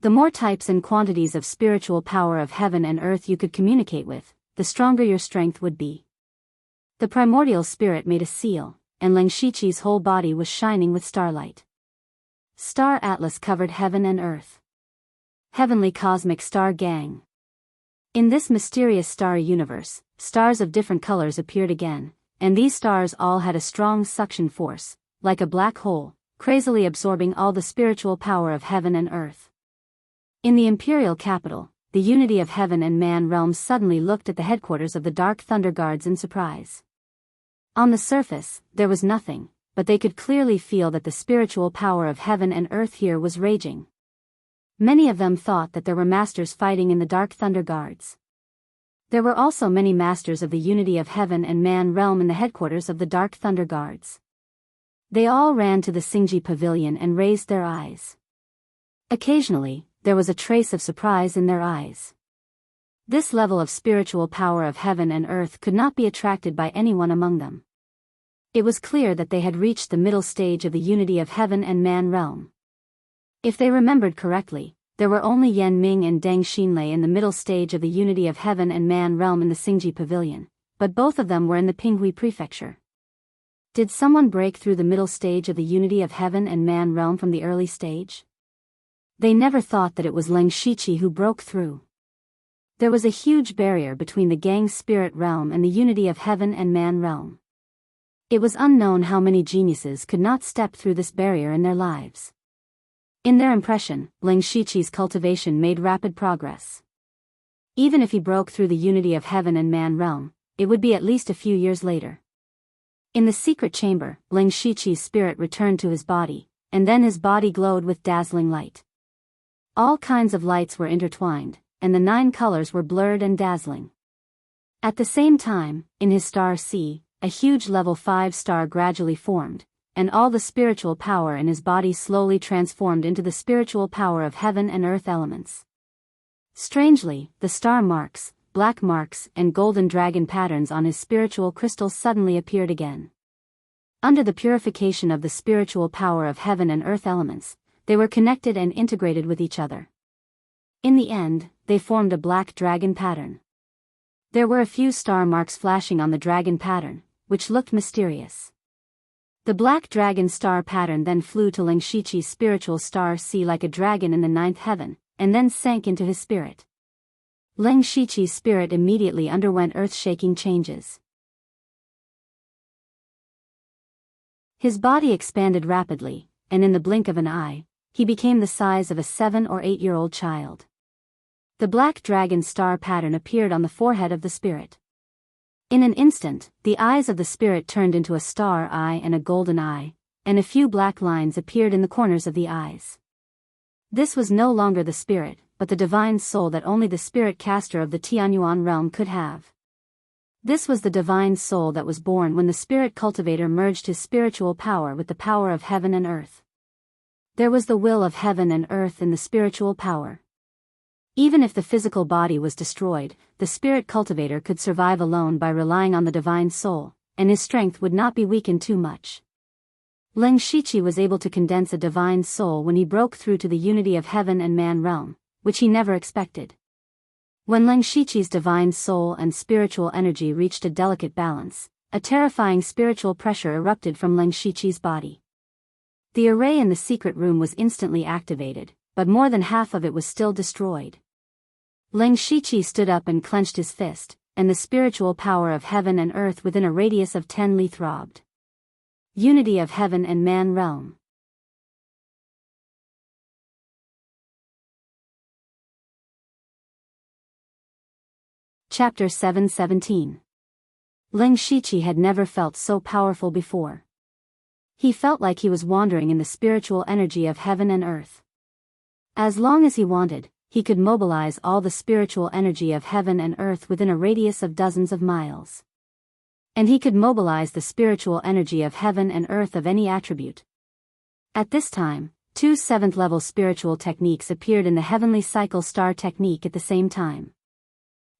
The more types and quantities of spiritual power of heaven and earth you could communicate with, the stronger your strength would be. The primordial spirit made a seal, and Leng Shiqi's whole body was shining with starlight. Star Atlas covered heaven and earth. Heavenly Cosmic Star Gang. In this mysterious starry universe, stars of different colors appeared again, and these stars all had a strong suction force, like a black hole, crazily absorbing all the spiritual power of heaven and earth. In the imperial capital, the unity of heaven and man realms suddenly looked at the headquarters of the Dark Thunder Guards in surprise. On the surface, there was nothing, but they could clearly feel that the spiritual power of heaven and earth here was raging. Many of them thought that there were masters fighting in the Dark Thunder Guards. There were also many masters of the unity of heaven and man realm in the headquarters of the Dark Thunder Guards. They all ran to the Xingji Pavilion and raised their eyes. Occasionally, there was a trace of surprise in their eyes. This level of spiritual power of heaven and earth could not be attracted by anyone among them. It was clear that they had reached the middle stage of the unity of heaven and man realm. If they remembered correctly, there were only Yan Ming and Deng Xinlei in the middle stage of the unity of heaven and man realm in the Xingji Pavilion, but both of them were in the Pinghui Prefecture. Did someone break through the middle stage of the unity of heaven and man realm from the early stage? They never thought that it was Leng Shiqi who broke through. There was a huge barrier between the Gang spirit realm and the unity of heaven and man realm. It was unknown how many geniuses could not step through this barrier in their lives. In their impression, Leng Shiqi's cultivation made rapid progress. Even if he broke through the unity of heaven and man realm, it would be at least a few years later. In the secret chamber, Leng Shiqi's spirit returned to his body, and then his body glowed with dazzling light. All kinds of lights were intertwined, and the 9 colors were blurred and dazzling. At the same time, in his star sea, a huge level 5 star gradually formed, and all the spiritual power in his body slowly transformed into the spiritual power of heaven and earth elements. Strangely, the star marks, black marks, and golden dragon patterns on his spiritual crystals suddenly appeared again. Under the purification of the spiritual power of heaven and earth elements, they were connected and integrated with each other. In the end, they formed a black dragon pattern. There were a few star marks flashing on the dragon pattern, which looked mysterious. The black dragon star pattern then flew to Leng Shiqi's spiritual star sea like a dragon in the 9th heaven, and then sank into his spirit. Leng Shiqi's spirit immediately underwent earth-shaking changes. His body expanded rapidly, and in the blink of an eye, he became the size of a 7 or 8-year-old child. The black dragon star pattern appeared on the forehead of the spirit. In an instant, the eyes of the spirit turned into a star eye and a golden eye, and a few black lines appeared in the corners of the eyes. This was no longer the spirit, but the divine soul that only the spirit caster of the Tianyuan realm could have. This was the divine soul that was born when the spirit cultivator merged his spiritual power with the power of heaven and earth. There was the will of heaven and earth in the spiritual power. Even if the physical body was destroyed, the spirit cultivator could survive alone by relying on the divine soul, and his strength would not be weakened too much. Leng Shiqi was able to condense a divine soul when he broke through to the unity of heaven and man realm, which he never expected. When Leng Shiqi's divine soul and spiritual energy reached a delicate balance, a terrifying spiritual pressure erupted from Leng Shiqi's body. The array in the secret room was instantly activated, but more than half of it was still destroyed. Leng Shiqi stood up and clenched his fist, and the spiritual power of heaven and earth within a radius of 10 li throbbed. Unity of heaven and man realm. Chapter 717. Leng Shiqi had never felt so powerful before. He felt like he was wandering in the spiritual energy of heaven and earth. As long as he wanted, he could mobilize all the spiritual energy of heaven and earth within a radius of dozens of miles. And he could mobilize the spiritual energy of heaven and earth of any attribute. At this time, 2 7th-level spiritual techniques appeared in the heavenly cycle star technique at the same time.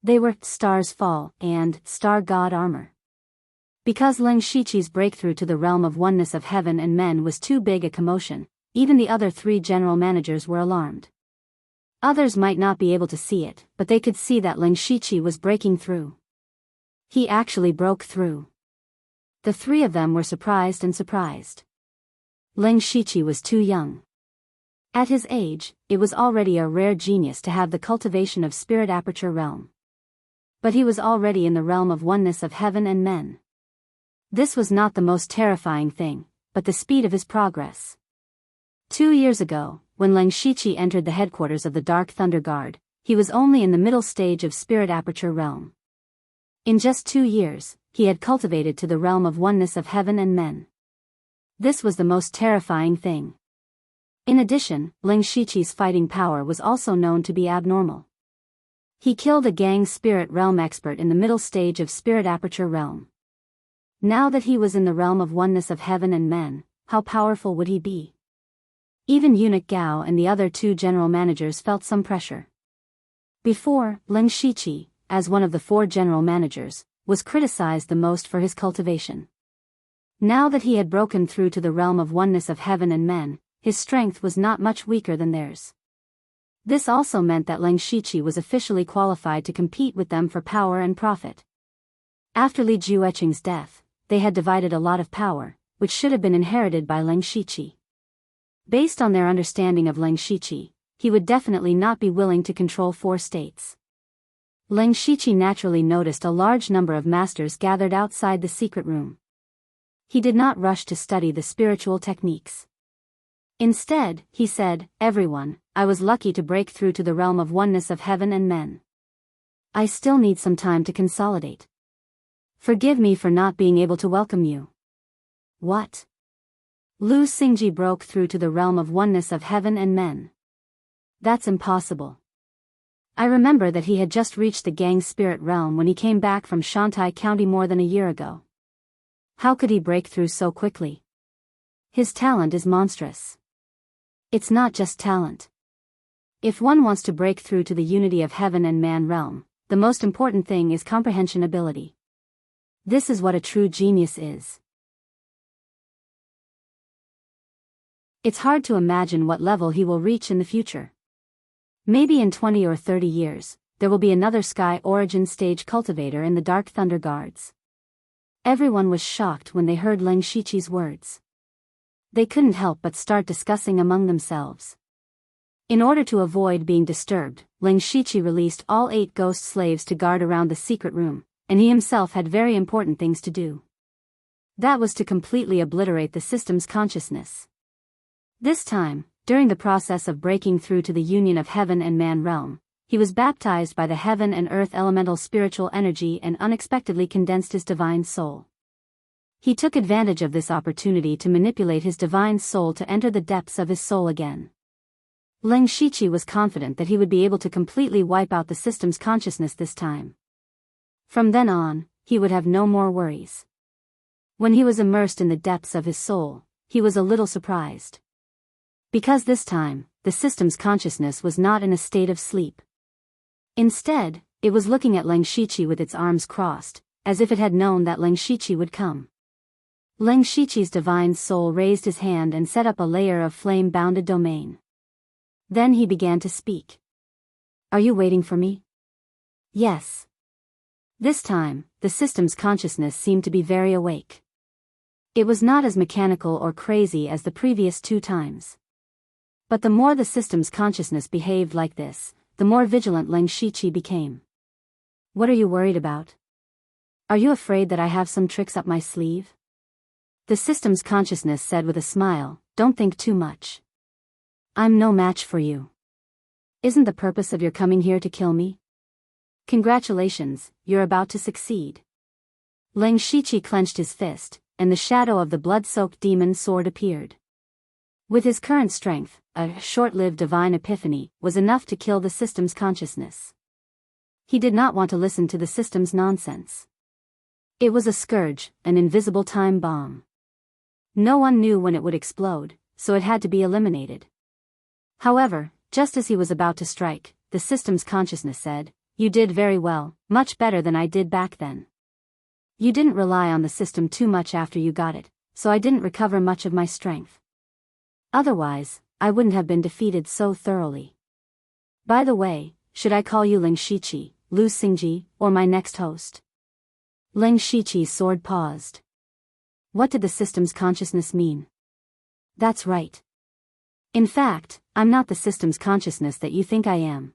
They were Star's Fall and Star God Armor. Because Ling Shiqi's breakthrough to the realm of oneness of heaven and men was too big a commotion, even the other 3 general managers were alarmed. Others might not be able to see it, but they could see that Ling Shiqi was breaking through. He actually broke through. The 3 of them were surprised and surprised. Ling Shiqi was too young. At his age, it was already a rare genius to have the cultivation of spirit aperture realm. But he was already in the realm of oneness of heaven and men. This was not the most terrifying thing, but the speed of his progress. 2 years ago, when Ling Shiqi entered the headquarters of the Dark Thunder Guard, he was only in the middle stage of spirit aperture realm. In just 2 years, he had cultivated to the realm of oneness of heaven and men. This was the most terrifying thing. In addition, Ling Shiqi's fighting power was also known to be abnormal. He killed a gang spirit realm expert in the middle stage of spirit aperture realm. Now that he was in the realm of oneness of heaven and men, how powerful would he be? Even Eunuch Gao and the other 2 general managers felt some pressure. Before, Ling Shiqi, as one of the 4 general managers, was criticized the most for his cultivation. Now that he had broken through to the realm of oneness of heaven and men, his strength was not much weaker than theirs. This also meant that Ling Shiqi was officially qualified to compete with them for power and profit. After Li Jueqing's death, they had divided a lot of power, which should have been inherited by Ling Shiqi. Based on their understanding of Ling Shiqi, he would definitely not be willing to control 4 states. Ling Shiqi naturally noticed a large number of masters gathered outside the secret room. He did not rush to study the spiritual techniques. Instead, he said, "Everyone, I was lucky to break through to the realm of oneness of heaven and men. I still need some time to consolidate. Forgive me for not being able to welcome you." What? Lu Xingji broke through to the realm of oneness of heaven and men. That's impossible. I remember that he had just reached the gang spirit realm when he came back from Shantai County more than a year ago. How could he break through so quickly? His talent is monstrous. It's not just talent. If one wants to break through to the unity of heaven and man realm, the most important thing is comprehension ability. This is what a true genius is. It's hard to imagine what level he will reach in the future. Maybe in 20 or 30 years, there will be another Sky Origin stage cultivator in the Dark Thunder Guards. Everyone was shocked when they heard Ling Shiqi's words. They couldn't help but start discussing among themselves. In order to avoid being disturbed, Ling Shiqi released all 8 ghost slaves to guard around the secret room, and he himself had very important things to do. That was to completely obliterate the system's consciousness. This time, during the process of breaking through to the union of heaven and man realm, he was baptized by the heaven and earth elemental spiritual energy and unexpectedly condensed his divine soul. He took advantage of this opportunity to manipulate his divine soul to enter the depths of his soul again. Ling Shiqi was confident that he would be able to completely wipe out the system's consciousness this time. From then on, he would have no more worries. When he was immersed in the depths of his soul, he was a little surprised. Because this time, the system's consciousness was not in a state of sleep. Instead, it was looking at Ling Shiqi with its arms crossed, as if it had known that Ling Shiqi would come. Ling Shiqi's divine soul raised his hand and set up a layer of flame-bounded domain. Then he began to speak. "Are you waiting for me?" "Yes." This time, the system's consciousness seemed to be very awake. It was not as mechanical or crazy as the previous 2 times. But the more the system's consciousness behaved like this, the more vigilant Ling Shiqi became. "What are you worried about? Are you afraid that I have some tricks up my sleeve?" The system's consciousness said with a smile, "Don't think too much. I'm no match for you. Isn't the purpose of your coming here to kill me? Congratulations, you're about to succeed." Ling Shiqi clenched his fist, and the shadow of the blood-soaked demon sword appeared. With his current strength, a short-lived divine epiphany was enough to kill the system's consciousness. He did not want to listen to the system's nonsense. It was a scourge, an invisible time bomb. No one knew when it would explode, so it had to be eliminated. However, just as he was about to strike, the system's consciousness said, "You did very well, much better than I did back then." You didn't rely on the system too much after you got it, so I didn't recover much of my strength. Otherwise, I wouldn't have been defeated so thoroughly. By the way, should I call you Ling Shiqi, Lu Xingji, or my next host? Ling Shiqi's sword paused. What did the system's consciousness mean? That's right. In fact, I'm not the system's consciousness that you think I am.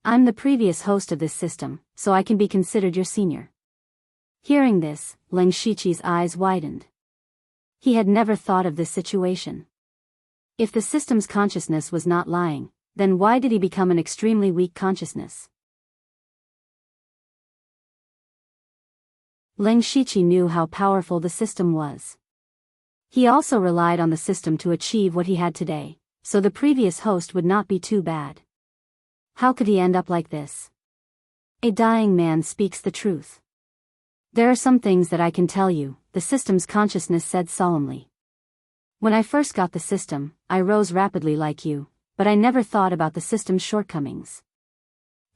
I'm the previous host of this system, so I can be considered your senior. Hearing this, Ling Shiqi's eyes widened. He had never thought of this situation. If the system's consciousness was not lying, then why did he become an extremely weak consciousness? Ling Shiqi knew how powerful the system was. He also relied on the system to achieve what he had today, so the previous host would not be too bad. How could he end up like this? A dying man speaks the truth. There are some things that I can tell you, the system's consciousness said solemnly. When I first got the system, I rose rapidly like you, but I never thought about the system's shortcomings.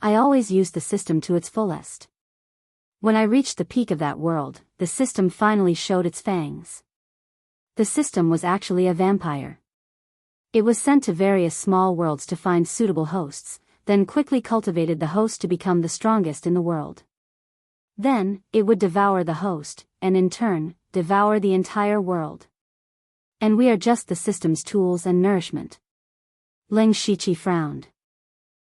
I always used the system to its fullest. When I reached the peak of that world, the system finally showed its fangs. The system was actually a vampire. It was sent to various small worlds to find suitable hosts, then quickly cultivated the host to become the strongest in the world. Then, it would devour the host, and in turn, devour the entire world. And we are just the system's tools and nourishment. Ling Shiqi frowned.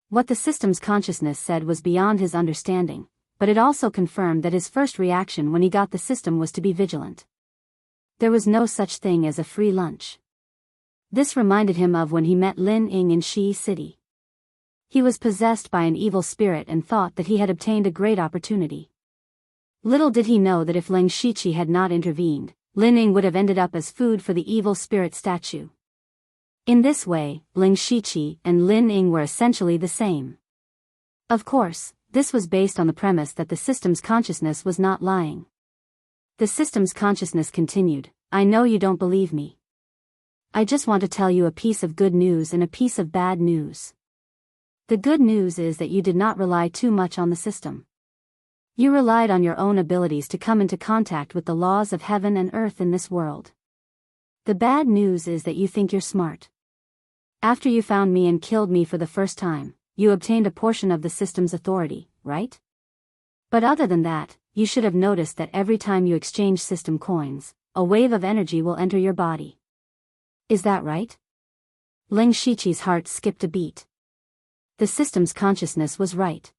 What the system's consciousness said was beyond his understanding, but it also confirmed that his first reaction when he got the system was to be vigilant. There was no such thing as a free lunch. This reminded him of when he met Lin Ying in Shi City. He was possessed by an evil spirit and thought that he had obtained a great opportunity. Little did he know that if Ling Shiqi had not intervened, Lin Ying would have ended up as food for the evil spirit statue. In this way, Ling Shiqi and Lin Ying were essentially the same. Of course, this was based on the premise that the system's consciousness was not lying. The system's consciousness continued, I know you don't believe me. I just want to tell you a piece of good news and a piece of bad news. The good news is that you did not rely too much on the system. You relied on your own abilities to come into contact with the laws of heaven and earth in this world. The bad news is that you think you're smart. After you found me and killed me for the first time, you obtained a portion of the system's authority, right? But other than that, you should have noticed that every time you exchange system coins, a wave of energy will enter your body. Is that right? Ling Shiqi's heart skipped a beat. The system's consciousness was right.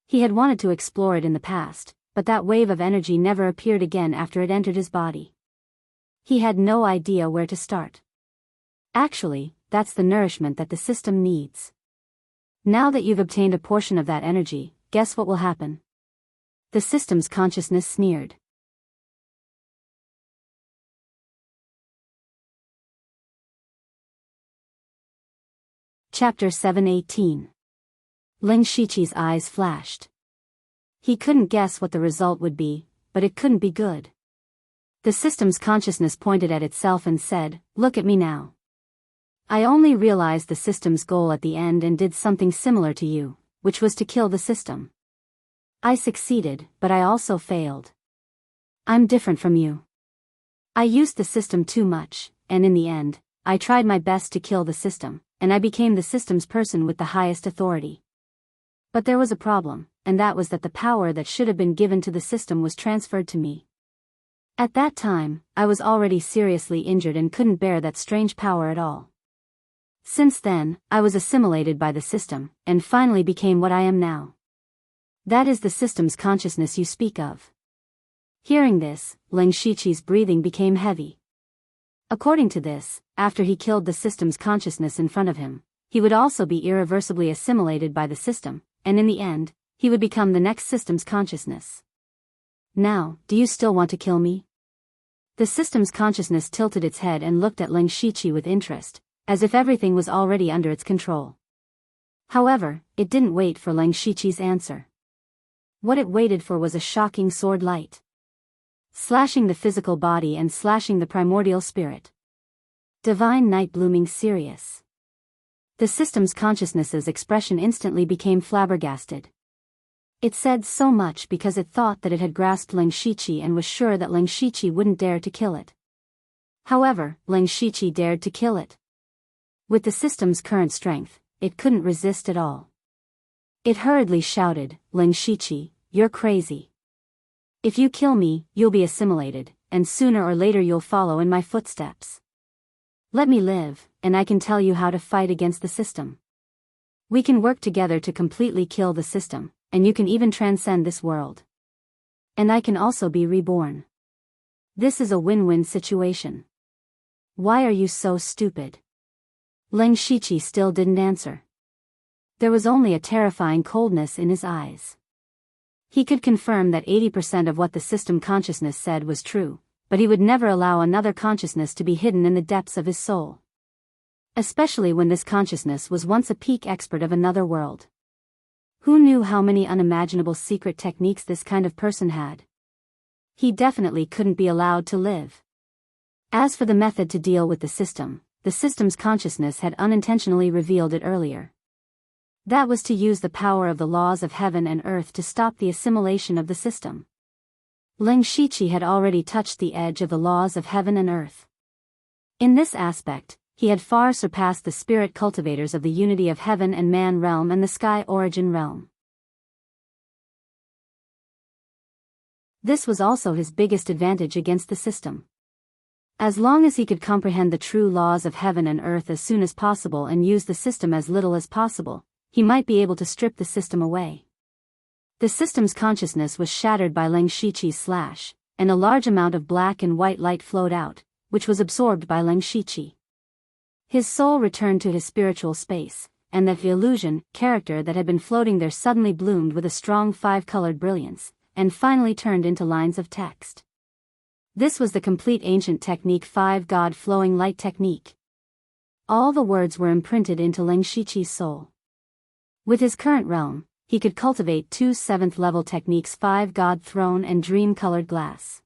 He had wanted to explore it in the past, but that wave of energy never appeared again after it entered his body. He had no idea where to start. Actually, that's the nourishment that the system needs. Now that you've obtained a portion of that energy, guess what will happen? The system's consciousness sneered. Chapter 718. Ling Shiqi's eyes flashed. He couldn't guess what the result would be, but it couldn't be good. The system's consciousness pointed at itself and said, look at me now. I only realized the system's goal at the end and did something similar to you, which was to kill the system. I succeeded, but I also failed. I'm different from you. I used the system too much, and in the end, I tried my best to kill the system, and I became the system's person with the highest authority. But there was a problem, and that was that the power that should have been given to the system was transferred to me. At that time, I was already seriously injured and couldn't bear that strange power at all. Since then, I was assimilated by the system, and finally became what I am now. That is the system's consciousness you speak of. Hearing this, Ling Shiqi's breathing became heavy. According to this, after he killed the system's consciousness in front of him, he would also be irreversibly assimilated by the system, and in the end, he would become the next system's consciousness. Now, do you still want to kill me? The system's consciousness tilted its head and looked at Ling Shiqi with interest, as if everything was already under its control. However, it didn't wait for Ling Shiqi's answer. What it waited for was a shocking sword light, slashing the physical body and slashing the primordial spirit. Divine night blooming serious. The system's consciousness's expression instantly became flabbergasted. It said so much because it thought that it had grasped Ling Shiqi and was sure that Ling Shiqi wouldn't dare to kill it. However, Ling Shiqi dared to kill it. With the system's current strength, it couldn't resist at all. It hurriedly shouted, "Ling Shiqi, you're crazy. If you kill me, you'll be assimilated, and sooner or later you'll follow in my footsteps. Let me live, and I can tell you how to fight against the system. We can work together to completely kill the system, and you can even transcend this world. And I can also be reborn. This is a win-win situation. Why are you so stupid?" Ling Shiqi still didn't answer. There was only a terrifying coldness in his eyes. He could confirm that 80% of what the system consciousness said was true, but he would never allow another consciousness to be hidden in the depths of his soul. Especially when this consciousness was once a peak expert of another world. Who knew how many unimaginable secret techniques this kind of person had? He definitely couldn't be allowed to live. As for the method to deal with the system's consciousness had unintentionally revealed it earlier. That was to use the power of the laws of heaven and earth to stop the assimilation of the system. Ling Shiqi had already touched the edge of the laws of heaven and earth. In this aspect, he had far surpassed the spirit cultivators of the unity of heaven and man realm and the sky origin realm. This was also his biggest advantage against the system. As long as he could comprehend the true laws of heaven and earth as soon as possible and use the system as little as possible, he might be able to strip the system away. The system's consciousness was shattered by Ling Shiqi's slash, and a large amount of black and white light flowed out, which was absorbed by Ling Shiqi. His soul returned to his spiritual space, and the illusion character that had been floating there suddenly bloomed with a strong five-colored brilliance, and finally turned into lines of text. This was the complete ancient technique 5 God flowing light technique. All the words were imprinted into Ling Shiqi's soul. With his current realm, he could cultivate 2 7th-level techniques 5 God throne and dream-colored glass.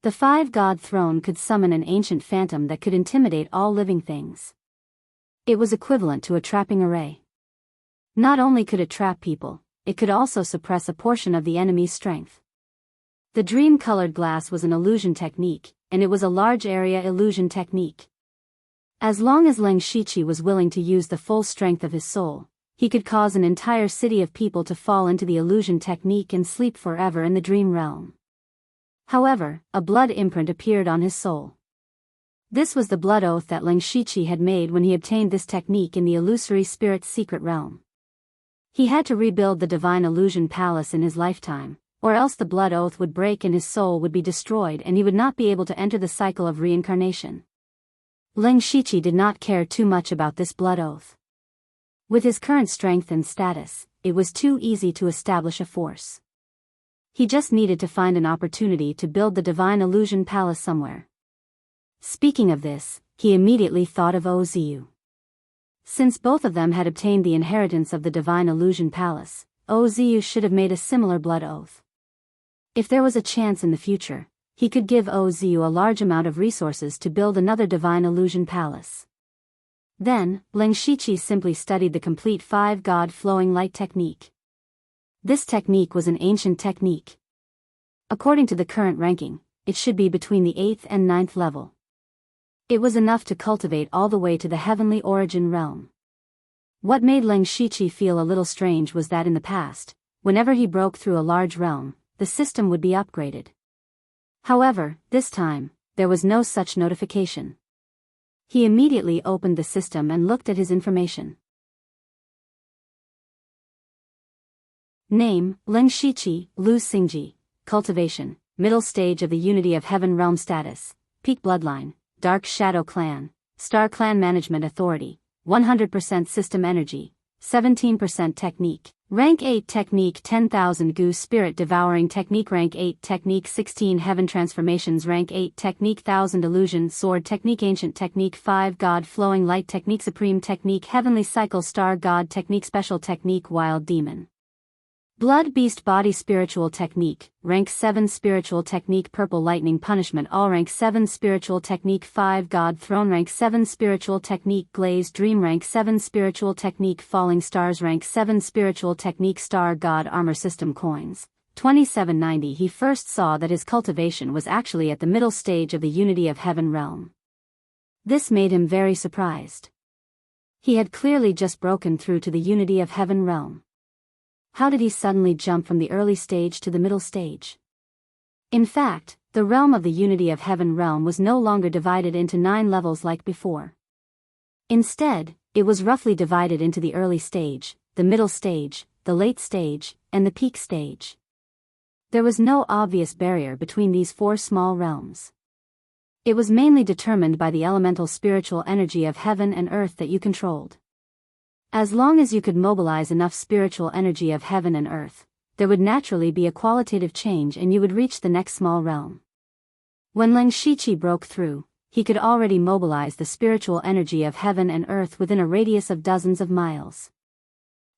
The 5 God throne could summon an ancient phantom that could intimidate all living things. It was equivalent to a trapping array. Not only could it trap people, it could also suppress a portion of the enemy's strength. The dream-colored glass was an illusion technique, and it was a large area illusion technique. As long as Ling Shiqi was willing to use the full strength of his soul, he could cause an entire city of people to fall into the illusion technique and sleep forever in the dream realm. However, a blood imprint appeared on his soul. This was the blood oath that Ling Shiqi had made when he obtained this technique in the illusory spirit's secret realm. He had to rebuild the divine illusion palace in his lifetime, or else the blood oath would break and his soul would be destroyed and he would not be able to enter the cycle of reincarnation. Ling Shiqi did not care too much about this blood oath. With his current strength and status, it was too easy to establish a force. He just needed to find an opportunity to build the divine illusion palace somewhere. Speaking of this, he immediately thought of Ozu. Since both of them had obtained the inheritance of the divine illusion palace, Ozu should have made a similar blood oath. If there was a chance in the future, he could give Ozu a large amount of resources to build another divine illusion palace. Then, Ling Shiqi simply studied the complete 5 God flowing light technique. This technique was an ancient technique. According to the current ranking, it should be between the 8th and 9th level. It was enough to cultivate all the way to the heavenly origin realm. What made Ling Shiqi feel a little strange was that in the past, whenever he broke through a large realm, the system would be upgraded. However, this time, there was no such notification. He immediately opened the system and looked at his information. Name, Ling Shiqi, Lu Xingji. Cultivation, middle stage of the Unity of Heaven realm status. Peak bloodline, Dark Shadow Clan. Star Clan Management Authority, 100% system energy, 17% technique. Rank 8 Technique 10,000 Goose Spirit Devouring Technique Rank 8 Technique 16 Heaven Transformations Rank 8 Technique 1000 Illusion Sword Technique Ancient Technique 5 God Flowing Light Technique Supreme Technique Heavenly Cycle Star God Technique Special Technique Wild Demon. Blood Beast Body Spiritual Technique, Rank 7 Spiritual Technique Purple Lightning Punishment All Rank 7 Spiritual Technique 5 God Throne Rank 7 Spiritual Technique Glazed Dream Rank 7 Spiritual Technique Falling Stars Rank 7 Spiritual Technique Star God Armor System Coins, 2790 He first saw that his cultivation was actually at the middle stage of the Unity of Heaven realm. This made him very surprised. He had clearly just broken through to the Unity of Heaven realm. How did he suddenly jump from the early stage to the middle stage? In fact, the realm of the Unity of Heaven realm was no longer divided into 9 levels like before. Instead, it was roughly divided into the early stage, the middle stage, the late stage, and the peak stage. There was no obvious barrier between these 4 small realms. It was mainly determined by the elemental spiritual energy of heaven and earth that you controlled. As long as you could mobilize enough spiritual energy of heaven and earth, there would naturally be a qualitative change and you would reach the next small realm. When Leng Shiqi broke through, he could already mobilize the spiritual energy of heaven and earth within a radius of dozens of miles.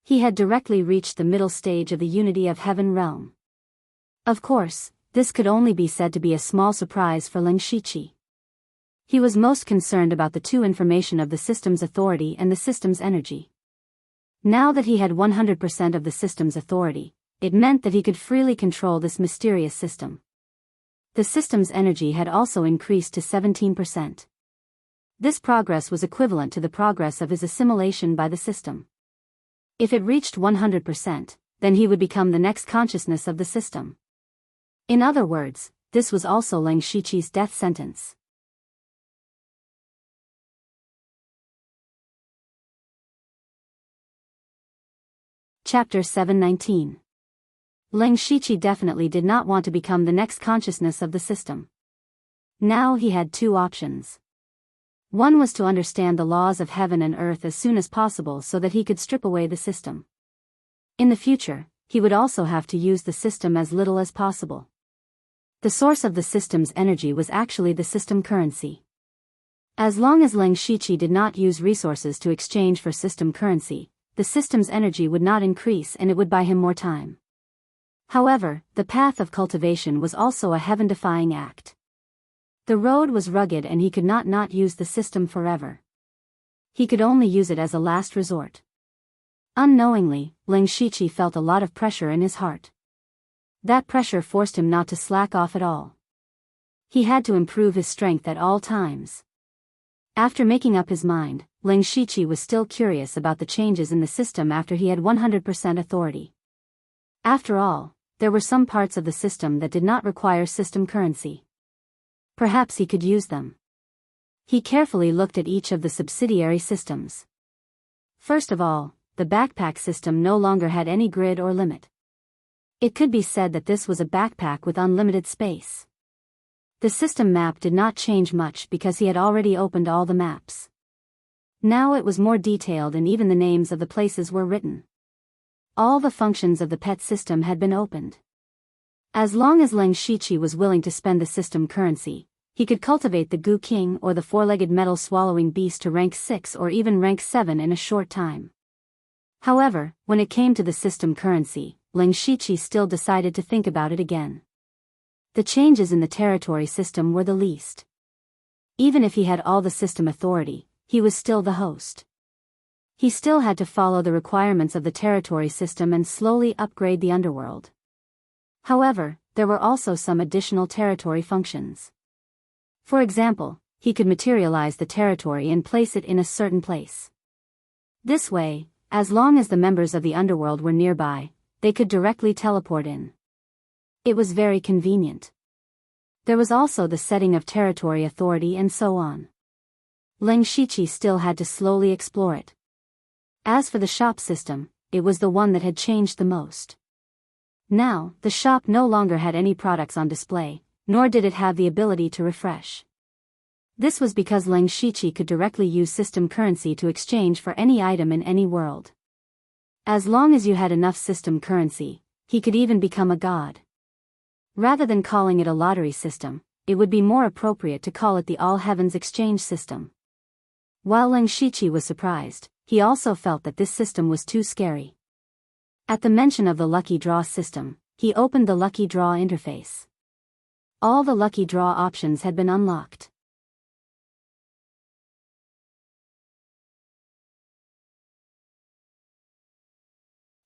He had directly reached the middle stage of the Unity of Heaven realm. Of course, this could only be said to be a small surprise for Leng Shiqi. He was most concerned about the 2 information of the system's authority and the system's energy. Now that he had 100% of the system's authority, it meant that he could freely control this mysterious system. The system's energy had also increased to 17%. This progress was equivalent to the progress of his assimilation by the system. If it reached 100%, then he would become the next consciousness of the system. In other words, this was also Leng Shiqi's death sentence. Chapter 719. Leng Shiqi definitely did not want to become the next consciousness of the system. Now he had 2 options. One was to understand the laws of heaven and earth as soon as possible so that he could strip away the system. In the future, he would also have to use the system as little as possible. The source of the system's energy was actually the system currency. As long as Leng Shiqi did not use resources to exchange for system currency, the system's energy would not increase and it would buy him more time. However, the path of cultivation was also a heaven-defying act. The road was rugged and he could not use the system forever. He could only use it as a last resort. Unknowingly, Leng Shiqi felt a lot of pressure in his heart. That pressure forced him not to slack off at all. He had to improve his strength at all times. After making up his mind, Leng Shiqi was still curious about the changes in the system after he had 100% authority. After all, there were some parts of the system that did not require system currency. Perhaps he could use them. He carefully looked at each of the subsidiary systems. First of all, the backpack system no longer had any grid or limit. It could be said that this was a backpack with unlimited space. The system map did not change much because he had already opened all the maps. Now it was more detailed and even the names of the places were written. All the functions of the pet system had been opened. As long as Leng Shiqi was willing to spend the system currency, he could cultivate the Gu King or the 4-legged metal-swallowing beast to rank 6 or even rank 7 in a short time. However, when it came to the system currency, Leng Shiqi still decided to think about it again. The changes in the territory system were the least. Even if he had all the system authority, he was still the host. He still had to follow the requirements of the territory system and slowly upgrade the underworld. However, there were also some additional territory functions. For example, he could materialize the territory and place it in a certain place. This way, as long as the members of the underworld were nearby, they could directly teleport in. It was very convenient. There was also the setting of territory authority and so on. Leng Shiqi still had to slowly explore it. As for the shop system, it was the one that had changed the most. Now, the shop no longer had any products on display, nor did it have the ability to refresh. This was because Leng Shiqi could directly use system currency to exchange for any item in any world. As long as you had enough system currency, he could even become a god. Rather than calling it a lottery system, it would be more appropriate to call it the All Heavens Exchange System. While Leng Shiqi was surprised, he also felt that this system was too scary. At the mention of the lucky draw system, he opened the lucky draw interface. All the lucky draw options had been unlocked.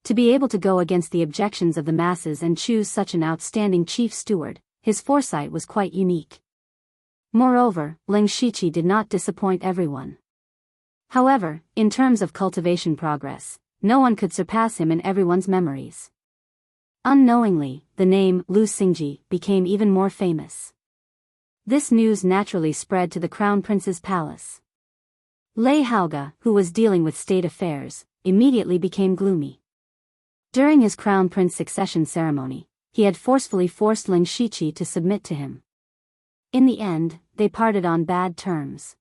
To be able to go against the objections of the masses and choose such an outstanding chief steward, his foresight was quite unique. Moreover, Ling Shiqi did not disappoint everyone. However, in terms of cultivation progress, no one could surpass him in everyone's memories. Unknowingly, the name Lu Xingji became even more famous. This news naturally spread to the crown prince's palace. Lei Haoge, who was dealing with state affairs, immediately became gloomy. During his crown prince succession ceremony, he had forcefully forced Ling Shiqi to submit to him. In the end, they parted on bad terms.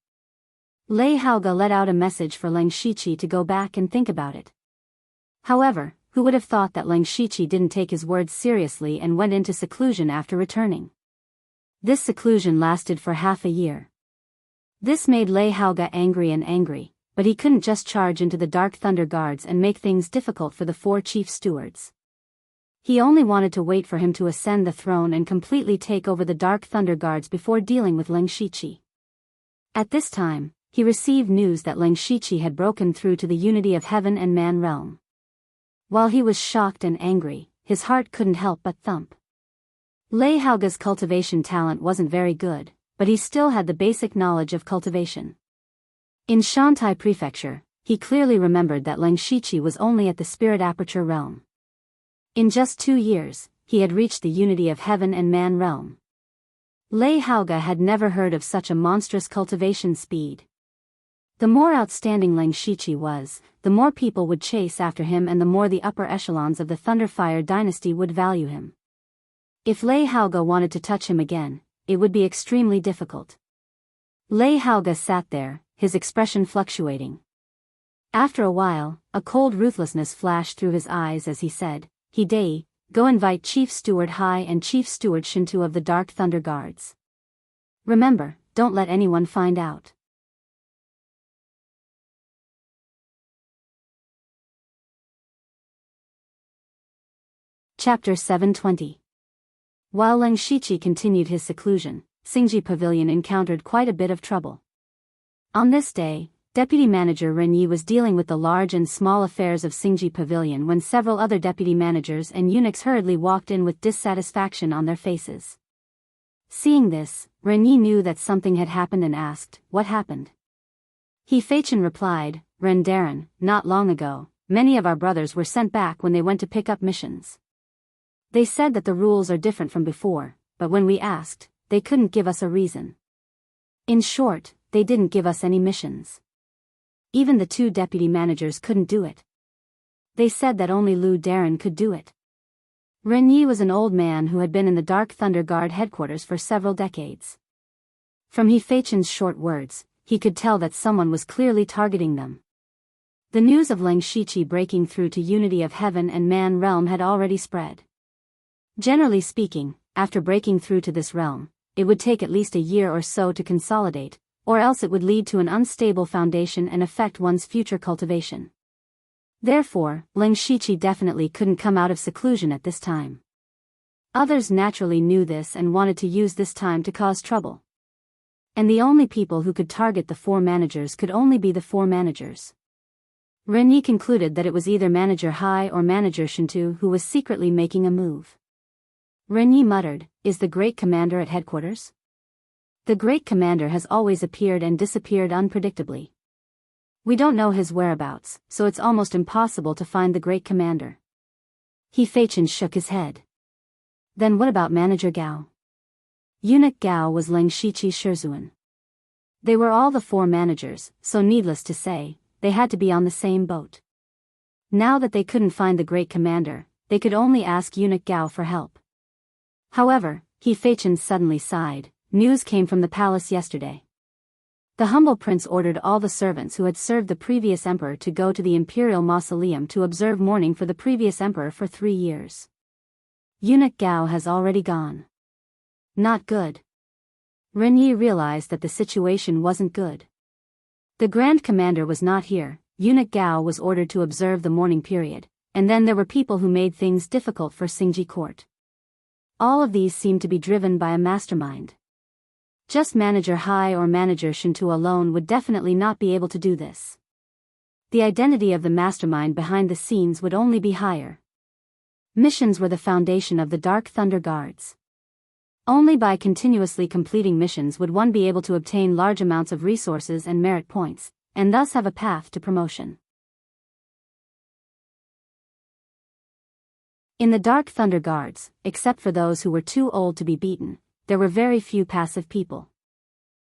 Lei Haoge let out a message for Ling Shiqi to go back and think about it. However, who would have thought that Ling Shiqi didn't take his words seriously and went into seclusion after returning? This seclusion lasted for half a year. This made Lei Haoge angry, but he couldn't just charge into the Dark Thunder Guards and make things difficult for the 4 chief stewards. He only wanted to wait for him to ascend the throne and completely take over the Dark Thunder Guards before dealing with Ling Shiqi. At this time, he received news that Ling Shiqi had broken through to the unity of heaven and man realm. While he was shocked and angry, his heart couldn't help but thump. Lei Haoge's cultivation talent wasn't very good, but he still had the basic knowledge of cultivation. In Shantai Prefecture, he clearly remembered that Ling Shiqi was only at the Spirit Aperture realm. In just 2 years, he had reached the unity of heaven and man realm. Lei Haoge had never heard of such a monstrous cultivation speed. The more outstanding Ling Shiqi was, the more people would chase after him and the more the upper echelons of the Thunderfire dynasty would value him. If Lei Haoge wanted to touch him again, it would be extremely difficult. Lei Haoge sat there, his expression fluctuating. After a while, a cold ruthlessness flashed through his eyes as he said, "Hidei, go invite Chief Steward Hai and Chief Steward Shintu of the Dark Thunder Guards. Remember, don't let anyone find out." Chapter 720. While Ling Shiqi continued his seclusion, Xingji Pavilion encountered quite a bit of trouble. On this day, Deputy Manager Ren Yi was dealing with the large and small affairs of Xingji Pavilion when several other deputy managers and eunuchs hurriedly walked in with dissatisfaction on their faces. Seeing this, Ren Yi knew that something had happened and asked, "What happened?" He Feichen replied, "Ren Darren, not long ago, many of our brothers were sent back when they went to pick up missions. They said that the rules are different from before, but when we asked, they couldn't give us a reason. In short, they didn't give us any missions. Even the 2 deputy managers couldn't do it. They said that only Lu Darren could do it." Ren Yi was an old man who had been in the Dark Thunder Guard headquarters for several decades. From He Feichen's short words, he could tell that someone was clearly targeting them. The news of Ling Shiqi breaking through to unity of heaven and man realm had already spread. Generally speaking, after breaking through to this realm, it would take at least a year or so to consolidate, or else it would lead to an unstable foundation and affect one's future cultivation. Therefore, Ling Shiqi definitely couldn't come out of seclusion at this time. Others naturally knew this and wanted to use this time to cause trouble. And the only people who could target the 4 managers could only be the 4 managers. Ren Yi concluded that it was either Manager Hai or Manager Shintu who was secretly making a move. Ren Yi muttered, "Is the Great Commander at headquarters?" The Great Commander has always appeared and disappeared unpredictably. We don't know his whereabouts, so it's almost impossible to find the Great Commander. He Feichen shook his head. Then what about Manager Gao? Eunuch Gao was Ling Shiqi's Shizhuan. They were all the 4 managers, so needless to say, they had to be on the same boat. Now that they couldn't find the Great Commander, they could only ask Eunuch Gao for help. However, He Feichen suddenly sighed. News came from the palace yesterday. The humble prince ordered all the servants who had served the previous emperor to go to the imperial mausoleum to observe mourning for the previous emperor for 3 years. Eunuch Gao has already gone. Not good. Ren Yi realized that the situation wasn't good. The Grand Commander was not here. Eunuch Gao was ordered to observe the mourning period, and then there were people who made things difficult for Xingji court. All of these seemed to be driven by a mastermind. Just Manager Hai or Manager Shintu alone would definitely not be able to do this. The identity of the mastermind behind the scenes would only be higher. Missions were the foundation of the Dark Thunder Guards. Only by continuously completing missions would one be able to obtain large amounts of resources and merit points, and thus have a path to promotion. In the Dark Thunder Guards, except for those who were too old to be beaten, there were very few passive people.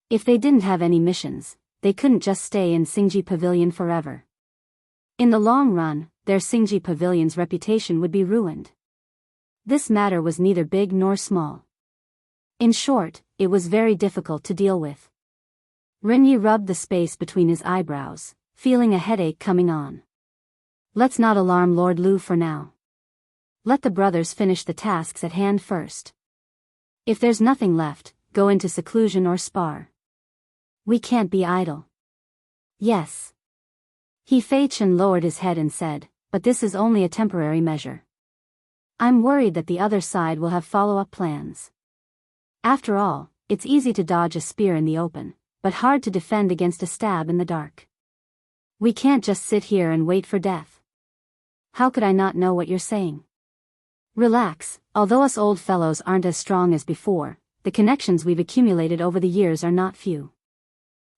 If they didn't have any missions, they couldn't just stay in Xingji Pavilion forever. In the long run, their Xingji Pavilion's reputation would be ruined. This matter was neither big nor small. In short, it was very difficult to deal with. Renyi rubbed the space between his eyebrows, feeling a headache coming on. Let's not alarm Lord Lu for now. Let the brothers finish the tasks at hand first. If there's nothing left, go into seclusion or spar. We can't be idle. Yes. He Fei Chen lowered his head and said, but this is only a temporary measure. I'm worried that the other side will have follow-up plans. After all, it's easy to dodge a spear in the open, but hard to defend against a stab in the dark. We can't just sit here and wait for death. How could I not know what you're saying? Relax, although us old fellows aren't as strong as before, the connections we've accumulated over the years are not few.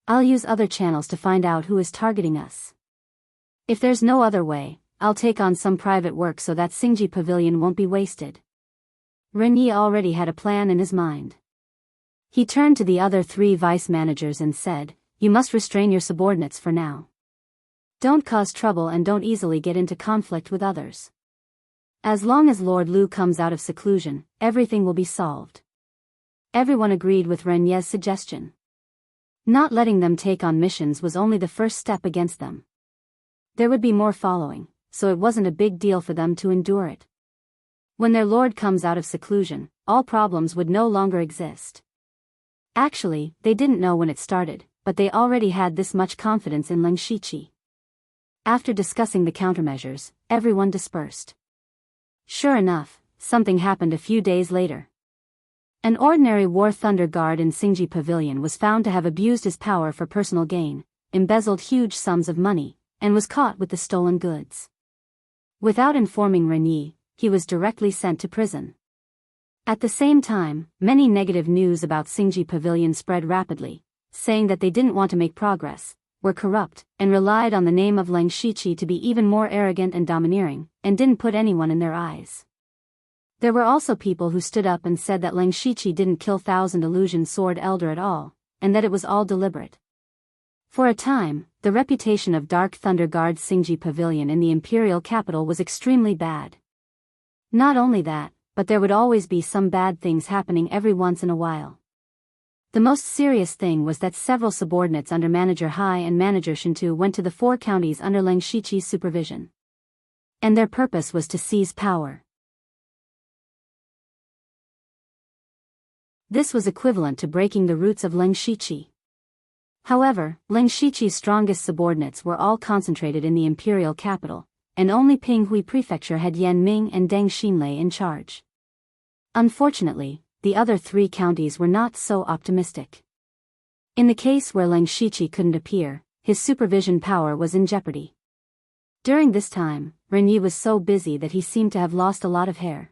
I'll use other channels to find out who is targeting us. If there's no other way, I'll take on some private work so that Xingji Pavilion won't be wasted. Renyi already had a plan in his mind. He turned to the other 3 vice managers and said, you must restrain your subordinates for now. Don't cause trouble and don't easily get into conflict with others. As long as Lord Lu comes out of seclusion, everything will be solved. Everyone agreed with Renyi's suggestion. Not letting them take on missions was only the first step against them. There would be more following, so it wasn't a big deal for them to endure it. When their lord comes out of seclusion, all problems would no longer exist. Actually, they didn't know when it started, but they already had this much confidence in Leng Shiqi. After discussing the countermeasures, everyone dispersed. Sure enough, something happened a few days later. An ordinary War Thunder Guard in Xingji Pavilion was found to have abused his power for personal gain, embezzled huge sums of money, and was caught with the stolen goods. Without informing Renyi, he was directly sent to prison. At the same time, many negative news about Xingji Pavilion spread rapidly, saying that they didn't want to make progress, were corrupt, and relied on the name of Leng Shiqi to be even more arrogant and domineering, and didn't put anyone in their eyes. There were also people who stood up and said that Leng Shiqi didn't kill Thousand Illusion Sword Elder at all, and that it was all deliberate. For a time, the reputation of Dark Thunder Guard Xingji Pavilion in the imperial capital was extremely bad. Not only that, but there would always be some bad things happening every once in a while. The most serious thing was that several subordinates under Manager Hai and Manager Shintu went to the 4 counties under Leng Shiqi's supervision. And their purpose was to seize power. This was equivalent to breaking the roots of Leng Shiqi. However, Leng Shiqi's strongest subordinates were all concentrated in the imperial capital, and only Pinghui Prefecture had Yan Ming and Deng Xinlei in charge. Unfortunately, the other 3 counties were not so optimistic. In the case where Leng Shiqi couldn't appear, his supervision power was in jeopardy. During this time, Renyi was so busy that he seemed to have lost a lot of hair.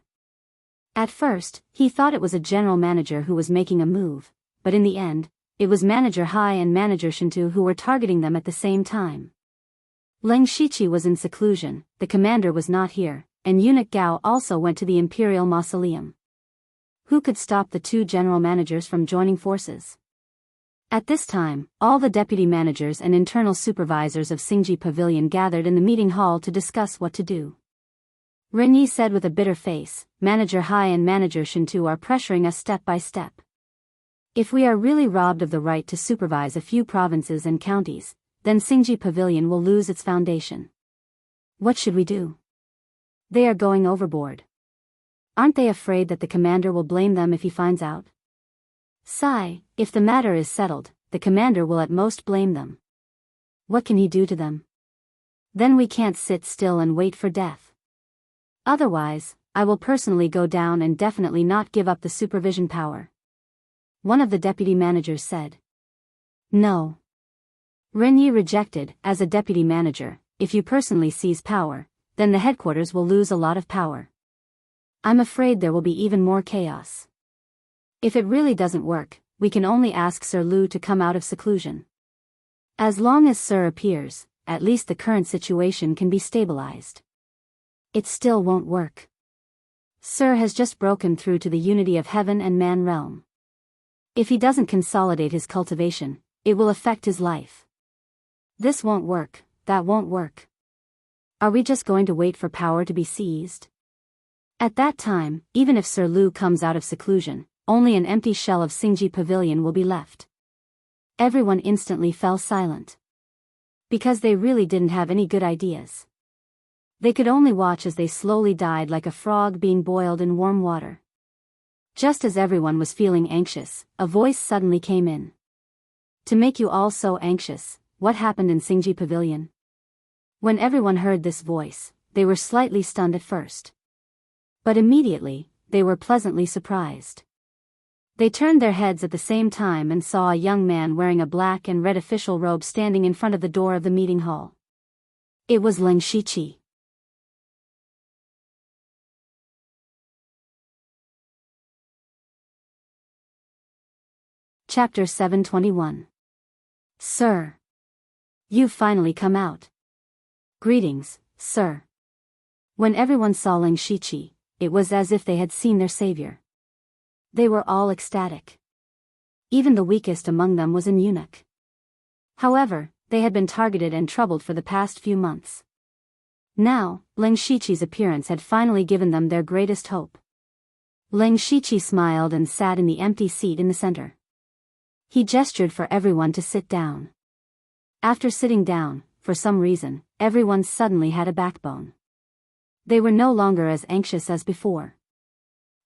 At first, he thought it was a general manager who was making a move, but in the end, it was Manager Hai and Manager Shintu who were targeting them at the same time. Leng Shiqi was in seclusion, the commander was not here, and Eunuch Gao also went to the Imperial Mausoleum. Who could stop the 2 general managers from joining forces? At this time, all the deputy managers and internal supervisors of Xingji Pavilion gathered in the meeting hall to discuss what to do. Renyi said with a bitter face, Manager Hai and Manager Shintu are pressuring us step by step. If we are really robbed of the right to supervise a few provinces and counties, then Xingji Pavilion will lose its foundation. What should we do? They are going overboard. Aren't they afraid that the commander will blame them if he finds out? Sigh, if the matter is settled, the commander will at most blame them. What can he do to them? Then we can't sit still and wait for death. Otherwise, I will personally go down and definitely not give up the supervision power. One of the deputy managers said. No. Renyi rejected. As a deputy manager, if you personally seize power, then the headquarters will lose a lot of power. I'm afraid there will be even more chaos. If it really doesn't work, we can only ask Sir Lu to come out of seclusion. As long as Sir appears, at least the current situation can be stabilized. It still won't work. Sir has just broken through to the unity of heaven and man realm. If he doesn't consolidate his cultivation, it will affect his life. This won't work, that won't work. Are we just going to wait for power to be seized? At that time, even if Sir Lu comes out of seclusion, only an empty shell of Xingji Pavilion will be left. Everyone instantly fell silent. Because they really didn't have any good ideas. They could only watch as they slowly died like a frog being boiled in warm water. Just as everyone was feeling anxious, a voice suddenly came in. To make you all so anxious, what happened in Xingji Pavilion? When everyone heard this voice, they were slightly stunned at first. But immediately, they were pleasantly surprised. They turned their heads at the same time and saw a young man wearing a black and red official robe standing in front of the door of the meeting hall. It was Lin Shiqi. Chapter 721. Sir. You've finally come out. Greetings, sir. When everyone saw Lin Shiqi, it was as if they had seen their savior. They were all ecstatic. Even the weakest among them was an eunuch. However, they had been targeted and troubled for the past few months. Now, Lin Shiqi's appearance had finally given them their greatest hope. Lin Shiqi smiled and sat in the empty seat in the center. He gestured for everyone to sit down. After sitting down, for some reason, everyone suddenly had a backbone. They were no longer as anxious as before.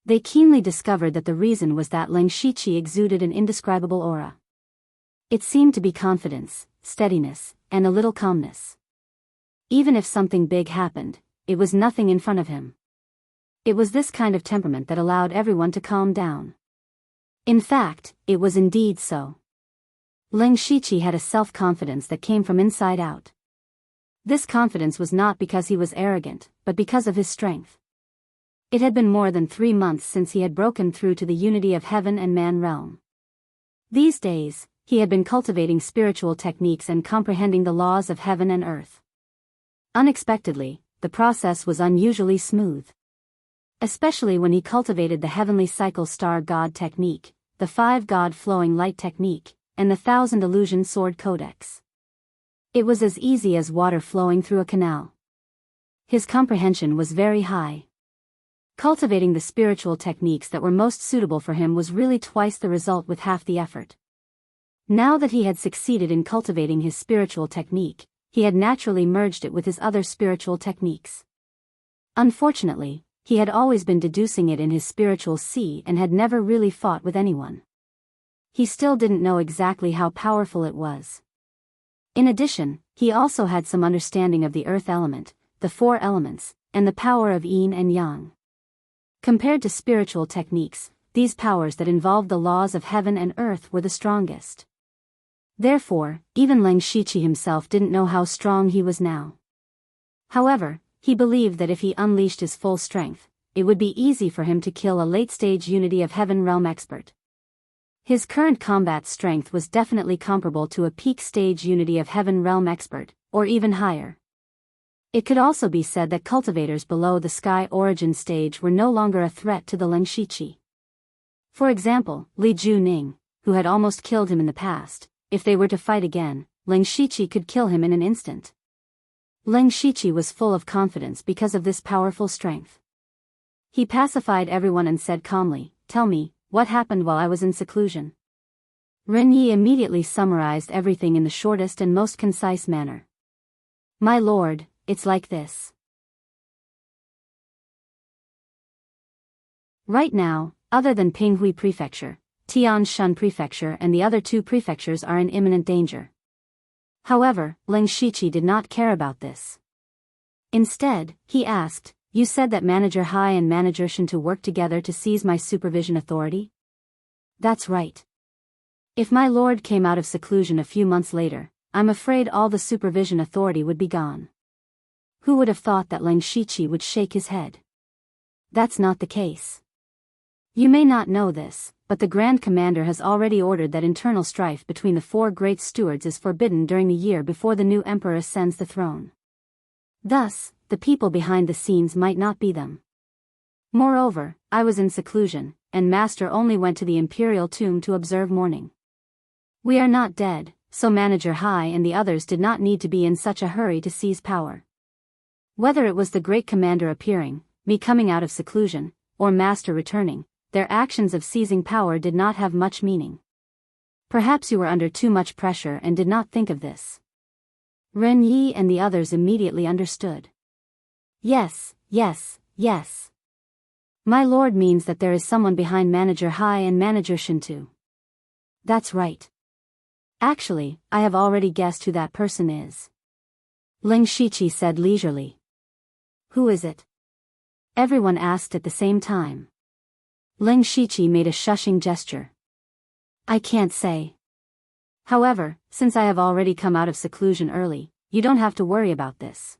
They keenly discovered that the reason was that Lin Shiqi exuded an indescribable aura. It seemed to be confidence, steadiness, and a little calmness. Even if something big happened, it was nothing in front of him. It was this kind of temperament that allowed everyone to calm down. In fact, it was indeed so. Lin Shiqi had a self-confidence that came from inside out. This confidence was not because he was arrogant, but because of his strength. It had been more than 3 months since he had broken through to the unity of heaven and man realm. These days, he had been cultivating spiritual techniques and comprehending the laws of heaven and earth. Unexpectedly, the process was unusually smooth. Especially when he cultivated the heavenly cycle star god technique, the 5 god flowing light technique, and the 1000 illusion sword codex. It was as easy as water flowing through a canal. His comprehension was very high. Cultivating the spiritual techniques that were most suitable for him was really twice the result with half the effort. Now that he had succeeded in cultivating his spiritual technique, he had naturally merged it with his other spiritual techniques. Unfortunately, he had always been deducing it in his spiritual sea and had never really fought with anyone. He still didn't know exactly how powerful it was. In addition, he also had some understanding of the earth element, the 4 elements, and the power of yin and yang. Compared to spiritual techniques, these powers that involved the laws of heaven and earth were the strongest. Therefore, even Lin Shiqi himself didn't know how strong he was now. However, he believed that if he unleashed his full strength, it would be easy for him to kill a late-stage unity of heaven realm expert. His current combat strength was definitely comparable to a peak-stage unity of heaven realm expert, or even higher. It could also be said that cultivators below the sky origin stage were no longer a threat to the Lin Shiqi. For example, Li Juning, who had almost killed him in the past, if they were to fight again, Lin Shiqi could kill him in an instant. Lin Shiqi was full of confidence because of this powerful strength. He pacified everyone and said calmly, "Tell me, what happened while I was in seclusion?" Renyi immediately summarized everything in the shortest and most concise manner. "My lord, it's like this. Right now, other than Pinghui Prefecture, Tianshan Prefecture and the other 2 prefectures are in imminent danger." However, Lin Shiqi did not care about this. Instead, he asked, you said that Manager Hai and Manager Shen to work together to seize my supervision authority? That's right. If my lord came out of seclusion a few months later, I'm afraid all the supervision authority would be gone. Who would have thought that Leng Shiqi would shake his head? That's not the case. You may not know this, but the Grand Commander has already ordered that internal strife between the four great stewards is forbidden during the year before the new emperor ascends the throne. Thus, the people behind the scenes might not be them. Moreover, I was in seclusion, and Master only went to the imperial tomb to observe mourning. We are not dead, so Manager Hai and the others did not need to be in such a hurry to seize power. Whether it was the great commander appearing, me coming out of seclusion, or Master returning, their actions of seizing power did not have much meaning. Perhaps you were under too much pressure and did not think of this. Ren Yi and the others immediately understood. Yes. My lord means that there is someone behind Manager Hai and Manager Shen too. That's right. Actually, I have already guessed who that person is. Ling Shiqi said leisurely. Who is it? Everyone asked at the same time. Ling Shiqi made a shushing gesture. I can't say. However, since I have already come out of seclusion early, you don't have to worry about this.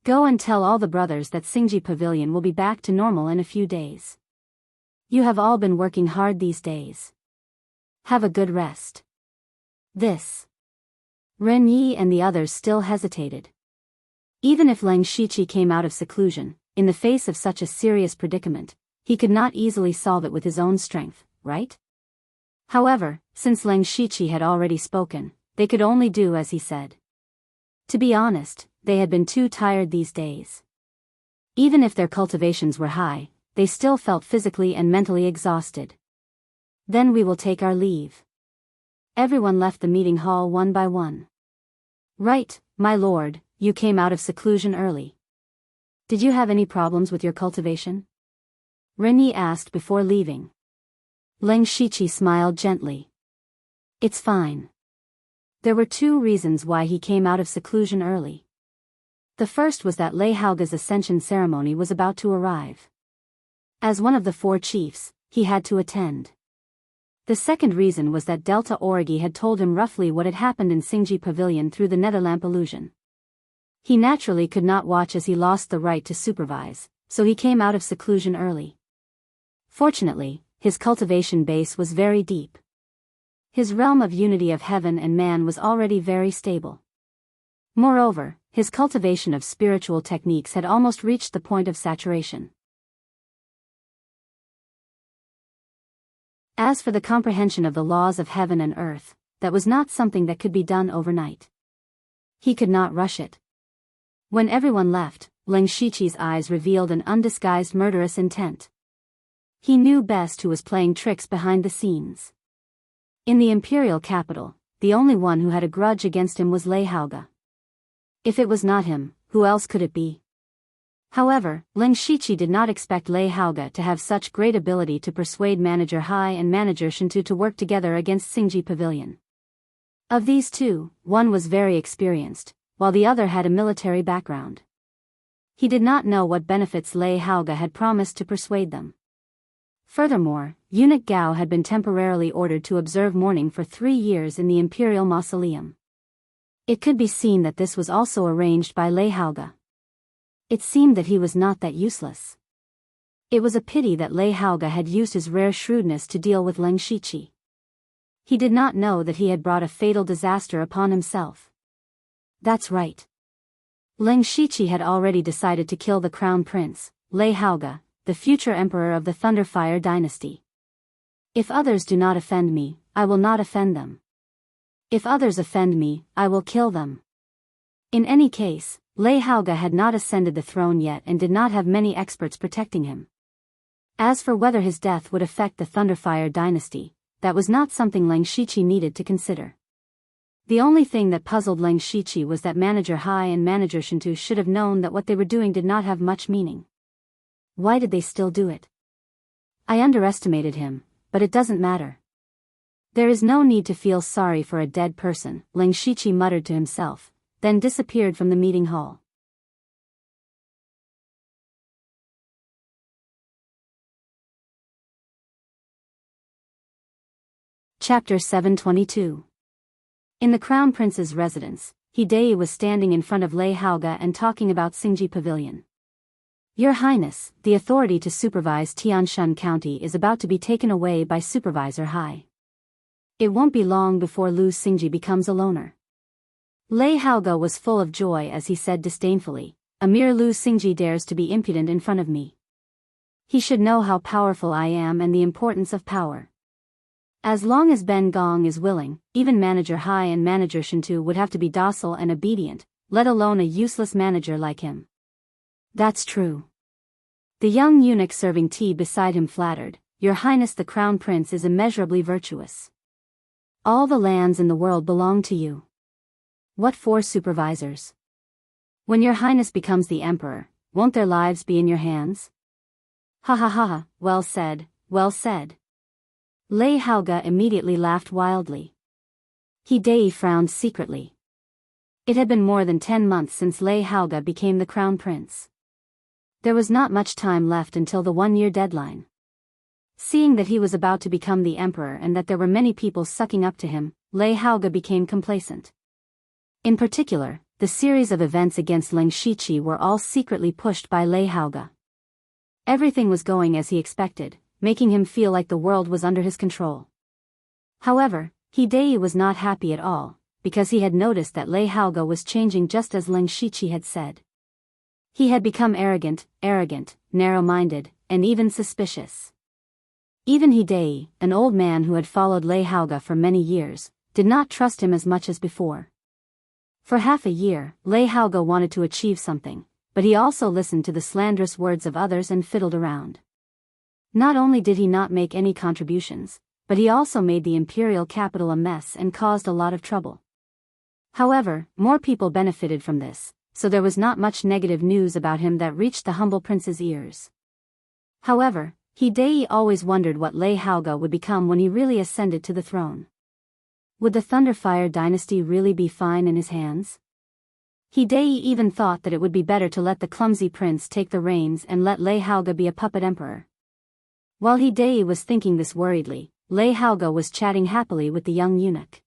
Go and tell all the brothers that Xingji Pavilion will be back to normal in a few days. You have all been working hard these days. Have a good rest. This. Ren Yi and the others still hesitated. Even if Leng Shiqi came out of seclusion, in the face of such a serious predicament, he could not easily solve it with his own strength, right? However, since Leng Shiqi had already spoken, they could only do as he said. To be honest, they had been too tired these days. Even if their cultivations were high, they still felt physically and mentally exhausted. Then we will take our leave. Everyone left the meeting hall one by one. Right, my lord, you came out of seclusion early. Did you have any problems with your cultivation? Ren Yi asked before leaving. Leng Shiqi smiled gently. It's fine. There were two reasons why he came out of seclusion early. The first was that Lei Haoge's ascension ceremony was about to arrive. As one of the four chiefs, he had to attend. The second reason was that Delta Origi had told him roughly what had happened in Xingji Pavilion through the Netherlamp illusion. He naturally could not watch as he lost the right to supervise, so he came out of seclusion early. Fortunately, his cultivation base was very deep. His realm of unity of heaven and man was already very stable. Moreover, his cultivation of spiritual techniques had almost reached the point of saturation. As for the comprehension of the laws of heaven and earth, that was not something that could be done overnight. He could not rush it. When everyone left, Leng Shiqi's eyes revealed an undisguised murderous intent. He knew best who was playing tricks behind the scenes. In the imperial capital, the only one who had a grudge against him was Lei Haoge. If it was not him, who else could it be? However, Leng Shiqi did not expect Lei Haoge to have such great ability to persuade Manager Hai and Manager Shen to work together against Xingji Pavilion. Of these two, one was very experienced, while the other had a military background. He did not know what benefits Lei Haoge had promised to persuade them. Furthermore, Eunuch Gao had been temporarily ordered to observe mourning for 3 years in the imperial mausoleum. It could be seen that this was also arranged by Lei Haoge. It seemed that he was not that useless. It was a pity that Lei Haoge had used his rare shrewdness to deal with Leng Shiqi. He did not know that he had brought a fatal disaster upon himself. That's right. Leng Shiqi had already decided to kill the crown prince, Lei Haoge, the future emperor of the Thunderfire dynasty. If others do not offend me, I will not offend them. If others offend me, I will kill them. In any case, Lei Haoge had not ascended the throne yet and did not have many experts protecting him. As for whether his death would affect the Thunderfire dynasty, that was not something Leng Shiqi needed to consider. The only thing that puzzled Leng Shiqi was that Manager Hai and Manager Shintu should have known that what they were doing did not have much meaning. Why did they still do it? I underestimated him, but it doesn't matter. There is no need to feel sorry for a dead person, Leng Shiqi muttered to himself, then disappeared from the meeting hall. Chapter 722. In the Crown Prince's residence, Hidei was standing in front of Lei Haoge and talking about Xingji Pavilion. Your Highness, the authority to supervise Tianshan County is about to be taken away by Supervisor Hai. It won't be long before Lu Xingji becomes a loner. Lei Haoge was full of joy as he said disdainfully, a mere Lu Xingji dares to be impudent in front of me. He should know how powerful I am and the importance of power. As long as Ben Gong is willing, even Manager Hai and Manager Shintu would have to be docile and obedient, let alone a useless manager like him. That's true. The young eunuch serving tea beside him flattered, Your Highness the Crown Prince is immeasurably virtuous. All the lands in the world belong to you. What for supervisors? When Your Highness becomes the Emperor, won't their lives be in your hands? Ha ha ha ha, well said, well said. Lei Haoge immediately laughed wildly. Hidei frowned secretly. It had been more than 10 months since Lei Haoge became the Crown Prince. There was not much time left until the 1-year deadline. Seeing that he was about to become the Emperor and that there were many people sucking up to him, Lei Haoge became complacent. In particular, the series of events against Ling Shiqi were all secretly pushed by Lei Haoge. Everything was going as he expected, making him feel like the world was under his control. However, Hidei was not happy at all, because he had noticed that Lei Haoge was changing just as Ling Shiqi had said. He had become arrogant, narrow-minded, and even suspicious. Even Hidei, an old man who had followed Lei Haoge for many years, did not trust him as much as before. For half a year, Lei Haoge wanted to achieve something, but he also listened to the slanderous words of others and fiddled around. Not only did he not make any contributions, but he also made the imperial capital a mess and caused a lot of trouble. However, more people benefited from this, so there was not much negative news about him that reached the humble prince's ears. However, Hidei always wondered what Lei Haoge would become when he really ascended to the throne. Would the Thunderfire dynasty really be fine in his hands? Hidei even thought that it would be better to let the clumsy prince take the reins and let Lei Haoge be a puppet emperor. While Hidei was thinking this worriedly, Lei Haoge was chatting happily with the young eunuch.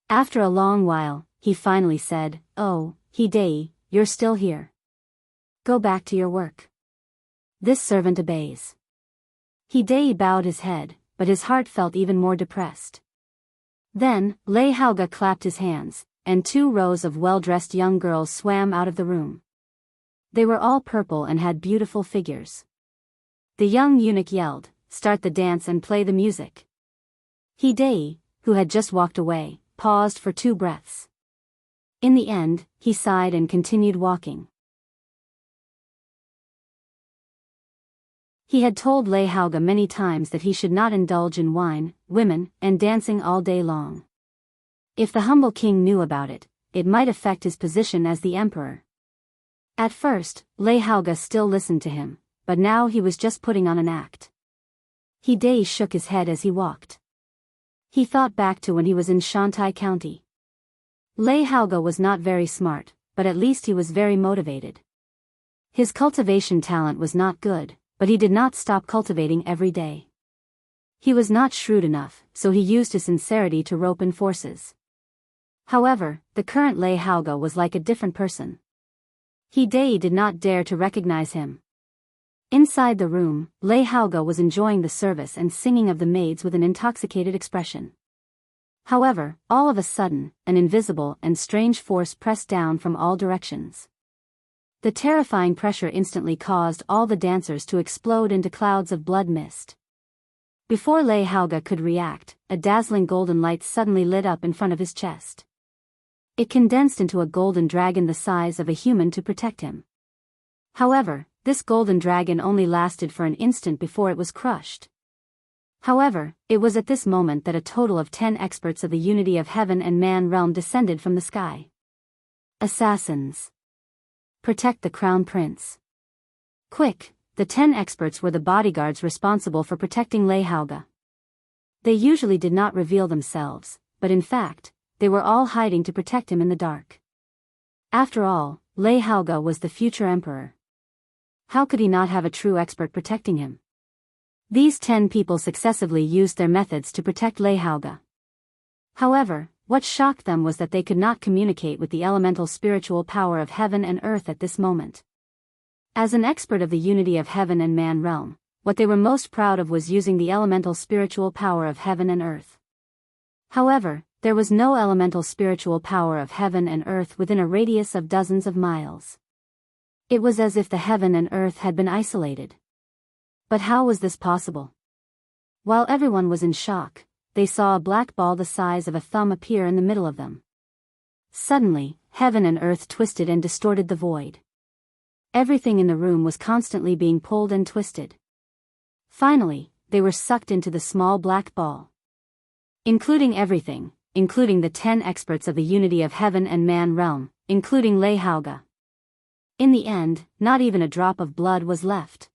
After a long while, he finally said, Oh, Hidei, you're still here. Go back to your work. This servant obeys. Hidei bowed his head, but his heart felt even more depressed. Then, Lei Haoge clapped his hands, and 2 rows of well-dressed young girls swam out of the room. They were all purple and had beautiful figures. The young eunuch yelled, Start the dance and play the music. Hidei, who had just walked away, paused for 2 breaths. In the end, he sighed and continued walking. He had told Lei Haoge many times that he should not indulge in wine, women, and dancing all day long. If the humble king knew about it, it might affect his position as the emperor. At first, Lei Haoge still listened to him, but now he was just putting on an act. Hidei shook his head as he walked. He thought back to when he was in Shantai County. Lei Haoge was not very smart, but at least he was very motivated. His cultivation talent was not good, but he did not stop cultivating every day. He was not shrewd enough, so he used his sincerity to rope in forces. However, the current Lei Haoge was like a different person. Hidei did not dare to recognize him. Inside the room, Lei Haoge was enjoying the service and singing of the maids with an intoxicated expression. However, all of a sudden, an invisible and strange force pressed down from all directions. The terrifying pressure instantly caused all the dancers to explode into clouds of blood mist. Before Lei Haoge could react, a dazzling golden light suddenly lit up in front of his chest. It condensed into a golden dragon the size of a human to protect him. However, this golden dragon only lasted for an instant before it was crushed. However, it was at this moment that a total of 10 experts of the unity of heaven and man realm descended from the sky. Assassins. Protect the Crown Prince. Quick, the 10 experts were the bodyguards responsible for protecting Lei Haoge. They usually did not reveal themselves, but in fact, they were all hiding to protect him in the dark. After all, Lei Haoge was the future emperor. How could he not have a true expert protecting him? These 10 people successively used their methods to protect Lei Haoge. However, what shocked them was that they could not communicate with the elemental spiritual power of heaven and earth at this moment. As an expert of the unity of heaven and man realm, what they were most proud of was using the elemental spiritual power of heaven and earth. However, there was no elemental spiritual power of heaven and earth within a radius of dozens of miles. It was as if the heaven and earth had been isolated. But how was this possible? While everyone was in shock, they saw a black ball the size of a thumb appear in the middle of them. Suddenly, heaven and earth twisted and distorted the void. Everything in the room was constantly being pulled and twisted. Finally, they were sucked into the small black ball. Including everything, including the 10 experts of the unity of heaven and man realm, including Lei Haoge. In the end, not even a drop of blood was left.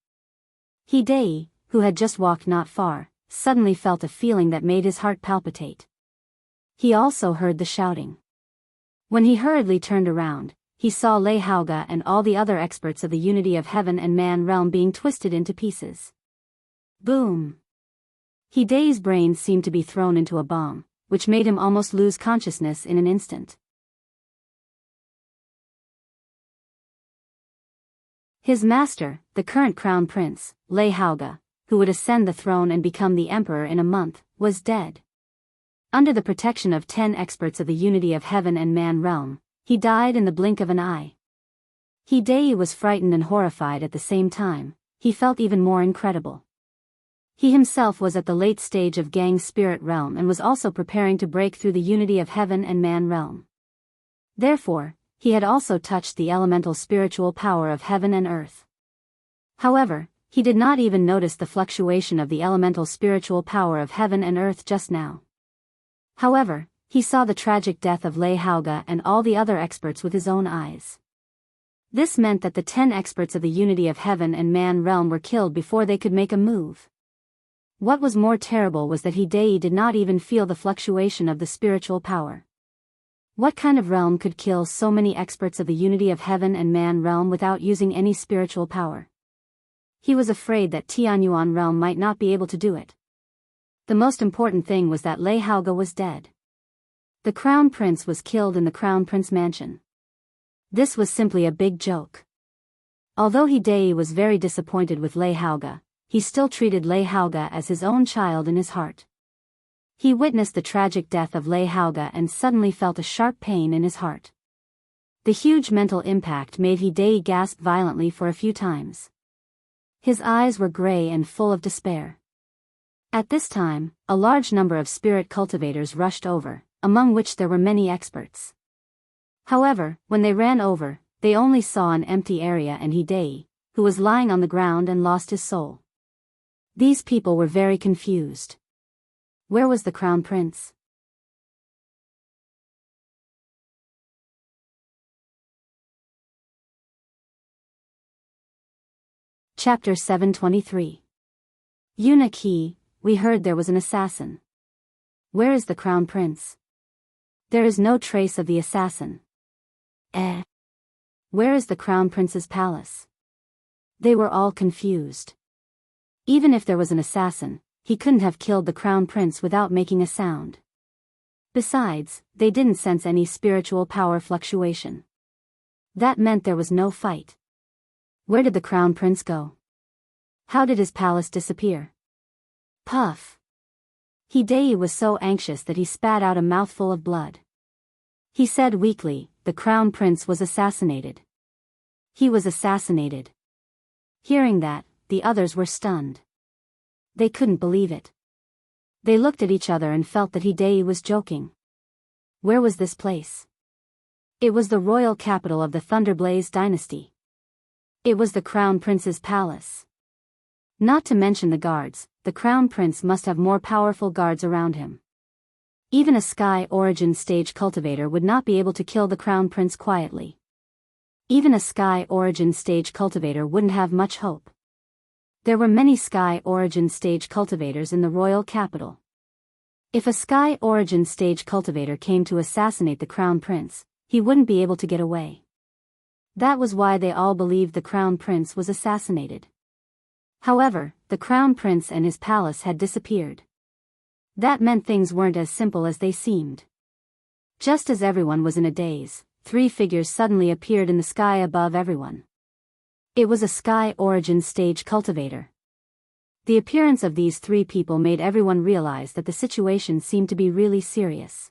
Hidei, who had just walked not far, suddenly felt a feeling that made his heart palpitate. He also heard the shouting. When he hurriedly turned around, he saw Lei Haoge and all the other experts of the unity of heaven and man realm being twisted into pieces. Boom! Hidei's brain seemed to be thrown into a bomb, which made him almost lose consciousness in an instant. His master, the current crown prince, Lei Haoge, who would ascend the throne and become the emperor in a month, was dead. Under the protection of 10 experts of the unity of heaven and man realm, he died in the blink of an eye. Hidei was frightened and horrified at the same time. He felt even more incredible. He himself was at the late stage of Gang's spirit realm and was also preparing to break through the unity of heaven and man realm. Therefore, he had also touched the elemental spiritual power of heaven and earth. However, he did not even notice the fluctuation of the elemental spiritual power of heaven and earth just now. However, he saw the tragic death of Lei Haoge and all the other experts with his own eyes. This meant that the 10 experts of the unity of heaven and man realm were killed before they could make a move. What was more terrible was that Hidei did not even feel the fluctuation of the spiritual power. What kind of realm could kill so many experts of the unity of heaven and man realm without using any spiritual power? He was afraid that Tianyuan realm might not be able to do it. The most important thing was that Lei Haoge was dead. The crown prince was killed in the crown prince mansion. This was simply a big joke. Although Hidei was very disappointed with Lei Haoge, he still treated Lei Haoge as his own child in his heart. He witnessed the tragic death of Lei Haoge and suddenly felt a sharp pain in his heart. The huge mental impact made Hidei gasp violently for a few times. His eyes were gray and full of despair. At this time, a large number of spirit cultivators rushed over, among which there were many experts. However, when they ran over, they only saw an empty area and Hidei, who was lying on the ground and lost his soul. These people were very confused. Where was the crown prince? Chapter 723. Eunuch He, we heard there was an assassin. Where is the crown prince? There is no trace of the assassin. Where is the crown prince's palace? They were all confused. Even if there was an assassin, he couldn't have killed the crown prince without making a sound. Besides, they didn't sense any spiritual power fluctuation. That meant there was no fight. Where did the crown prince go? How did his palace disappear? Puff! Hidei was so anxious that he spat out a mouthful of blood. He said weakly, the crown prince was assassinated. He was assassinated. Hearing that, the others were stunned. They couldn't believe it. They looked at each other and felt that Hidei was joking. Where was this place? It was the royal capital of the Thunderblaze dynasty. It was the crown prince's palace. Not to mention the guards, the crown prince must have more powerful guards around him. Even a Sky Origin stage cultivator would not be able to kill the crown prince quietly. Even a Sky Origin stage cultivator wouldn't have much hope. There were many Sky Origin stage cultivators in the royal capital. If a Sky Origin stage cultivator came to assassinate the crown prince, he wouldn't be able to get away. That was why they all believed the crown prince was assassinated. However, the crown prince and his palace had disappeared. That meant things weren't as simple as they seemed. Just as everyone was in a daze, 3 figures suddenly appeared in the sky above everyone. It was a sky origin stage cultivator. The appearance of these 3 people made everyone realize that the situation seemed to be really serious.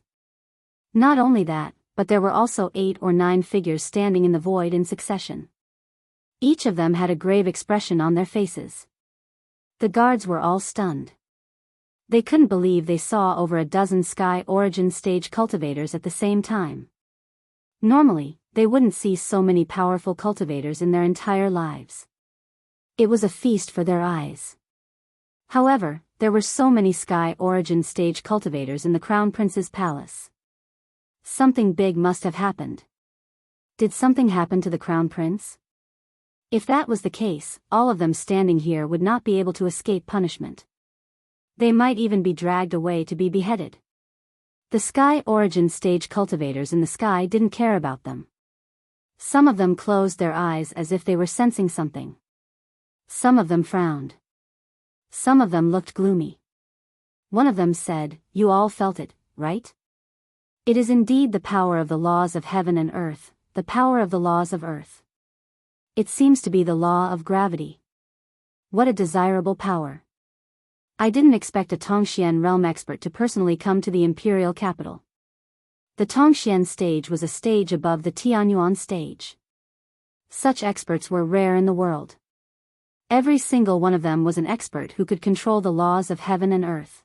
Not only that, but there were also 8 or 9 figures standing in the void in succession. Each of them had a grave expression on their faces. The guards were all stunned. They couldn't believe they saw over a dozen sky origin stage cultivators at the same time. Normally, they wouldn't see so many powerful cultivators in their entire lives. It was a feast for their eyes. However, there were so many sky origin stage cultivators in the Crown Prince's palace. Something big must have happened. Did something happen to the Crown Prince? If that was the case, all of them standing here would not be able to escape punishment. They might even be dragged away to be beheaded. The sky origin stage cultivators in the sky didn't care about them. Some of them closed their eyes as if they were sensing something. Some of them frowned. Some of them looked gloomy. One of them said, "You all felt it, right? It is indeed the power of the laws of heaven and earth, the power of the laws of earth. It seems to be the law of gravity. What a desirable power. I didn't expect a Tongxian realm expert to personally come to the imperial capital." The Tongxian stage was a stage above the Tianyuan stage. Such experts were rare in the world. Every single one of them was an expert who could control the laws of heaven and earth.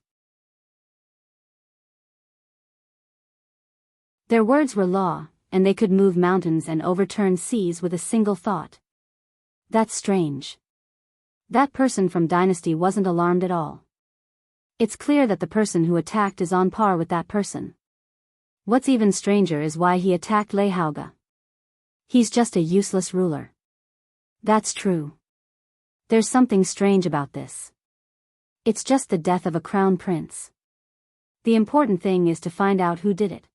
Their words were law, and they could move mountains and overturn seas with a single thought. That's strange. That person from Dynasty wasn't alarmed at all. It's clear that the person who attacked is on par with that person. What's even stranger is why he attacked Lei Haoge. He's just a useless ruler. That's true. There's something strange about this. It's just the death of a crown prince. The important thing is to find out who did it.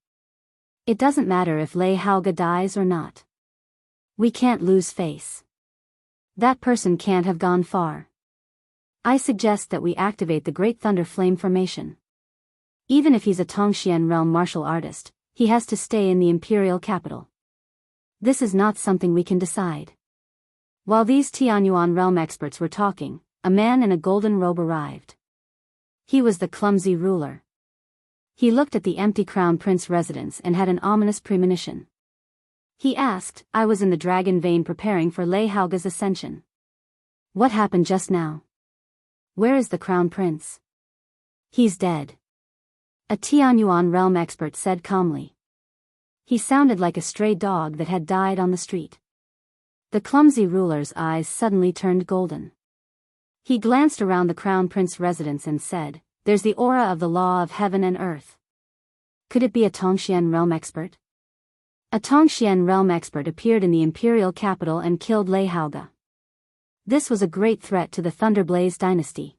It doesn't matter if Lei Haoge dies or not. We can't lose face. That person can't have gone far. I suggest that we activate the Great Thunder Flame formation. Even if he's a Tongxian realm martial artist, he has to stay in the imperial capital. This is not something we can decide. While these Tianyuan realm experts were talking, a man in a golden robe arrived. He was the clumsy ruler. He looked at the empty crown prince residence and had an ominous premonition. He asked, "I was in the dragon vein preparing for Lei Haoge's ascension. What happened just now? Where is the crown prince?" "He's dead," a Tianyuan realm expert said calmly. He sounded like a stray dog that had died on the street. The clumsy ruler's eyes suddenly turned golden. He glanced around the crown prince residence and said, "There's the aura of the law of heaven and earth. Could it be a Tongxian realm expert?" A Tongxian realm expert appeared in the imperial capital and killed Lei Haoge. This was a great threat to the Thunderblaze dynasty.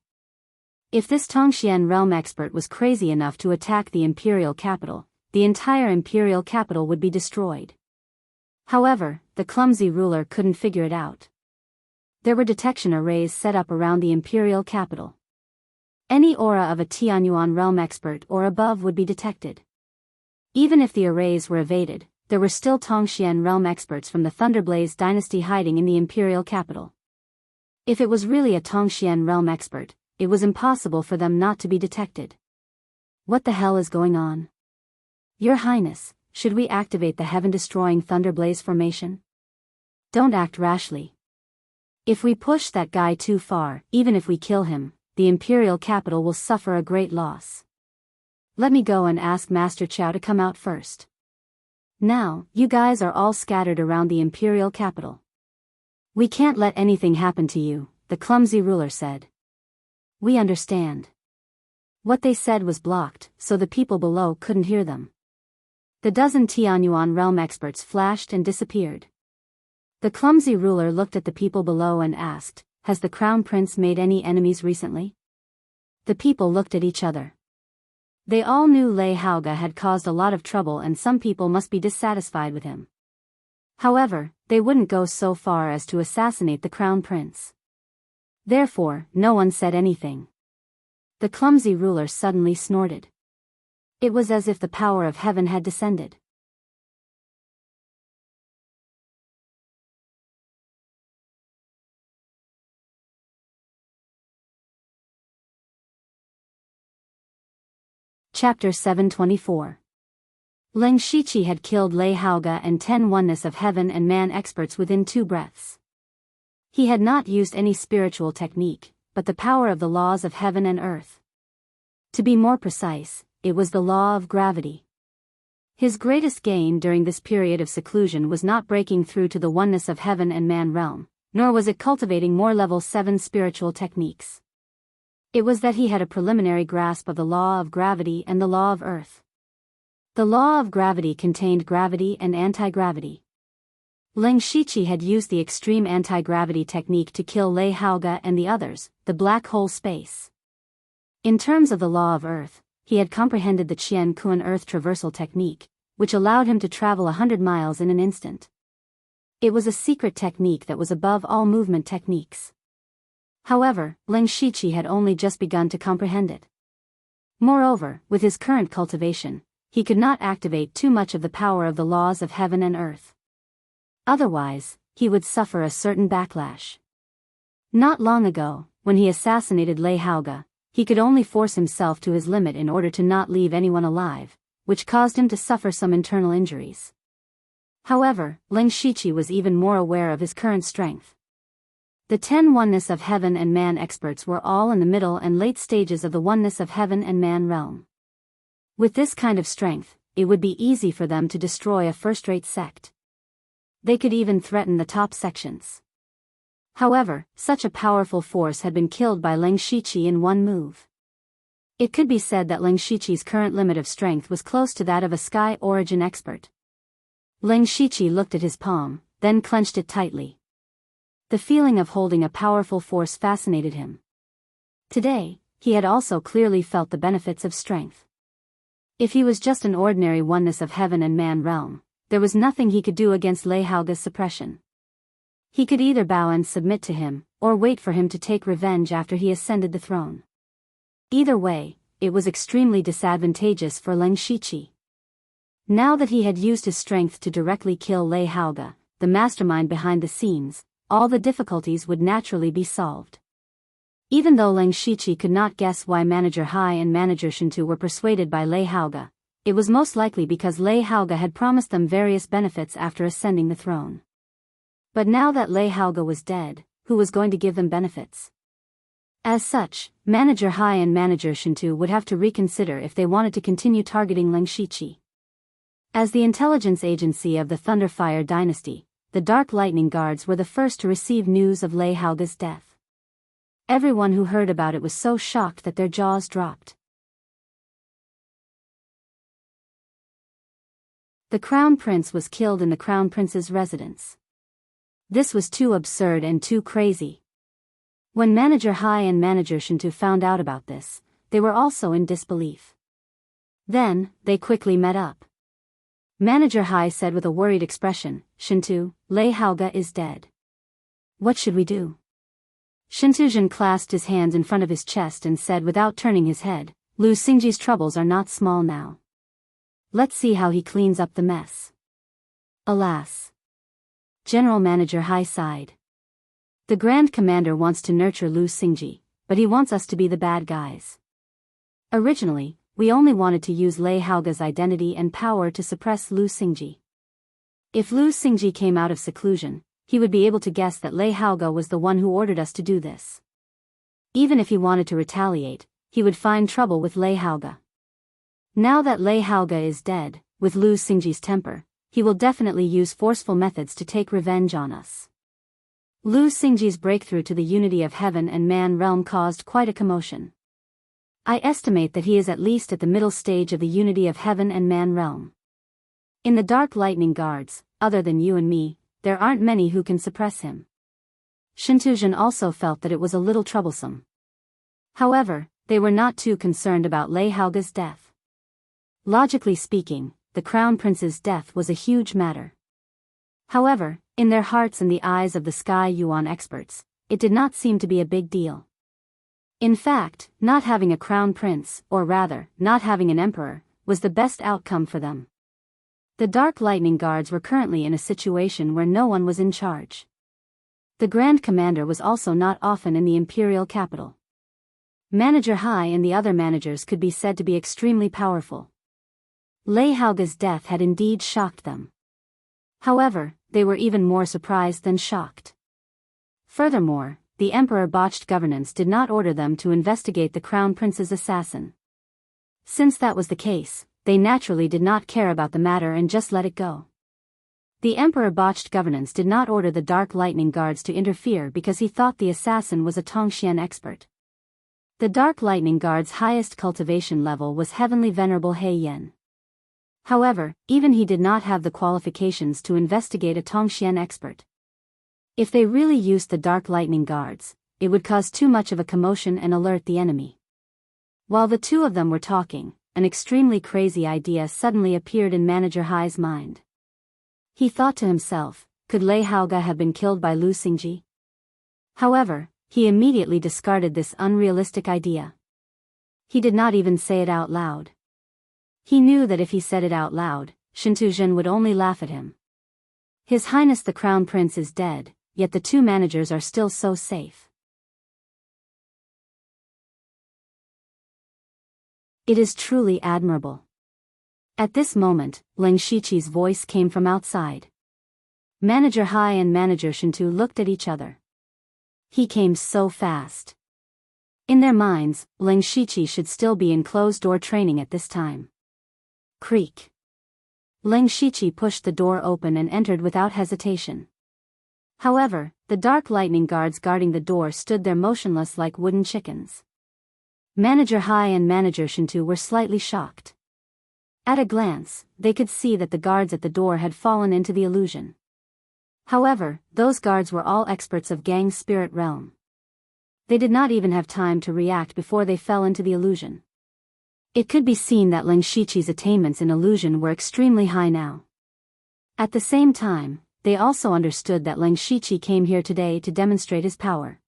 If this Tongxian realm expert was crazy enough to attack the imperial capital, the entire imperial capital would be destroyed. However, the clumsy ruler couldn't figure it out. There were detection arrays set up around the imperial capital. Any aura of a Tianyuan realm expert or above would be detected. Even if the arrays were evaded, there were still Tongxian realm experts from the Thunderblaze dynasty hiding in the imperial capital. If it was really a Tongxian realm expert, it was impossible for them not to be detected. What the hell is going on? Your Highness, should we activate the heaven-destroying Thunderblaze formation? Don't act rashly. If we push that guy too far, even if we kill him, the imperial capital will suffer a great loss. Let me go and ask Master Chow to come out first. Now, you guys are all scattered around the imperial capital. We can't let anything happen to you, the clumsy ruler said. We understand. What they said was blocked, so the people below couldn't hear them. The dozen Tianyuan realm experts flashed and disappeared. The clumsy ruler looked at the people below and asked, "Has the crown prince made any enemies recently?" The people looked at each other. They all knew Lei Haoge had caused a lot of trouble and some people must be dissatisfied with him. However, they wouldn't go so far as to assassinate the crown prince. Therefore, no one said anything. The clumsy ruler suddenly snorted. It was as if the power of heaven had descended. Chapter 724. Leng Shiqi had killed Lei Haoge and 10 oneness of heaven and man experts within 2 breaths. He had not used any spiritual technique, but the power of the laws of heaven and earth. To be more precise, it was the law of gravity. His greatest gain during this period of seclusion was not breaking through to the oneness of heaven and man realm, nor was it cultivating more level 7 spiritual techniques. It was that he had a preliminary grasp of the law of gravity and the law of earth. The law of gravity contained gravity and anti-gravity. Leng Shiqi had used the extreme anti-gravity technique to kill Lei Haoge and the others, the black hole space. In terms of the law of earth, he had comprehended the Qian Kuan earth traversal technique, which allowed him to travel 100 miles in an instant. It was a secret technique that was above all movement techniques. However, Leng Shiqi had only just begun to comprehend it. Moreover, with his current cultivation, he could not activate too much of the power of the laws of heaven and earth. Otherwise, he would suffer a certain backlash. Not long ago, when he assassinated Lei Haoge, he could only force himself to his limit in order to not leave anyone alive, which caused him to suffer some internal injuries. However, Leng Shiqi was even more aware of his current strength. The 10 oneness of heaven and man experts were all in the middle and late stages of the oneness of heaven and man realm. With this kind of strength, it would be easy for them to destroy a first-rate sect. They could even threaten the top sections. However, such a powerful force had been killed by Leng Shiqi in one move. It could be said that Leng Shiqi's current limit of strength was close to that of a sky origin expert. Leng Shiqi looked at his palm, then clenched it tightly. The feeling of holding a powerful force fascinated him. Today, he had also clearly felt the benefits of strength. If he was just an ordinary oneness of heaven and man realm, there was nothing he could do against Lei Haoge's suppression. He could either bow and submit to him, or wait for him to take revenge after he ascended the throne. Either way, it was extremely disadvantageous for Leng Shiqi. Now that he had used his strength to directly kill Lei Haoge, the mastermind behind the scenes, all the difficulties would naturally be solved. Even though Leng Shiqi could not guess why Manager Hai and Manager Shintu were persuaded by Lei Haoge, it was most likely because Lei Haoge had promised them various benefits after ascending the throne. But now that Lei Haoge was dead, who was going to give them benefits? As such, Manager Hai and Manager Shintu would have to reconsider if they wanted to continue targeting Leng Shiqi. As the intelligence agency of the Thunderfire dynasty, the Dark Lightning Guards were the first to receive news of Lei Haoge's death. Everyone who heard about it was so shocked that their jaws dropped. The Crown Prince was killed in the Crown Prince's residence. This was too absurd and too crazy. When Manager Hai and Manager Shintu found out about this, they were also in disbelief. Then, they quickly met up. Manager Hai said with a worried expression, "Shintu, Lei Haoge is dead. What should we do?" Shintuzhen clasped his hands in front of his chest and said without turning his head, "Lu Xingji's troubles are not small now. Let's see how he cleans up the mess." Alas. General Manager Hai sighed. The Grand Commander wants to nurture Lu Xingji, but he wants us to be the bad guys. Originally, we only wanted to use Lei Haoge's identity and power to suppress Lu Xingji. If Lu Xingji came out of seclusion, he would be able to guess that Lei Haoge was the one who ordered us to do this. Even if he wanted to retaliate, he would find trouble with Lei Haoge. Now that Lei Haoge is dead, with Lu Xingji's temper, he will definitely use forceful methods to take revenge on us. Lu Xingji's breakthrough to the unity of heaven and man realm caused quite a commotion. I estimate that he is at least at the middle stage of the unity of heaven and man realm. In the Dark Lightning Guards, other than you and me, there aren't many who can suppress him. Shintuzhen also felt that it was a little troublesome. However, they were not too concerned about Lei Haoge's death. Logically speaking, the Crown Prince's death was a huge matter. However, in their hearts and the eyes of the Sky Yuan experts, it did not seem to be a big deal. In fact, not having a crown prince, or rather, not having an emperor, was the best outcome for them. The Dark Lightning Guards were currently in a situation where no one was in charge. The Grand Commander was also not often in the imperial capital. Manager Hai and the other managers could be said to be extremely powerful. Lei Haoga's death had indeed shocked them. However, they were even more surprised than shocked. Furthermore, the Emperor botched governance did not order them to investigate the Crown Prince's assassin. Since that was the case, they naturally did not care about the matter and just let it go. The Emperor botched governance did not order the Dark Lightning Guards to interfere because he thought the assassin was a Tongxian expert. The Dark Lightning Guard's highest cultivation level was Heavenly Venerable Hei Yen. However, even he did not have the qualifications to investigate a Tongxian expert. If they really used the Dark Lightning Guards, it would cause too much of a commotion and alert the enemy. While the two of them were talking, an extremely crazy idea suddenly appeared in Manager Hai's mind. He thought to himself, could Lei Haoga have been killed by Lu Xingji? However, he immediately discarded this unrealistic idea. He did not even say it out loud. He knew that if he said it out loud, Shintuzhen would only laugh at him. His Highness the Crown Prince is dead, yet the two managers are still so safe. It is truly admirable. At this moment, Leng Shiqi's voice came from outside. Manager Hai and Manager Shintu looked at each other. He came so fast. In their minds, Leng Shiqi should still be in closed-door training at this time. Creak. Leng Shiqi pushed the door open and entered without hesitation. However, the Dark Lightning Guards guarding the door stood there motionless like wooden chickens. Manager Hai and Manager Shintu were slightly shocked. At a glance, they could see that the guards at the door had fallen into the illusion. However, those guards were all experts of Gang's spirit realm. They did not even have time to react before they fell into the illusion. It could be seen that Leng Shiqi's attainments in illusion were extremely high now. At the same time, they also understood that Leng Shiqi came here today to demonstrate his power.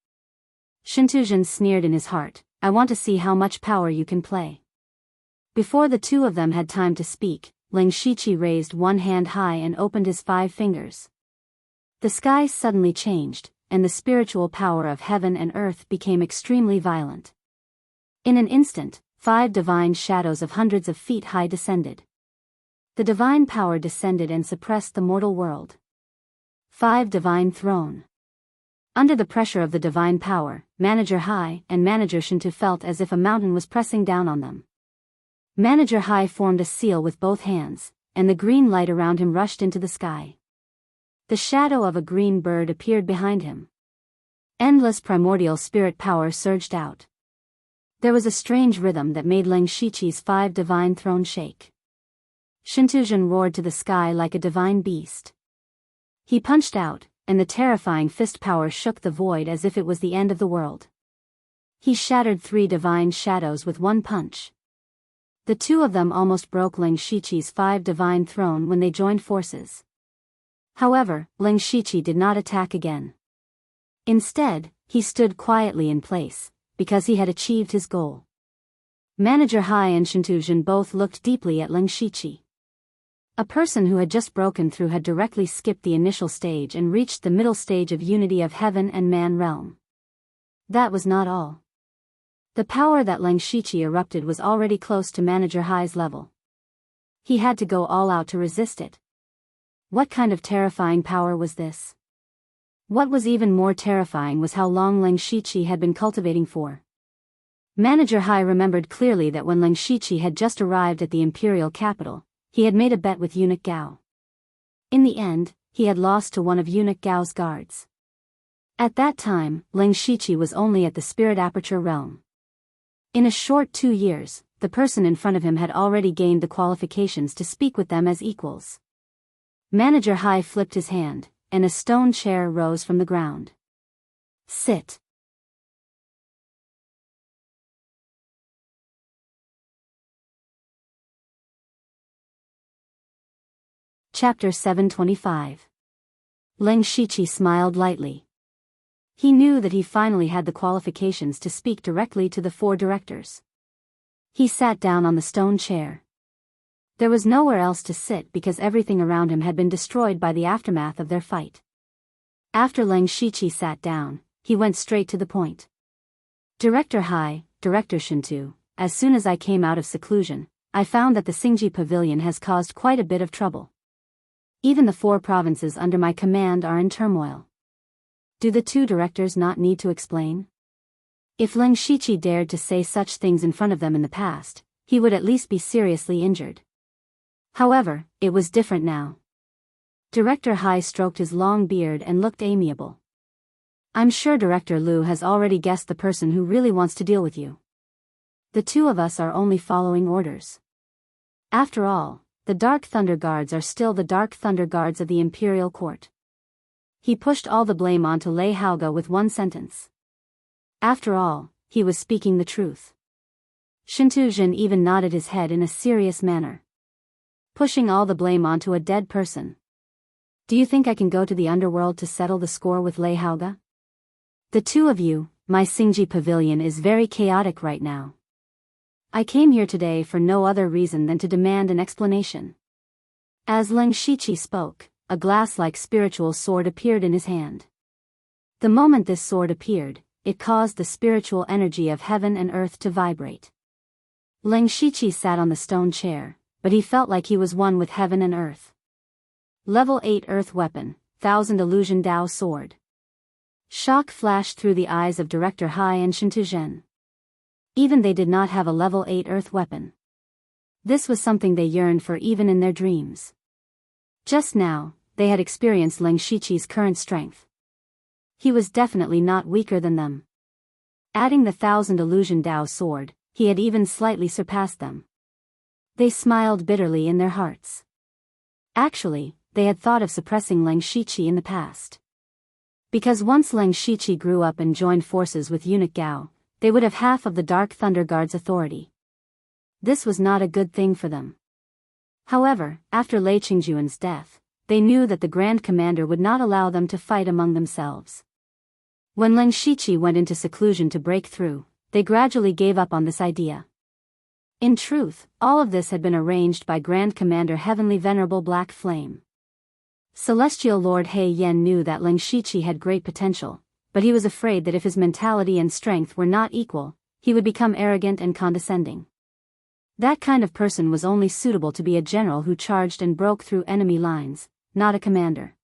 Shintuzhen sneered in his heart, I want to see how much power you can play. Before the two of them had time to speak, Leng Shiqi raised one hand high and opened his 5 fingers. The sky suddenly changed, and the spiritual power of heaven and earth became extremely violent. In an instant, 5 divine shadows of hundreds of feet high descended. The divine power descended and suppressed the mortal world. 5 divine throne. Under the pressure of the divine power, Manager Hai and Manager Shintu felt as if a mountain was pressing down on them. Manager Hai formed a seal with both hands, and the green light around him rushed into the sky. The shadow of a green bird appeared behind him. Endless primordial spirit power surged out. There was a strange rhythm that made Leng Shiqi's 5 divine throne shake. Shintuzhen roared to the sky like a divine beast. He punched out, and the terrifying fist power shook the void as if it was the end of the world. He shattered 3 divine shadows with one punch. The two of them almost broke Leng Shiqi's 5 divine throne when they joined forces. However, Leng Shiqi did not attack again. Instead, he stood quietly in place, because he had achieved his goal. Manager Hai and Shintuzhen both looked deeply at Leng Shiqi. A person who had just broken through had directly skipped the initial stage and reached the middle stage of unity of heaven and man realm. That was not all. The power that Leng Shiqi erupted was already close to Manager Hai's level. He had to go all out to resist it. What kind of terrifying power was this? What was even more terrifying was how long Leng Shiqi had been cultivating for. Manager Hai remembered clearly that when Leng Shiqi had just arrived at the imperial capital, he had made a bet with Eunuch Gao. In the end, he had lost to one of Eunuch Gao's guards. At that time, Leng Shiqi was only at the spirit aperture realm. In a short 2 years, the person in front of him had already gained the qualifications to speak with them as equals. Manager Hai flipped his hand, and a stone chair rose from the ground. Sit. Chapter 725. Leng Shiqi smiled lightly. He knew that he finally had the qualifications to speak directly to the 4 directors. He sat down on the stone chair. There was nowhere else to sit because everything around him had been destroyed by the aftermath of their fight. After Leng Shiqi sat down, he went straight to the point. Director Hai, Director Shintu, as soon as I came out of seclusion, I found that the Xingji Pavilion has caused quite a bit of trouble. Even the 4 provinces under my command are in turmoil. Do the 2 directors not need to explain? If Leng Shiqi dared to say such things in front of them in the past, he would at least be seriously injured. However, it was different now. Director Hai stroked his long beard and looked amiable. I'm sure Director Liu has already guessed the person who really wants to deal with you. The 2 of us are only following orders. After all, the Dark Thunder Guards are still the Dark Thunder Guards of the Imperial Court. He pushed all the blame onto Lei Haoge with one sentence. After all, he was speaking the truth. Shintu Jin even nodded his head in a serious manner. Pushing all the blame onto a dead person. Do you think I can go to the underworld to settle the score with Lei Haoge? The 2 of you, my Xingji Pavilion is very chaotic right now. I came here today for no other reason than to demand an explanation. As Leng Shiqi spoke, a glass-like spiritual sword appeared in his hand. The moment this sword appeared, it caused the spiritual energy of heaven and earth to vibrate. Leng Shiqi sat on the stone chair, but he felt like he was one with heaven and earth. Level 8 Earth Weapon, 1000 Illusion Dao Sword. Shock flashed through the eyes of Director Hai and Shintu Zhen. Even they did not have a level 8 Earth Weapon. This was something they yearned for even in their dreams. Just now, they had experienced Leng Shiqi's current strength. He was definitely not weaker than them. Adding the 1000 Illusion Dao Sword, he had even slightly surpassed them. They smiled bitterly in their hearts. Actually, they had thought of suppressing Leng Shiqi in the past. Because once Leng Shiqi grew up and joined forces with Eunuch Gao, they would have half of the Dark Thunder Guard's authority. This was not a good thing for them. However, after Lei Qingjuan's death, they knew that the Grand Commander would not allow them to fight among themselves. When Leng Shiqi went into seclusion to break through, they gradually gave up on this idea. In truth, all of this had been arranged by Grand Commander Heavenly Venerable Black Flame. Celestial Lord He Yen knew that Leng Shiqi had great potential, but he was afraid that if his mentality and strength were not equal, he would become arrogant and condescending. That kind of person was only suitable to be a general who charged and broke through enemy lines, not a commander.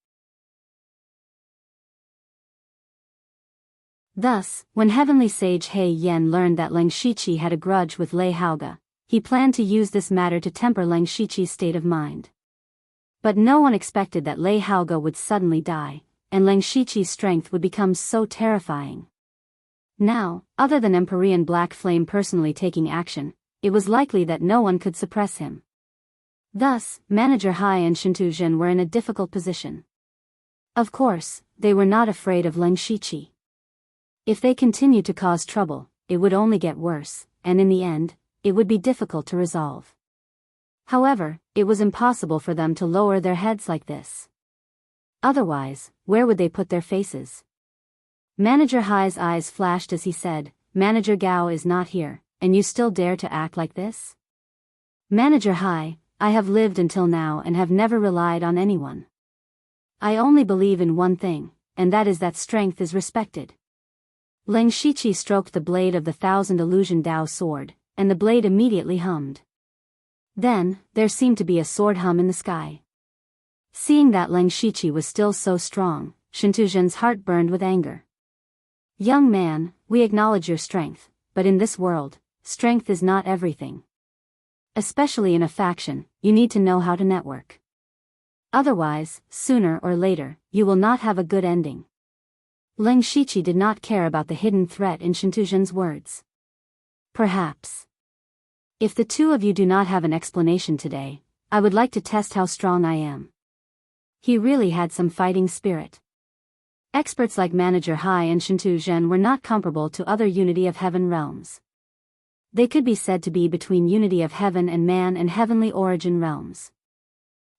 Thus, when Heavenly Sage He Yen learned that Leng Shiqi had a grudge with Lei Haoge, he planned to use this matter to temper Leng Shiqi's state of mind. But no one expected that Lei Haoge would suddenly die, and Leng Shiqi's strength would become so terrifying. Now, other than Empyrean Black Flame personally taking action, it was likely that no one could suppress him. Thus, Manager Hai and Shintu Zhen were in a difficult position. Of course, they were not afraid of Leng Shiqi. If they continued to cause trouble, it would only get worse, and in the end, it would be difficult to resolve. However, it was impossible for them to lower their heads like this. Otherwise, where would they put their faces? Manager Hai's eyes flashed as he said, "Manager Gao is not here, and you still dare to act like this?" Manager Hai, I have lived until now and have never relied on anyone. I only believe in one thing, and that is that strength is respected. Leng Shiqi stroked the blade of the 1000 Illusion Dao sword, and the blade immediately hummed. Then, there seemed to be a sword hum in the sky. Seeing that Leng Shiqi was still so strong, Shintu Zhen's heart burned with anger. Young man, we acknowledge your strength, but in this world, strength is not everything. Especially in a faction, you need to know how to network. Otherwise, sooner or later, you will not have a good ending. Leng Shiqi did not care about the hidden threat in Shintu Zhen's words. Perhaps. If the 2 of you do not have an explanation today, I would like to test how strong I am. He really had some fighting spirit. Experts like Manager Hai and Shintu Zhen were not comparable to other Unity of Heaven realms. They could be said to be between Unity of Heaven and Man and Heavenly Origin realms.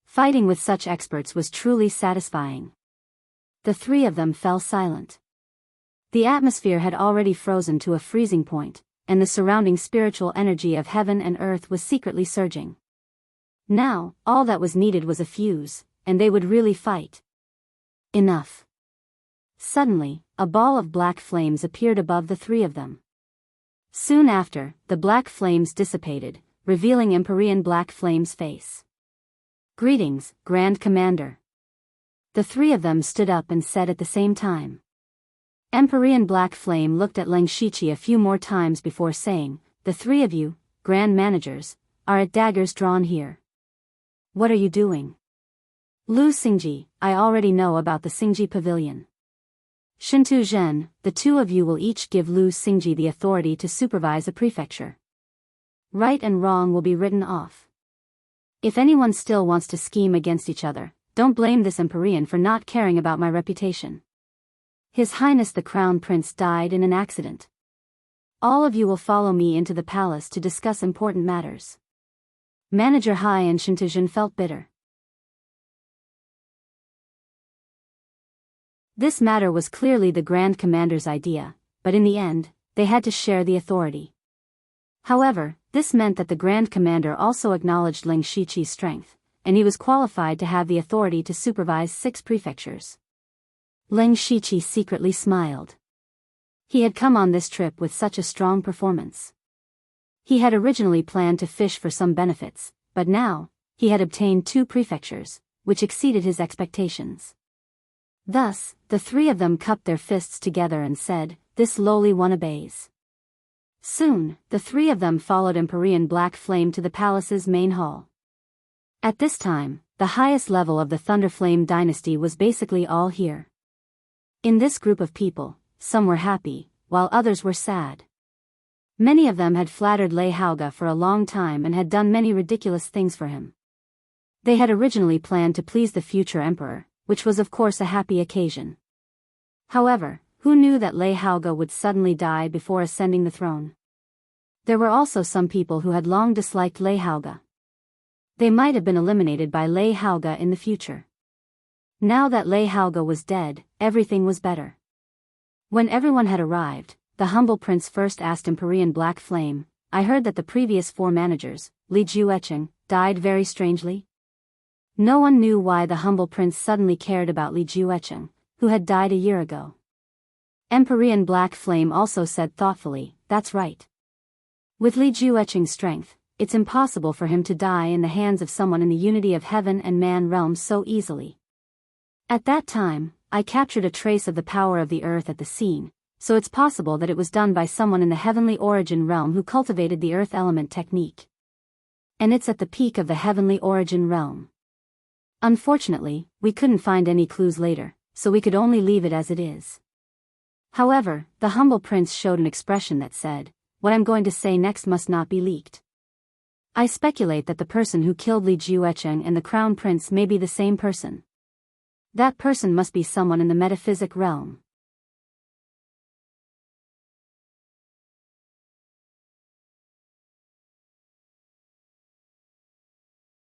Fighting with such experts was truly satisfying. The 3 of them fell silent. The atmosphere had already frozen to a freezing point, and the surrounding spiritual energy of heaven and earth was secretly surging. Now, all that was needed was a fuse, and they would really fight. Enough. Suddenly, a ball of black flames appeared above the three of them. Soon after, the black flames dissipated, revealing Empyrean Black Flame's face. "Greetings, Grand Commander." The three of them stood up and said at the same time. Empyrean Black Flame looked at Leng Shiqi a few more times before saying, "The three of you, Grand Managers, are at daggers drawn here. What are you doing?" "Lu Xingji, I already know about the Xingji Pavilion. Shintu Zhen, the two of you will each give Lu Xingji the authority to supervise a prefecture. Right and wrong will be written off. If anyone still wants to scheme against each other, don't blame this Empyrean for not caring about my reputation. His Highness the Crown Prince died in an accident. All of you will follow me into the palace to discuss important matters." Manager Hai and Shintuzhen felt bitter. This matter was clearly the Grand Commander's idea, but in the end, they had to share the authority. However, this meant that the Grand Commander also acknowledged Leng Shiqi's strength, and he was qualified to have the authority to supervise 6 prefectures. Leng Shiqi secretly smiled. He had come on this trip with such a strong performance. He had originally planned to fish for some benefits, but now, he had obtained 2 prefectures, which exceeded his expectations. Thus, the three of them cupped their fists together and said, "This lowly one obeys." Soon, the three of them followed Empyrean Black Flame to the palace's main hall. At this time, the highest level of the Thunderflame dynasty was basically all here. In this group of people, some were happy, while others were sad. Many of them had flattered Lei Haoge for a long time and had done many ridiculous things for him. They had originally planned to please the future emperor, which was of course a happy occasion. However, who knew that Lei Haoge would suddenly die before ascending the throne? There were also some people who had long disliked Lei Haoge. They might have been eliminated by Lei Haoge in the future. Now that Lei Haoge was dead, everything was better. When everyone had arrived, the humble prince first asked Empyrean Black Flame, "I heard that the previous 4 managers, Li Juecheng, died very strangely?" No one knew why the humble prince suddenly cared about Li Juecheng, who had died a year ago. Empyrean Black Flame also said thoughtfully, "That's right. With Li Juecheng's strength, it's impossible for him to die in the hands of someone in the unity of heaven and man realms so easily. At that time, I captured a trace of the power of the earth at the scene, so it's possible that it was done by someone in the heavenly origin realm who cultivated the earth element technique. And it's at the peak of the heavenly origin realm. Unfortunately, we couldn't find any clues later, so we could only leave it as it is." However, the humble prince showed an expression that said, "What I'm going to say next must not be leaked. I speculate that the person who killed Li Juecheng and the crown prince may be the same person. That person must be someone in the metaphysic realm."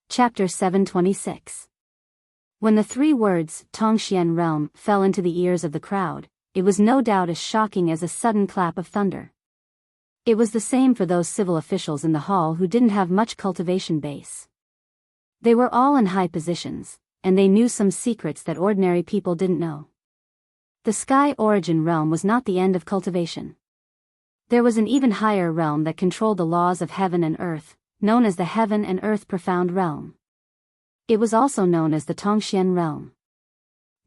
Chapter 726. When the 3 words, Tongxian realm, fell into the ears of the crowd, it was no doubt as shocking as a sudden clap of thunder. It was the same for those civil officials in the hall who didn't have much cultivation base. They were all in high positions, and they knew some secrets that ordinary people didn't know. The sky origin realm was not the end of cultivation. There was an even higher realm that controlled the laws of heaven and earth, known as the Heaven and Earth Profound Realm. It was also known as the Tongxian realm.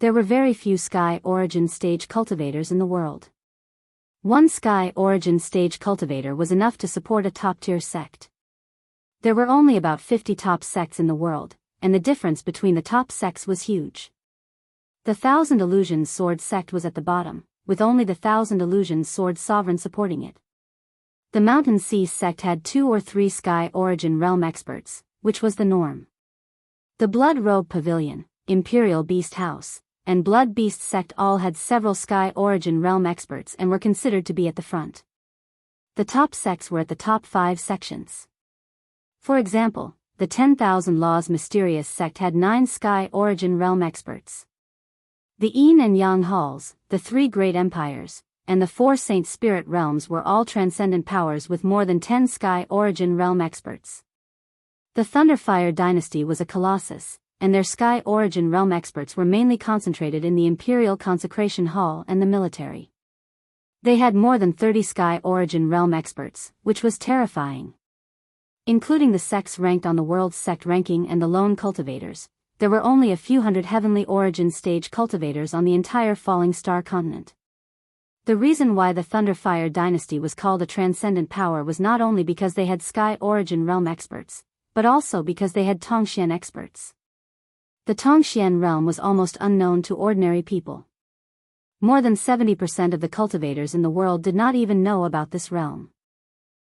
There were very few sky origin stage cultivators in the world. One sky origin stage cultivator was enough to support a top-tier sect. There were only about 50 top sects in the world, and the difference between the top sects was huge. The Thousand Illusions Sword sect was at the bottom, with only the Thousand Illusions Sword sovereign supporting it. The Mountain Sea sect had 2 or 3 sky origin realm experts, which was the norm. The Blood Robe Pavilion, Imperial Beast House, and Blood Beast sect all had several sky origin realm experts and were considered to be at the front. The top sects were at the top 5 sections. For example, the 10,000 Laws Mysterious sect had 9 sky origin realm experts. The Yin and Yang halls, the 3 great empires, and the 4 Saint Spirit realms were all transcendent powers with more than 10 Sky Origin realm experts. The Thunderfire dynasty was a colossus, and their Sky Origin realm experts were mainly concentrated in the Imperial Consecration Hall and the military. They had more than 30 Sky Origin realm experts, which was terrifying. Including the sects ranked on the world's sect ranking and the lone cultivators, there were only a few hundred Heavenly Origin stage cultivators on the entire Falling Star continent. The reason why the Thunderfire dynasty was called a transcendent power was not only because they had Sky Origin realm experts, but also because they had Tongxian experts. The Tongxian realm was almost unknown to ordinary people. More than 70% of the cultivators in the world did not even know about this realm.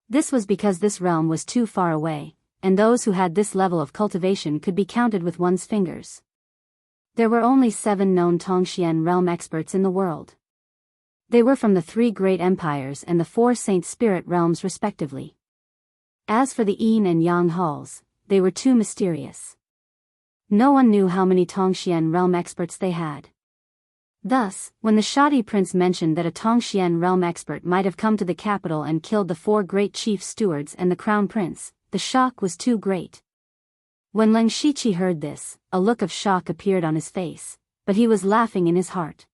This was because this realm was too far away, and those who had this level of cultivation could be counted with one's fingers. There were only 7 known Tongxian realm experts in the world. They were from the 3 great empires and the 4 Saint Spirit realms respectively. As for the Yin and Yang halls, they were too mysterious. No one knew how many Tongxian realm experts they had. Thus, when the Shoddy Prince mentioned that a Tongxian realm expert might have come to the capital and killed the 4 great chief stewards and the crown prince, the shock was too great. When Leng Shiqi heard this, a look of shock appeared on his face, but he was laughing in his heart.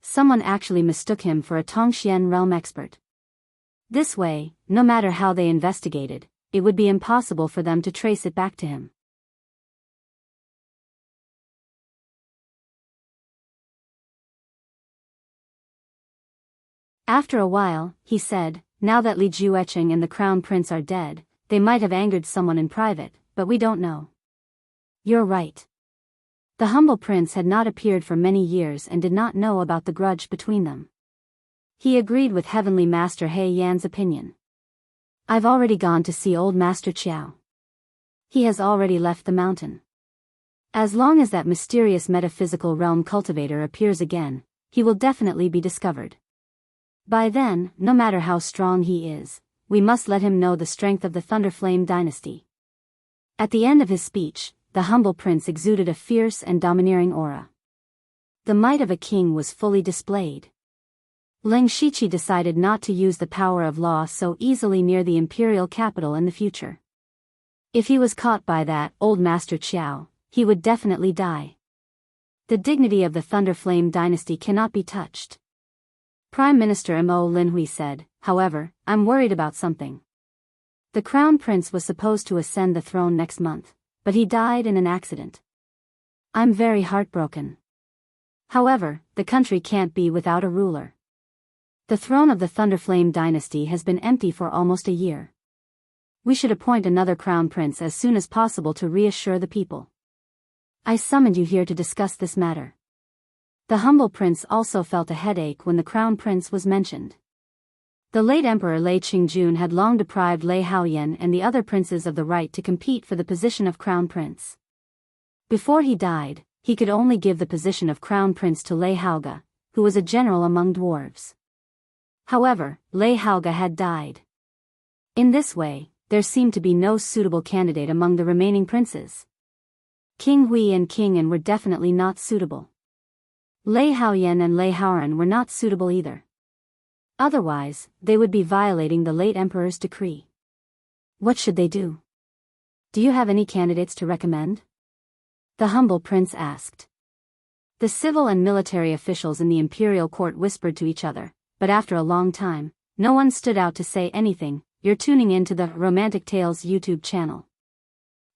Someone actually mistook him for a Tongxian realm expert. This way, no matter how they investigated, it would be impossible for them to trace it back to him. After a while, he said, "Now that Li Jueqing and the Crown Prince are dead, they might have angered someone in private, but we don't know." "You're right." The humble prince had not appeared for many years and did not know about the grudge between them. He agreed with Heavenly Master He Yan's opinion. "I've already gone to see old Master Qiao. He has already left the mountain. As long as that mysterious metaphysical realm cultivator appears again, he will definitely be discovered. By then, no matter how strong he is, we must let him know the strength of the Thunderflame dynasty." At the end of his speech, the humble prince exuded a fierce and domineering aura. The might of a king was fully displayed. Leng Shiqi decided not to use the power of law so easily near the imperial capital in the future. If he was caught by that old Master Qiao, he would definitely die. The dignity of the Thunderflame dynasty cannot be touched. Prime Minister Mo Linhui said, "However, I'm worried about something. The crown prince was supposed to ascend the throne next month, but he died in an accident. I'm very heartbroken. However, the country can't be without a ruler. The throne of the Thunderflame dynasty has been empty for almost a year. We should appoint another crown prince as soon as possible to reassure the people. I summoned you here to discuss this matter." The humble prince also felt a headache when the crown prince was mentioned. The late Emperor Lei Qingjun had long deprived Lei Haoyan and the other princes of the right to compete for the position of crown prince. Before he died, he could only give the position of crown prince to Lei Haoga, who was a general among dwarves. However, Lei Haoga had died. In this way, there seemed to be no suitable candidate among the remaining princes. King Hui and King An were definitely not suitable. Lei Haoyan and Lei Haoran were not suitable either. Otherwise, they would be violating the late emperor's decree. What should they do? Do you have any candidates to recommend? The humble prince asked. The civil and military officials in the imperial court whispered to each other, but after a long time, no one stood out to say anything. You're tuning in to the Romantic Tales YouTube channel.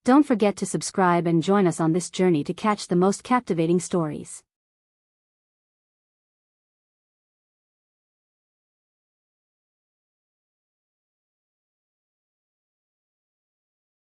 Don't forget to subscribe and join us on this journey to catch the most captivating stories.